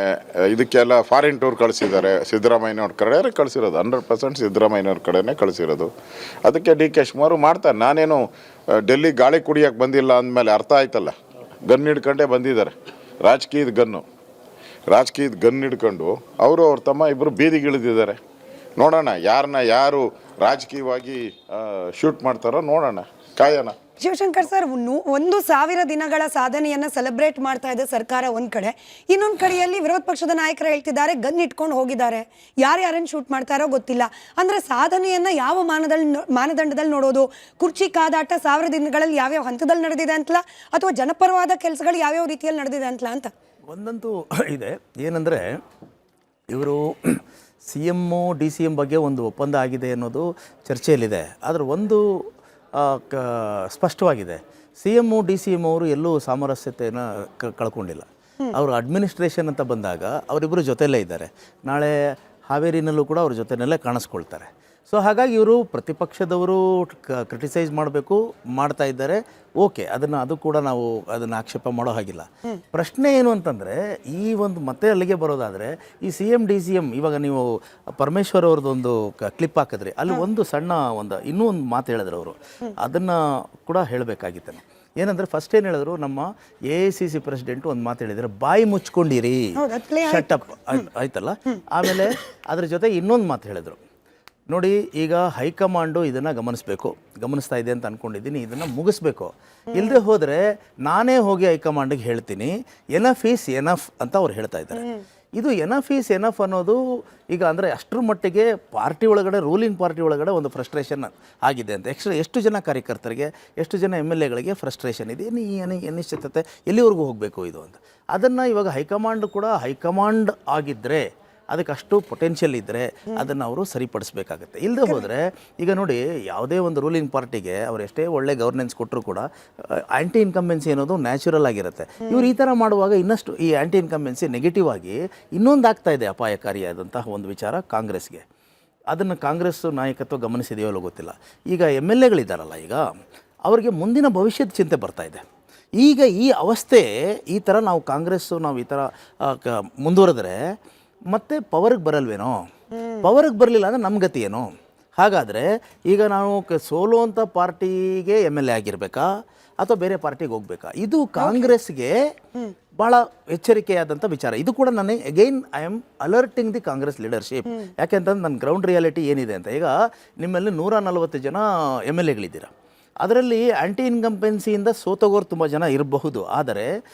ಇದಕ್ಕೆಲ್ಲ ಫಾರಿನ್ ಟೂರ್ ಕಳಿಸಿದ್ದಾರೆ. ಸಿದ್ದರಾಮಯ್ಯನವ್ರ ಕಡೆ ಕಳಿಸಿರೋದು 100% ಸಿದ್ದರಾಮಯ್ಯನವ್ರ ಕಡೆನೇ ಕಳಿಸಿರೋದು. ಅದಕ್ಕೆ ಡಿ ಕೆ ಶಿವಕುಮಾರ್ ಮಾಡ್ತಾರೆ. ನಾನೇನು ಡೆಲ್ಲಿ ಗಾಳಿ ಕುಡಿಯೋಕೆ ಬಂದಿಲ್ಲ ಅಂದಮೇಲೆ ಅರ್ಥ ಆಯ್ತಲ್ಲ. ಗನ್ ಹಿಡ್ಕೊಂಡೇ ಬಂದಿದ್ದಾರೆ. ರಾಜಕೀಯದ ಗನ್ ಹಿಡ್ಕೊಂಡು ಅವರು ಅವ್ರ ತಮ್ಮ ಇಬ್ಬರು ಬೀದಿಗಿಳಿದಿದ್ದಾರೆ. ನೋಡೋಣ ಯಾರು ರಾಜಕೀಯವಾಗಿ ಶೂಟ್ ಮಾಡ್ತಾರೋ ನೋಡೋಣ, ಕಾಯೋಣ. ಶಿವಶಂಕರ್ ಸರ್, 1,000 ದಿನಗಳ ಸಾಧನೆಯನ್ನ ಸೆಲೆಬ್ರೇಟ್ ಮಾಡ್ತಾ ಇದೆ ಸರ್ಕಾರ ಒಂದ್ ಕಡೆ, ಇನ್ನೊಂದ್ ಕಡೆಯಲ್ಲಿ ವಿರೋಧ ಪಕ್ಷದ ನಾಯಕರು ಹೇಳ್ತಿದ್ದಾರೆ ಗನ್ ಇಟ್ಕೊಂಡು ಹೋಗಿದ್ದಾರೆ, ಯಾರ್ಯಾರನ್ನು ಶೂಟ್ ಮಾಡ್ತಾರೋ ಗೊತ್ತಿಲ್ಲ. ಅಂದ್ರೆ ಸಾಧನೆಯನ್ನ ಯಾವ ಮಾನದಂಡದಲ್ಲಿ ನೋಡೋದು? ಕುರ್ಚಿ ಕಾದಾಟ 1000 ದಿನಗಳಲ್ಲಿ ಯಾವ್ಯಾವ ಹಂತದಲ್ಲಿ ನಡೆದಿದೆ ಅಂತಲ್ಲ, ಅಥವಾ ಜನಪರವಾದ ಕೆಲಸಗಳು ಯಾವ್ಯಾವ ರೀತಿಯಲ್ಲಿ ನಡೆದಿದೆ ಅಂತಲ್ಲ ಅಂತ? ಒಂದಂತೂ ಇದೆ, ಏನಂದರೆ ಇವರು CM DCM ಬಗ್ಗೆ ಒಂದು ಒಪ್ಪಂದ ಆಗಿದೆ ಅನ್ನೋದು ಚರ್ಚೆಯಲ್ಲಿದೆ. ಆದರೆ ಒಂದು ಸ್ಪಷ್ಟವಾಗಿದೆ, CM DCM ಅವರು ಎಲ್ಲೂ ಸಾಮರಸ್ಯತೆಯನ್ನು ಕಳ್ಕೊಂಡಿಲ್ಲ. ಅವರು ಅಡ್ಮಿನಿಸ್ಟ್ರೇಷನ್ ಅಂತ ಬಂದಾಗ ಅವರಿಬ್ಬರು ಜೊತೆಯಲ್ಲೇ ಇದ್ದಾರೆ. ನಾಳೆ ಹಾವೇರಿನಲ್ಲೂ ಕೂಡ ಅವ್ರ ಜೊತೆಯಲ್ಲೇ ಕಾಣಿಸ್ಕೊಳ್ತಾರೆ. ಸೊ ಹಾಗಾಗಿ ಇವರು ಪ್ರತಿಪಕ್ಷದವರು ಕ್ರಿಟಿಸೈಸ್ ಮಾಡಬೇಕು, ಮಾಡ್ತಾ ಇದ್ದಾರೆ. ಓಕೆ, ಅದು ಕೂಡ ನಾವು ಅದನ್ನು ಆಕ್ಷೇಪ ಮಾಡೋ ಹಾಗಿಲ್ಲ. ಪ್ರಶ್ನೆ ಏನು ಅಂತಂದರೆ, ಈ ಒಂದು ಮತ್ತೆ ಅಲ್ಲಿಗೆ ಬರೋದಾದರೆ, ಈ CM DCM ಇವಾಗ ನೀವು ಪರಮೇಶ್ವರ್ ಅವ್ರದ್ದೊಂದು ಕ್ಲಿಪ್ ಹಾಕಿದ್ರಿ, ಅಲ್ಲಿ ಒಂದು ಸಣ್ಣ ಇನ್ನೂ ಒಂದು ಮಾತು ಹೇಳಿದ್ರು ಅವರು. ಅದನ್ನು ಕೂಡ ಹೇಳಬೇಕಾಗಿತ್ತು. ಏನಂದರೆ ಫಸ್ಟ್ ಏನು ಹೇಳಿದ್ರು, ನಮ್ಮ AICC ಪ್ರೆಸಿಡೆಂಟು ಒಂದು ಮಾತು ಹೇಳಿದರೆ, ಬಾಯಿ ಮುಚ್ಕೊಂಡಿರಿ, ಶಟಪ್ ಆಯ್ತಲ್ಲ. ಆಮೇಲೆ ಅದ್ರ ಜೊತೆಗೆ ಇನ್ನೊಂದು ಮಾತು ಹೇಳಿದರು, ನೋಡಿ ಈಗ ಹೈಕಮಾಂಡು ಇದನ್ನು ಗಮನಿಸ್ತಾ ಇದೆ ಅಂತ ಅಂದ್ಕೊಂಡಿದ್ದೀನಿ, ಇದನ್ನು ಮುಗಿಸ್ಬೇಕು. ಇಲ್ಲದೆ ಹೋದರೆ ನಾನೇ ಹೋಗಿ ಹೈಕಮಾಂಡಿಗೆ ಹೇಳ್ತೀನಿ ಎನಫ್ ಈಸ್ ಎನಫ್ ಅಂತ ಅವ್ರು ಹೇಳ್ತಾ ಇದ್ದಾರೆ. ಇದು ಎನಫ್ ಈಸ್ ಎನಫ್ ಅನ್ನೋದು ಈಗ ಅಂದರೆ ಅಷ್ಟರ ಮಟ್ಟಿಗೆ ಪಾರ್ಟಿ ಒಳಗಡೆ, ರೂಲಿಂಗ್ ಪಾರ್ಟಿ ಒಳಗಡೆ ಒಂದು ಫ್ರಸ್ಟ್ರೇಷನ್ ಆಗಿದೆ ಅಂತ. ಎಷ್ಟು ಜನ ಕಾರ್ಯಕರ್ತರಿಗೆ, ಎಷ್ಟು ಜನ MLAಗಳಿಗೆ ಫ್ರಸ್ಟ್ರೇಷನ್ ಇದೆ, ಅನಿಶ್ಚಿತತೆ ಎಲ್ಲಿವರೆಗೂ ಹೋಗಬೇಕು ಇದು ಅಂತ. ಅದನ್ನು ಇವಾಗ ಹೈಕಮಾಂಡ್ ಆಗಿದ್ದರೆ, ಅದಕ್ಕೆ ಅಷ್ಟು ಪೊಟೆನ್ಷಿಯಲ್ ಇದ್ದರೆ ಅದನ್ನು ಅವರು ಸರಿಪಡಿಸ್ಬೇಕಾಗತ್ತೆ. ಇಲ್ಲದೆ ಹೋದರೆ ಈಗ ನೋಡಿ, ಯಾವುದೇ ಒಂದು ರೂಲಿಂಗ್ ಪಾರ್ಟಿಗೆ ಅವ್ರು ಎಷ್ಟೇ ಒಳ್ಳೆ ಗವರ್ನೆನ್ಸ್ ಕೊಟ್ಟರು ಕೂಡ ಆ್ಯಂಟಿ ಇನ್ಕಂಬೆನ್ಸಿ ಅನ್ನೋದು ನ್ಯಾಚುರಲ್ ಆಗಿರುತ್ತೆ. ಇವರು ಈ ಥರ ಮಾಡುವಾಗ ಇನ್ನಷ್ಟು ಈ ಆ್ಯಂಟಿ ಇನ್ಕಂಬೆನ್ಸಿ ನೆಗೆಟಿವ್ ಆಗಿ ಇನ್ನೊಂದು ಆಗ್ತಾ ಇದೆ, ಅಪಾಯಕಾರಿಯಾದಂತಹ ಒಂದು ವಿಚಾರ ಕಾಂಗ್ರೆಸ್ಗೆ. ಅದನ್ನು ಕಾಂಗ್ರೆಸ್ ನಾಯಕತ್ವ ಗಮನಿಸಿದೆಯೋ ಅಲ್ಲೋ ಗೊತ್ತಿಲ್ಲ. ಈಗ MLAಗಳಿದ್ದಾರಲ್ಲ, ಈಗ ಅವರಿಗೆ ಮುಂದಿನ ಭವಿಷ್ಯದ ಚಿಂತೆ ಬರ್ತಾ ಇದೆ. ಈಗ ಈ ಅವಸ್ಥೆ, ಈ ಥರ ನಾವು ಈ ಥರ ಮುಂದುವರೆದ್ರೆ ಮತ್ತೆ ಪವರ್ಗೆ ಬರಲ್ವೇನೋ? ಪವರ್ಗೆ ಬರಲಿಲ್ಲ ಅಂದರೆ ನಮ್ಮ ಗತಿ ಏನು? ಹಾಗಾದರೆ ಈಗ ನಾವು ಸೋಲುವಂಥ ಪಾರ್ಟಿಗೆ MLA ಆಗಿರಬೇಕಾ ಅಥವಾ ಬೇರೆ ಪಾರ್ಟಿಗೆ ಹೋಗ್ಬೇಕಾ? ಇದು ಕಾಂಗ್ರೆಸ್ಗೆ ಭಾಳ ಎಚ್ಚರಿಕೆಯಾದಂಥ ವಿಚಾರ. ಇದು ಕೂಡ ನನಗೆ I am alerting the Congress leadership. ಯಾಕೆಂತಂದ್ರೆ ನನ್ನ ಗ್ರೌಂಡ್ ರಿಯಾಲಿಟಿ ಏನಿದೆ ಅಂತ, ಈಗ ನಿಮ್ಮಲ್ಲಿ 140 ಜನ MLAಗಳಿದ್ದೀರಾ. ಅದರಲ್ಲಿ ಆ್ಯಂಟಿ ಇನ್ಕಂಬೆನ್ಸಿಯಿಂದ ಸೋತೋಗೋರು ತುಂಬ ಜನ ಇರಬಹುದು. ಆದರೆ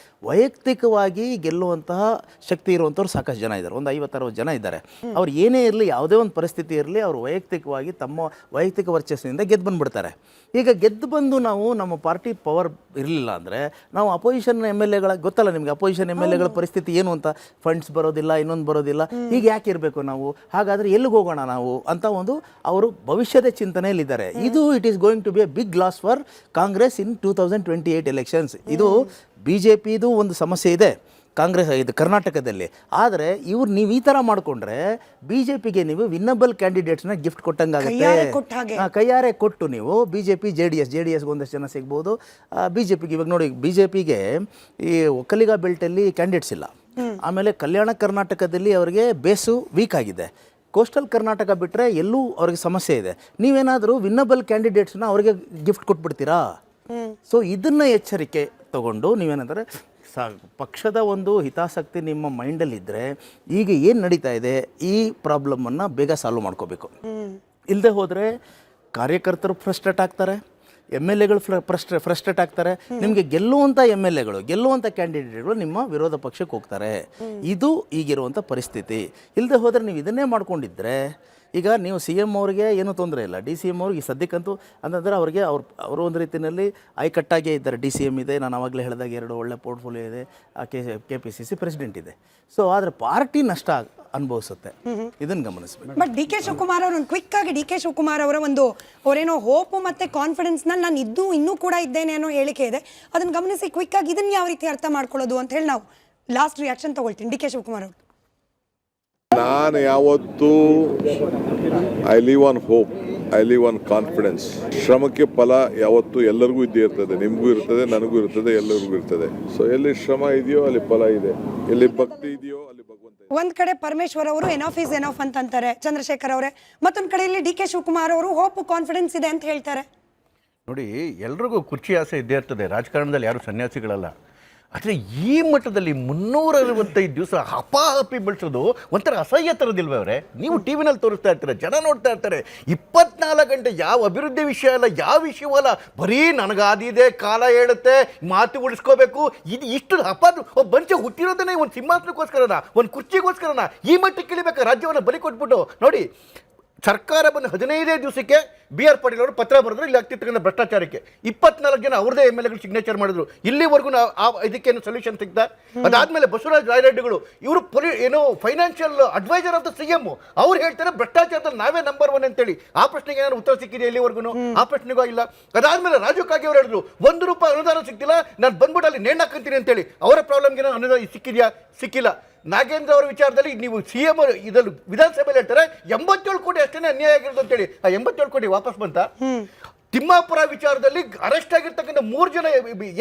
ವೈಯಕ್ತಿಕವಾಗಿ ಗೆಲ್ಲುವಂತಹ ಶಕ್ತಿ ಇರುವಂಥವ್ರು ಸಾಕಷ್ಟು ಜನ ಇದ್ದಾರೆ. ಒಂದು 50-60 ಜನ ಇದ್ದಾರೆ. ಅವ್ರು ಏನೇ ಇರಲಿ, ಯಾವುದೇ ಒಂದು ಪರಿಸ್ಥಿತಿ ಇರಲಿ, ಅವರು ವೈಯಕ್ತಿಕವಾಗಿ ತಮ್ಮ ವೈಯಕ್ತಿಕ ವರ್ಚಸ್ಸಿನಿಂದ ಗೆದ್ದು ಬಂದುಬಿಡ್ತಾರೆ. ಈಗ ಗೆದ್ದು ಬಂದು ನಾವು ನಮ್ಮ ಪಾರ್ಟಿ ಪವರ್ ಇರಲಿಲ್ಲ ಅಂದರೆ, ನಾವು ಅಪೋಸಿಷನ್ MLAಗಳ ಗೊತ್ತಲ್ಲ ನಿಮಗೆ, ಅಪೋಸಿಷನ್ MLAಗಳ ಪರಿಸ್ಥಿತಿ ಏನು ಅಂತ, ಫಂಡ್ಸ್ ಬರೋದಿಲ್ಲ, ಇನ್ನೊಂದು ಬರೋದಿಲ್ಲ, ಹೀಗೆ ಯಾಕೆ ಇರಬೇಕು ನಾವು? ಹಾಗಾದರೆ ಎಲ್ಲಿಗೆ ಹೋಗೋಣ ನಾವು ಅಂತ ಒಂದು ಅವರು ಭವಿಷ್ಯದ ಚಿಂತನೆಯಲ್ಲಿದ್ದಾರೆ. ಇದು it is going to be a big loss for Congress in 2028 elections. ಇದು BJPದು ಒಂದು ಸಮಸ್ಯೆ ಇದೆ ಕಾಂಗ್ರೆಸ್ ಇದು ಕರ್ನಾಟಕದಲ್ಲಿ. ಆದರೆ ನೀವು ಈ ಥರ ಮಾಡಿಕೊಂಡ್ರೆ BJPಗೆ ನೀವು ವಿನ್ನಬಲ್ ಕ್ಯಾಂಡಿಡೇಟ್ಸ್ನ ಗಿಫ್ಟ್ ಕೊಟ್ಟಂಗಾಗುತ್ತೆ. ಕೈಯಾರೆ ಕೊಟ್ಟು ನೀವು BJP JDSಗೆ ಒಂದಷ್ಟು ಜನ ಸಿಗ್ಬೋದು. BJPಗೆ ಇವಾಗ ನೋಡಿ, BJPಗೆ ಈ ಒಕ್ಕಲಿಗ ಬೆಲ್ಟಲ್ಲಿ ಕ್ಯಾಂಡಿಡೇಟ್ಸ್ ಇಲ್ಲ. ಆಮೇಲೆ ಕಲ್ಯಾಣ ಕರ್ನಾಟಕದಲ್ಲಿ ಅವರಿಗೆ ಬೇಸು ವೀಕ್ ಆಗಿದೆ. ಕೋಸ್ಟಲ್ ಕರ್ನಾಟಕ ಬಿಟ್ಟರೆ ಎಲ್ಲೂ ಅವ್ರಿಗೆ ಸಮಸ್ಯೆ ಇದೆ. ನೀವೇನಾದರೂ ವಿನ್ನಬಲ್ ಕ್ಯಾಂಡಿಡೇಟ್ಸ್ನ ಅವ್ರಿಗೆ ಗಿಫ್ಟ್ ಕೊಟ್ಬಿಡ್ತೀರಾ? ಸೊ ಇದನ್ನು ಎಚ್ಚರಿಕೆ ತಗೊಂಡು ನೀವೇನಂದರೆ, ಪಕ್ಷದ ಒಂದು ಹಿತಾಸಕ್ತಿ ನಿಮ್ಮ ಮೈಂಡಲ್ಲಿದ್ದರೆ ಈಗ ಏನು ನಡೀತಾ ಇದೆ ಈ ಪ್ರಾಬ್ಲಮನ್ನು ಬೇಗ ಸಾಲ್ವ್ ಮಾಡ್ಕೋಬೇಕು. ಇಲ್ಲದೆ ಹೋದರೆ ಕಾರ್ಯಕರ್ತರು ಫ್ರಸ್ಟ್ರೇಟ್ ಆಗ್ತಾರೆ, MLAಗಳು ಫ್ರಸ್ಟ್ರೇಟ್ ಆಗ್ತಾರೆ. ನಿಮಗೆ ಗೆಲ್ಲುವಂಥ MLAಗಳು, ಗೆಲ್ಲುವಂಥ ಕ್ಯಾಂಡಿಡೇಟ್ಗಳು ನಿಮ್ಮ ವಿರೋಧ ಪಕ್ಷಕ್ಕೆ ಹೋಗ್ತಾರೆ. ಇದು ಈಗಿರುವಂಥ ಪರಿಸ್ಥಿತಿ. ಇಲ್ಲದೆ ಹೋದರೆ ನೀವು ಇದನ್ನೇ ಮಾಡ್ಕೊಂಡಿದ್ರೆ ಈಗ ನೀವು ಸಿ ಎಮ್ ಅವ್ರಿಗೆ ಏನೂ ತೊಂದರೆ ಇಲ್ಲ, ಡಿ ಸಿ ಎಮ್ ಅವ್ರಿಗೆ ಸದ್ಯಕ್ಕಂತೂ ಅಂತಂದರೆ ಅವ್ರಿಗೆ ಅವರು ಒಂದು ರೀತಿಯಲ್ಲಿ ಆಯ್ಕಟ್ಟಾಗೇ ಇದ್ದಾರೆ. ಡಿ ಸಿ ಎಮ್ ಇದೆ, ನಾನು ಆವಾಗಲೇ ಹೇಳಿದಾಗ 2 ಒಳ್ಳೆ ಪೋರ್ಟ್ಫೋಲಿಯೋ ಇದೆ, KPCC ಪ್ರೆಸಿಡೆಂಟ್ ಇದೆ. ಸೊ ಆದರೆ ಪಾರ್ಟಿ ನಷ್ಟ ಅನುಭವಿಸುತ್ತೆ, ಇದನ್ನು ಗಮನಿಸಬೇಕು. ಬಟ್ ಡಿ ಕೆ ಶಿವಕುಮಾರ್ ಅವರು ಕ್ವಿಕ್ ಆಗಿ ಡಿ ಕೆ ಶಿವಕುಮಾರ್ ಅವರ ಒಂದು ಅವರೇನೋ ಹೋಪ್ ಮತ್ತೆ ಕಾನ್ಫಿಡೆನ್ಸ್ ನಲ್ಲಿ ನಾನು ಇನ್ನೂ ಕೂಡ ಇದ್ದೇನೆ ಅನ್ನೋ ಹೇಳಿಕೆ ಇದೆ. ಅದನ್ನ ಗಮನಿಸಿ ಕ್ವಿಕ್ ಆಗಿ ಇದನ್ನ ಯಾವ ರೀತಿ ಅರ್ಥ ಮಾಡ್ಕೊಳ್ಳೋದು ಅಂತ ಹೇಳಿ ನಾವು ಲಾಸ್ಟ್ ರಿಯಾಕ್ಷನ್ ತಗೊಳ್ತೀನಿ. ಡಿ ಕೆ ಶಿವಕುಮಾರ್ ಅವರು, ನಾನು ಯಾವತ್ತೂ I live on hope, I live on confidence. ಶ್ರಮಕ್ಕೆ ಫಲ ಯಾವತ್ತೂ ಎಲ್ಲರಿಗೂ ಇದ್ದೇ ಇರ್ತದೆ, ನಿಮಗೂ ಇರ್ತದೆ, ನನಗೂ ಇರ್ತದೆ, ಎಲ್ಲರಿಗೂ ಇರ್ತದೆ. ಸೊ ಎಲ್ಲಿ ಶ್ರಮ ಇದೆಯೋ ಅಲ್ಲಿ ಫಲ ಇದೆ, ಎಲ್ಲಿ ಭಕ್ತಿ ಇದೆಯೋ ಅಲ್ಲಿ ಭಗವಂತ. ಒಂದ್ ಕಡೆ ಪರಮೇಶ್ವರ್ ಅವರು ಎನಫ್ ಇಸ್ ಎನಫ್ ಅಂತ ಅಂತಾರೆ ಚಂದ್ರಶೇಖರ್ ಅವರೇ, ಮತ್ತೊಂದ್ ಕಡೆಯಲ್ಲಿ ಡಿ ಕೆ ಶಿವಕುಮಾರ್ ಅವರು ಹೋಪ್ ಕಾನ್ಫಿಡೆನ್ಸ್ ಇದೆ ಅಂತ ಹೇಳ್ತಾರೆ. ನೋಡಿ, ಎಲ್ರಿಗೂ ಕುರ್ಚಿ ಆಸೆ ಇದ್ದೇ ಇರ್ತದೆ, ರಾಜಕಾರಣದಲ್ಲಿ ಯಾರು ಸನ್ಯಾಸಿಗಳಲ್ಲ. ಆದರೆ ಈ ಮಟ್ಟದಲ್ಲಿ 365 ದಿವಸ ಹಪಾಹಪಿ ಬೆಳೆಸೋದು ಒಂಥರ ಅಸಹ್ಯ ಥರದಿಲ್ವೇ ಅವರೇ? ನೀವು ಟಿ ವಿನಲ್ಲಿ ತೋರಿಸ್ತಾ ಇರ್ತೀರ, ಜನ ನೋಡ್ತಾ ಇರ್ತಾರೆ, 24 ಗಂಟೆ ಯಾವ ಅಭಿವೃದ್ಧಿ ವಿಷಯ ಅಲ್ಲ, ಯಾವ ವಿಷಯವಲ್ಲ, ಬರೀ ನನಗಾದಿದೆ, ಕಾಲ ಹೇಳುತ್ತೆ, ಮಾತು ಉಳಿಸ್ಕೋಬೇಕು, ಇದು ಇಷ್ಟು ಒಬ್ಬ ಬಂಚ ಹುಟ್ಟಿರೋದನ್ನೇ ಒಂದು ಸಿಂಹಾಸನಕ್ಕೋಸ್ಕರನ, ಒಂದು ಕುರ್ಚಿಗೋಸ್ಕರನ ಈ ಮಟ್ಟಕ್ಕೆ ಇಳಿಬೇಕಾ ರಾಜ್ಯವನ್ನು ಬಲಿ ಕೊಟ್ಬಿಟ್ಟು? ನೋಡಿ, ಸರ್ಕಾರ ಬಂದು 15 ದಿವಸಕ್ಕೆ BR ಪಾಟೀಲ್ ಅವರು ಪತ್ರ ಬರೆದ್ರು ಇಲ್ಲಿ ಆಗ್ತಿರ್ತಕ್ಕಂಥ ಭ್ರಷ್ಟಾಚಾರಕ್ಕೆ. 24 ಜನ ಅವ್ರದೇ MLAಗಳು ಸಿಗ್ನೇಚರ್ ಮಾಡಿದ್ರು. ಇಲ್ಲಿವರೆಗೂ ಇದಕ್ಕೇನು ಸೊಲ್ಯೂಷನ್ ಸಿಗ್ತಾ? ಅದಾದ್ಮೇಲೆ ಬಸವರಾಜ ರಾಯರೆಡ್ಡಿಗಳು ಇವರು ಏನೋ ಫೈನಾನ್ಷಿಯಲ್ ಅಡ್ವೈಸರ್ ಅಂತ CM, ಅವ್ರು ಹೇಳ್ತಾರೆ ಭ್ರಷ್ಟಾಚಾರದಲ್ಲಿ ನಾವೇ ನಂಬರ್ 1 ಅಂತೇಳಿ. ಆ ಪ್ರಶ್ನೆಗೆ ಏನಾದ್ರು ಉತ್ತರ ಸಿಕ್ಕಿದೆ ಇಲ್ಲಿವರೆಗೂ? ಆ ಪ್ರಶ್ನೆಗೂ ಇಲ್ಲ. ಅದಾದ್ಮೇಲೆ ರಾಜು ಕಾಗೆ ಅವರು ಹೇಳಿದ್ರು ₹1 ಅನುದಾನ ಸಿಕ್ತಿಲ್ಲ, ನಾನು ಬಂದ್ಬಿಟ್ಟು ಅಲ್ಲಿ ನೇಣು ಹಾಕ್ತೀನಿ ಅಂತೇಳಿ. ಅವರ ಪ್ರಾಬ್ಲಮ್ಗೆ ಅನುದಾನ ಸಿಕ್ಕಿದೆಯಾ? ಸಿಕ್ಕಿಲ್ಲ. ನಾಗೇಂದ್ರ ಅವರ ವಿಚಾರದಲ್ಲಿ ನೀವು CM ಇದರಲ್ಲಿ ವಿಧಾನಸಭೆಯಲ್ಲಿ ಹೇಳ್ತಾರೆ 87 ಕೋಟಿ ಅಷ್ಟೇ ಅನ್ಯಾಯ ಆಗಿರೋದು ಅಂತೇಳಿ. ಆ 87 ಕೋಟಿ ವಾಪಸ್ ಬಂತ? ತಿಮ್ಮಾಪುರ ವಿಚಾರದಲ್ಲಿ ಅರೆಸ್ಟ್ ಆಗಿರ್ತಕ್ಕಂಥ 3 ಜನ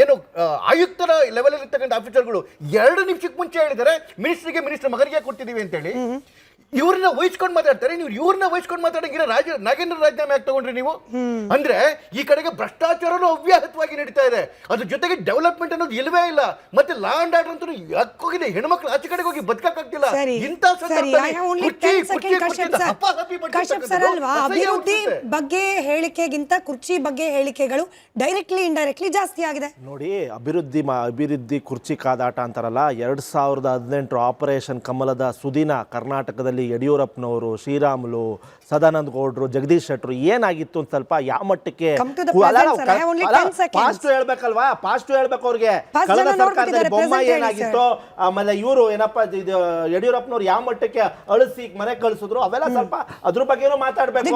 ಏನು ಆಯುಕ್ತರ ಲೆವೆಲ್ ಇರ್ತಕ್ಕಂಥ ಆಫೀಸರ್ಗಳು 2 ನಿಮಿಷಕ್ಕೆ ಮುಂಚೆ ಹೇಳಿದ್ದಾರೆ ಮಿನಿಸ್ಟರ್ ಮಗನಿಗೆ ಕೊಡ್ತಿದೀವಿ ಅಂತೇಳಿ. ಇವ್ರನ್ನ ವಹಿಸ್ಕೊಂಡು ಮಾತಾಡ್ತಾರೆ, ನೀವು ಇವ್ರನ್ನ ವಹಿಸ್ಕೊಂಡು ಮಾತಾಡಂಗಿಲ್ಲ. ನಾಗೇಂದ್ರ ರಾಜೀನಾಮೆ ಯಾಕೆ ತಗೊಂಡ್ರಿ ನೀವು? ಅಂದ್ರೆ ಈ ಕಡೆಗೆ ಭ್ರಷ್ಟಾಚಾರನೂ ಅವ್ಯಾಹತವಾಗಿ ನಡೀತಾ ಇದೆ, ಅದ್ರ ಜೊತೆಗೆ ಡೆವಲಪ್ಮೆಂಟ್ ಅನ್ನೋದು ಇಲ್ವೇ ಇಲ್ಲ. ಮತ್ತೆ ಲಾ ಅಂಡ್ ಆರ್ಡರ್ ಅಂತೂ ಯಾಕೋಗಿದೆ, ಹೆಣ್ಮಕ್ಳು ಆಚೆ ಕಡೆಗೆ ಹೋಗಿ ಬದುಕಾಗ್ತಿಲ್ಲ. ಇಂಥ ಅಭಿವೃದ್ಧಿ ಬಗ್ಗೆ ಹೇಳಿಕೆಗಿಂತ ಕುರ್ಚಿ ಬಗ್ಗೆ ಹೇಳಿಕೆಗಳು ಡೈರೆಕ್ಟ್ಲಿ ಇಂಡೈರೆಕ್ಟ್ಲಿ ಜಾಸ್ತಿ ಆಗಿದೆ. ನೋಡಿ, ಅಭಿವೃದ್ಧಿ ಕುರ್ಚಿ ಕಾದಾಟ ಅಂತಾರಲ್ಲ. 2018 ಆಪರೇಷನ್ ಕಮಲದ ಸುದಿನ ಕರ್ನಾಟಕದಲ್ಲಿ ಯಡಿಯೂರಪ್ಪನವರು, ಶ್ರೀರಾಮುಲು, ಸದಾನಂದ ಗೌಡ್ರು, ಜಗದೀಶ್ ಶೆಟ್ಟರು ಏನಾಗಿತ್ತು ಅಂತ ಸ್ವಲ್ಪ ಯಾವ ಮಟ್ಟಕ್ಕೆ ಪಾಸ್ಟ್ ಹೇಳ್ಬೇಕಲ್ವಾ? ಪಾಸ್ಟ್ ಹೇಳ್ಬೇಕು ಅವ್ರಿಗೆ. ಕಳೆದ ಸರ್ಕಾರದಲ್ಲಿ ಬೊಮ್ಮಾಯಿ ಏನಾಗಿತ್ತು, ಆಮೇಲೆ ಇವರು ಏನಪ್ಪ ಯಡಿಯೂರಪ್ಪನವ್ರು ಯಾವ ಮಟ್ಟಕ್ಕೆ ಅಳಿಸಿ ಮನೆ ಕಳಿಸಿದ್ರು, ಅವೆಲ್ಲ ಸ್ವಲ್ಪ ಅದ್ರ ಬಗ್ಗೆನೂ ಮಾತಾಡ್ಬೇಕು.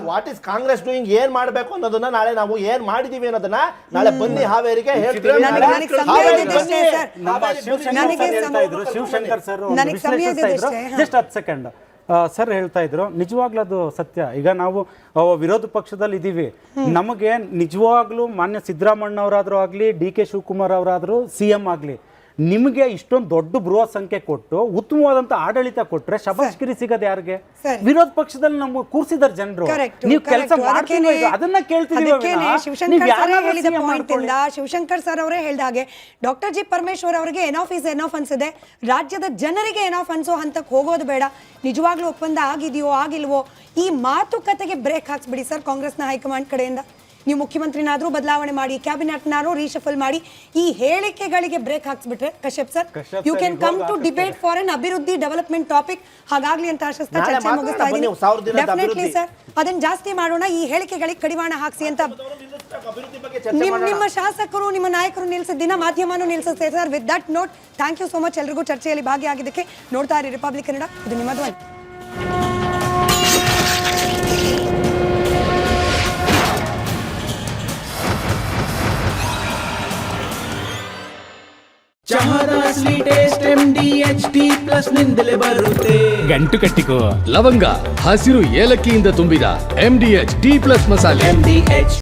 ವಾಟ್ ಇಸ್ ಕಾಂಗ್ರೆಸ್ ಡೂಯಿಂಗ್, ಏನ್ ಮಾಡ್ಬೇಕು ಅನ್ನೋದನ್ನ ನಾಳೆ ನಾವು ಏನ್ ಮಾಡಿದೀವಿ ಅನ್ನೋದನ್ನ ನಾಳೆ ಬನ್ನಿ ಹಾವೇರಿಗೆ ಹೇಳ್ತೀವಿ. Shivashankar sir just 10 second sir ಹೇಳ್ತಾ ಇದ್ರು, ನಿಜವಾಗ್ಲೂ ಅದು ಸತ್ಯ. ಈಗ ನಾವು ವಿರೋಧ ಪಕ್ಷದಲ್ಲಿ ಇದ್ದೀವಿ, ನಮಗೆ ನಿಜವಾಗ್ಲೂ ಮಾನ್ಯ ಸಿದ್ದರಾಮಣ್ಣವರಾದ್ರೂ ಆಗಲಿ, DK ಶಿವಕುಮಾರ್ ಅವರಾದ್ರೂ CM ಆಗಲಿ, ನಿಮಗೆ ಇಷ್ಟೊಂದು ದೊಡ್ಡ ಬೃಹತ್ ಸಂಖ್ಯೆ ಕೊಟ್ಟು ಉತ್ತಮವಾದಂತ ಆಡಳಿತ ಕೊಟ್ರೆ ಶಬಾಷ್ಗಿರಿ ಸಿಗದೆ ಯಾರಿಗೆ? ವಿರೋಧ ಪಕ್ಷದಲ್ಲಿ ನಮ್ಗೆ ಕೂರಿಸಿದಾರೆ ಜನರು. ನೀವು ಕೆಲಸ ಮಾಡ್ತೀವಿ, ಅದನ್ನ ಕೇಳ್ತಿದ್ದೀವಿ. ಶಿವಶಂಕರ್ ಸರ್ ಅವರೇ ಹೇಳಿದಾಗೆ ಡಾಕ್ಟರ್ G ಪರಮೇಶ್ವರ್ ಅವರಿಗೆ ಎನಫ್ ಇಸ್ ಎನಫ್ ಅನ್ಸಿದೆ, ರಾಜ್ಯದ ಜನರಿಗೆ ಎನಫ್ ಅನ್ಸೋ ಹಂತಕ್ಕೆ ಹೋಗೋದು ಬೇಡ. ನಿಜವಾಗ್ಲೂ ಒಪ್ಪಂದ ಆಗಿದೆಯೋ ಆಗಿಲ್ವೋ ಈ ಮಾತುಕತೆಗೆ ಬ್ರೇಕ್ ಹಾಕ್ಸ್ಬಿಡಿ ಸರ್ ಕಾಂಗ್ರೆಸ್ನ ಹೈಕಮಾಂಡ್ ಕಡೆಯಿಂದ. ನೀವು ಮುಖ್ಯಮಂತ್ರಿನಾದ್ರೂ ಬದಲಾವಣೆ ಮಾಡಿ, ಕ್ಯಾಬಿನೆಟ್ನಾದ್ರೂ ರೀಶಫಲ್ ಮಾಡಿ, ಈ ಹೇಳಿಕೆಗಳಿಗೆ ಬ್ರೇಕ್ ಹಾಕ್ಸ್ಬಿಟ್ರೆ Kashyap sir you can come to debate for an ಅಭಿವೃದ್ಧಿ ಡೆವಲಪ್ಮೆಂಟ್ ಟಾಪಿಕ್. ಹಾಗಾಗ್ಲಿ ಅಂತ ಆಶಿಸ್ತಾ ಚರ್ಚೆ ಮುಗಿಸ್ತಾ ಇದ್ದೀನಿ. ಡೆಫಿನೆಟ್ಲಿ ಸರ್ ಅದನ್ನ ಜಾಸ್ತಿ ಮಾಡೋಣ, ಈ ಹೇಳಿಕೆಗಳಿಗೆ ಕಡಿವಾಣ ಹಾಕ್ಸಿ ಅಂತ ನಿಮ್ಮ ಶಾಸಕರು, ನಿಮ್ಮ ನಾಯಕರು ನಿಲ್ಸಿದ ದಿನ ಮಾಧ್ಯಮನೂ ನಿಲ್ಸುತ್ತೆ sir. With that note thank you so much ಎಲ್ರಿಗೂ ಚರ್ಚೆಯಲ್ಲಿ ಭಾಗಿಯಾಗಿದ್ದಕ್ಕೆ. ನೋಡ್ತಾ ಇರಿ ರಿಪಬ್ಲಿಕ್ ಕನ್ನಡ, ಇದು ನಿಮ್ಮ ಧ್ವನಿ. ಚಹಾದ ಸ್ವೀಟೆಸ್ಟ್ MDHT+ ನಿಂದಲೇ ಬರುತ್ತೆ. ಗಂಟು ಕಟ್ಟಿಕೋ ಲವಂಗ, ಹಸಿರು ಏಲಕ್ಕಿಯಿಂದ ತುಂಬಿದ MDHT+ ಮಸಾಲೆ. MDH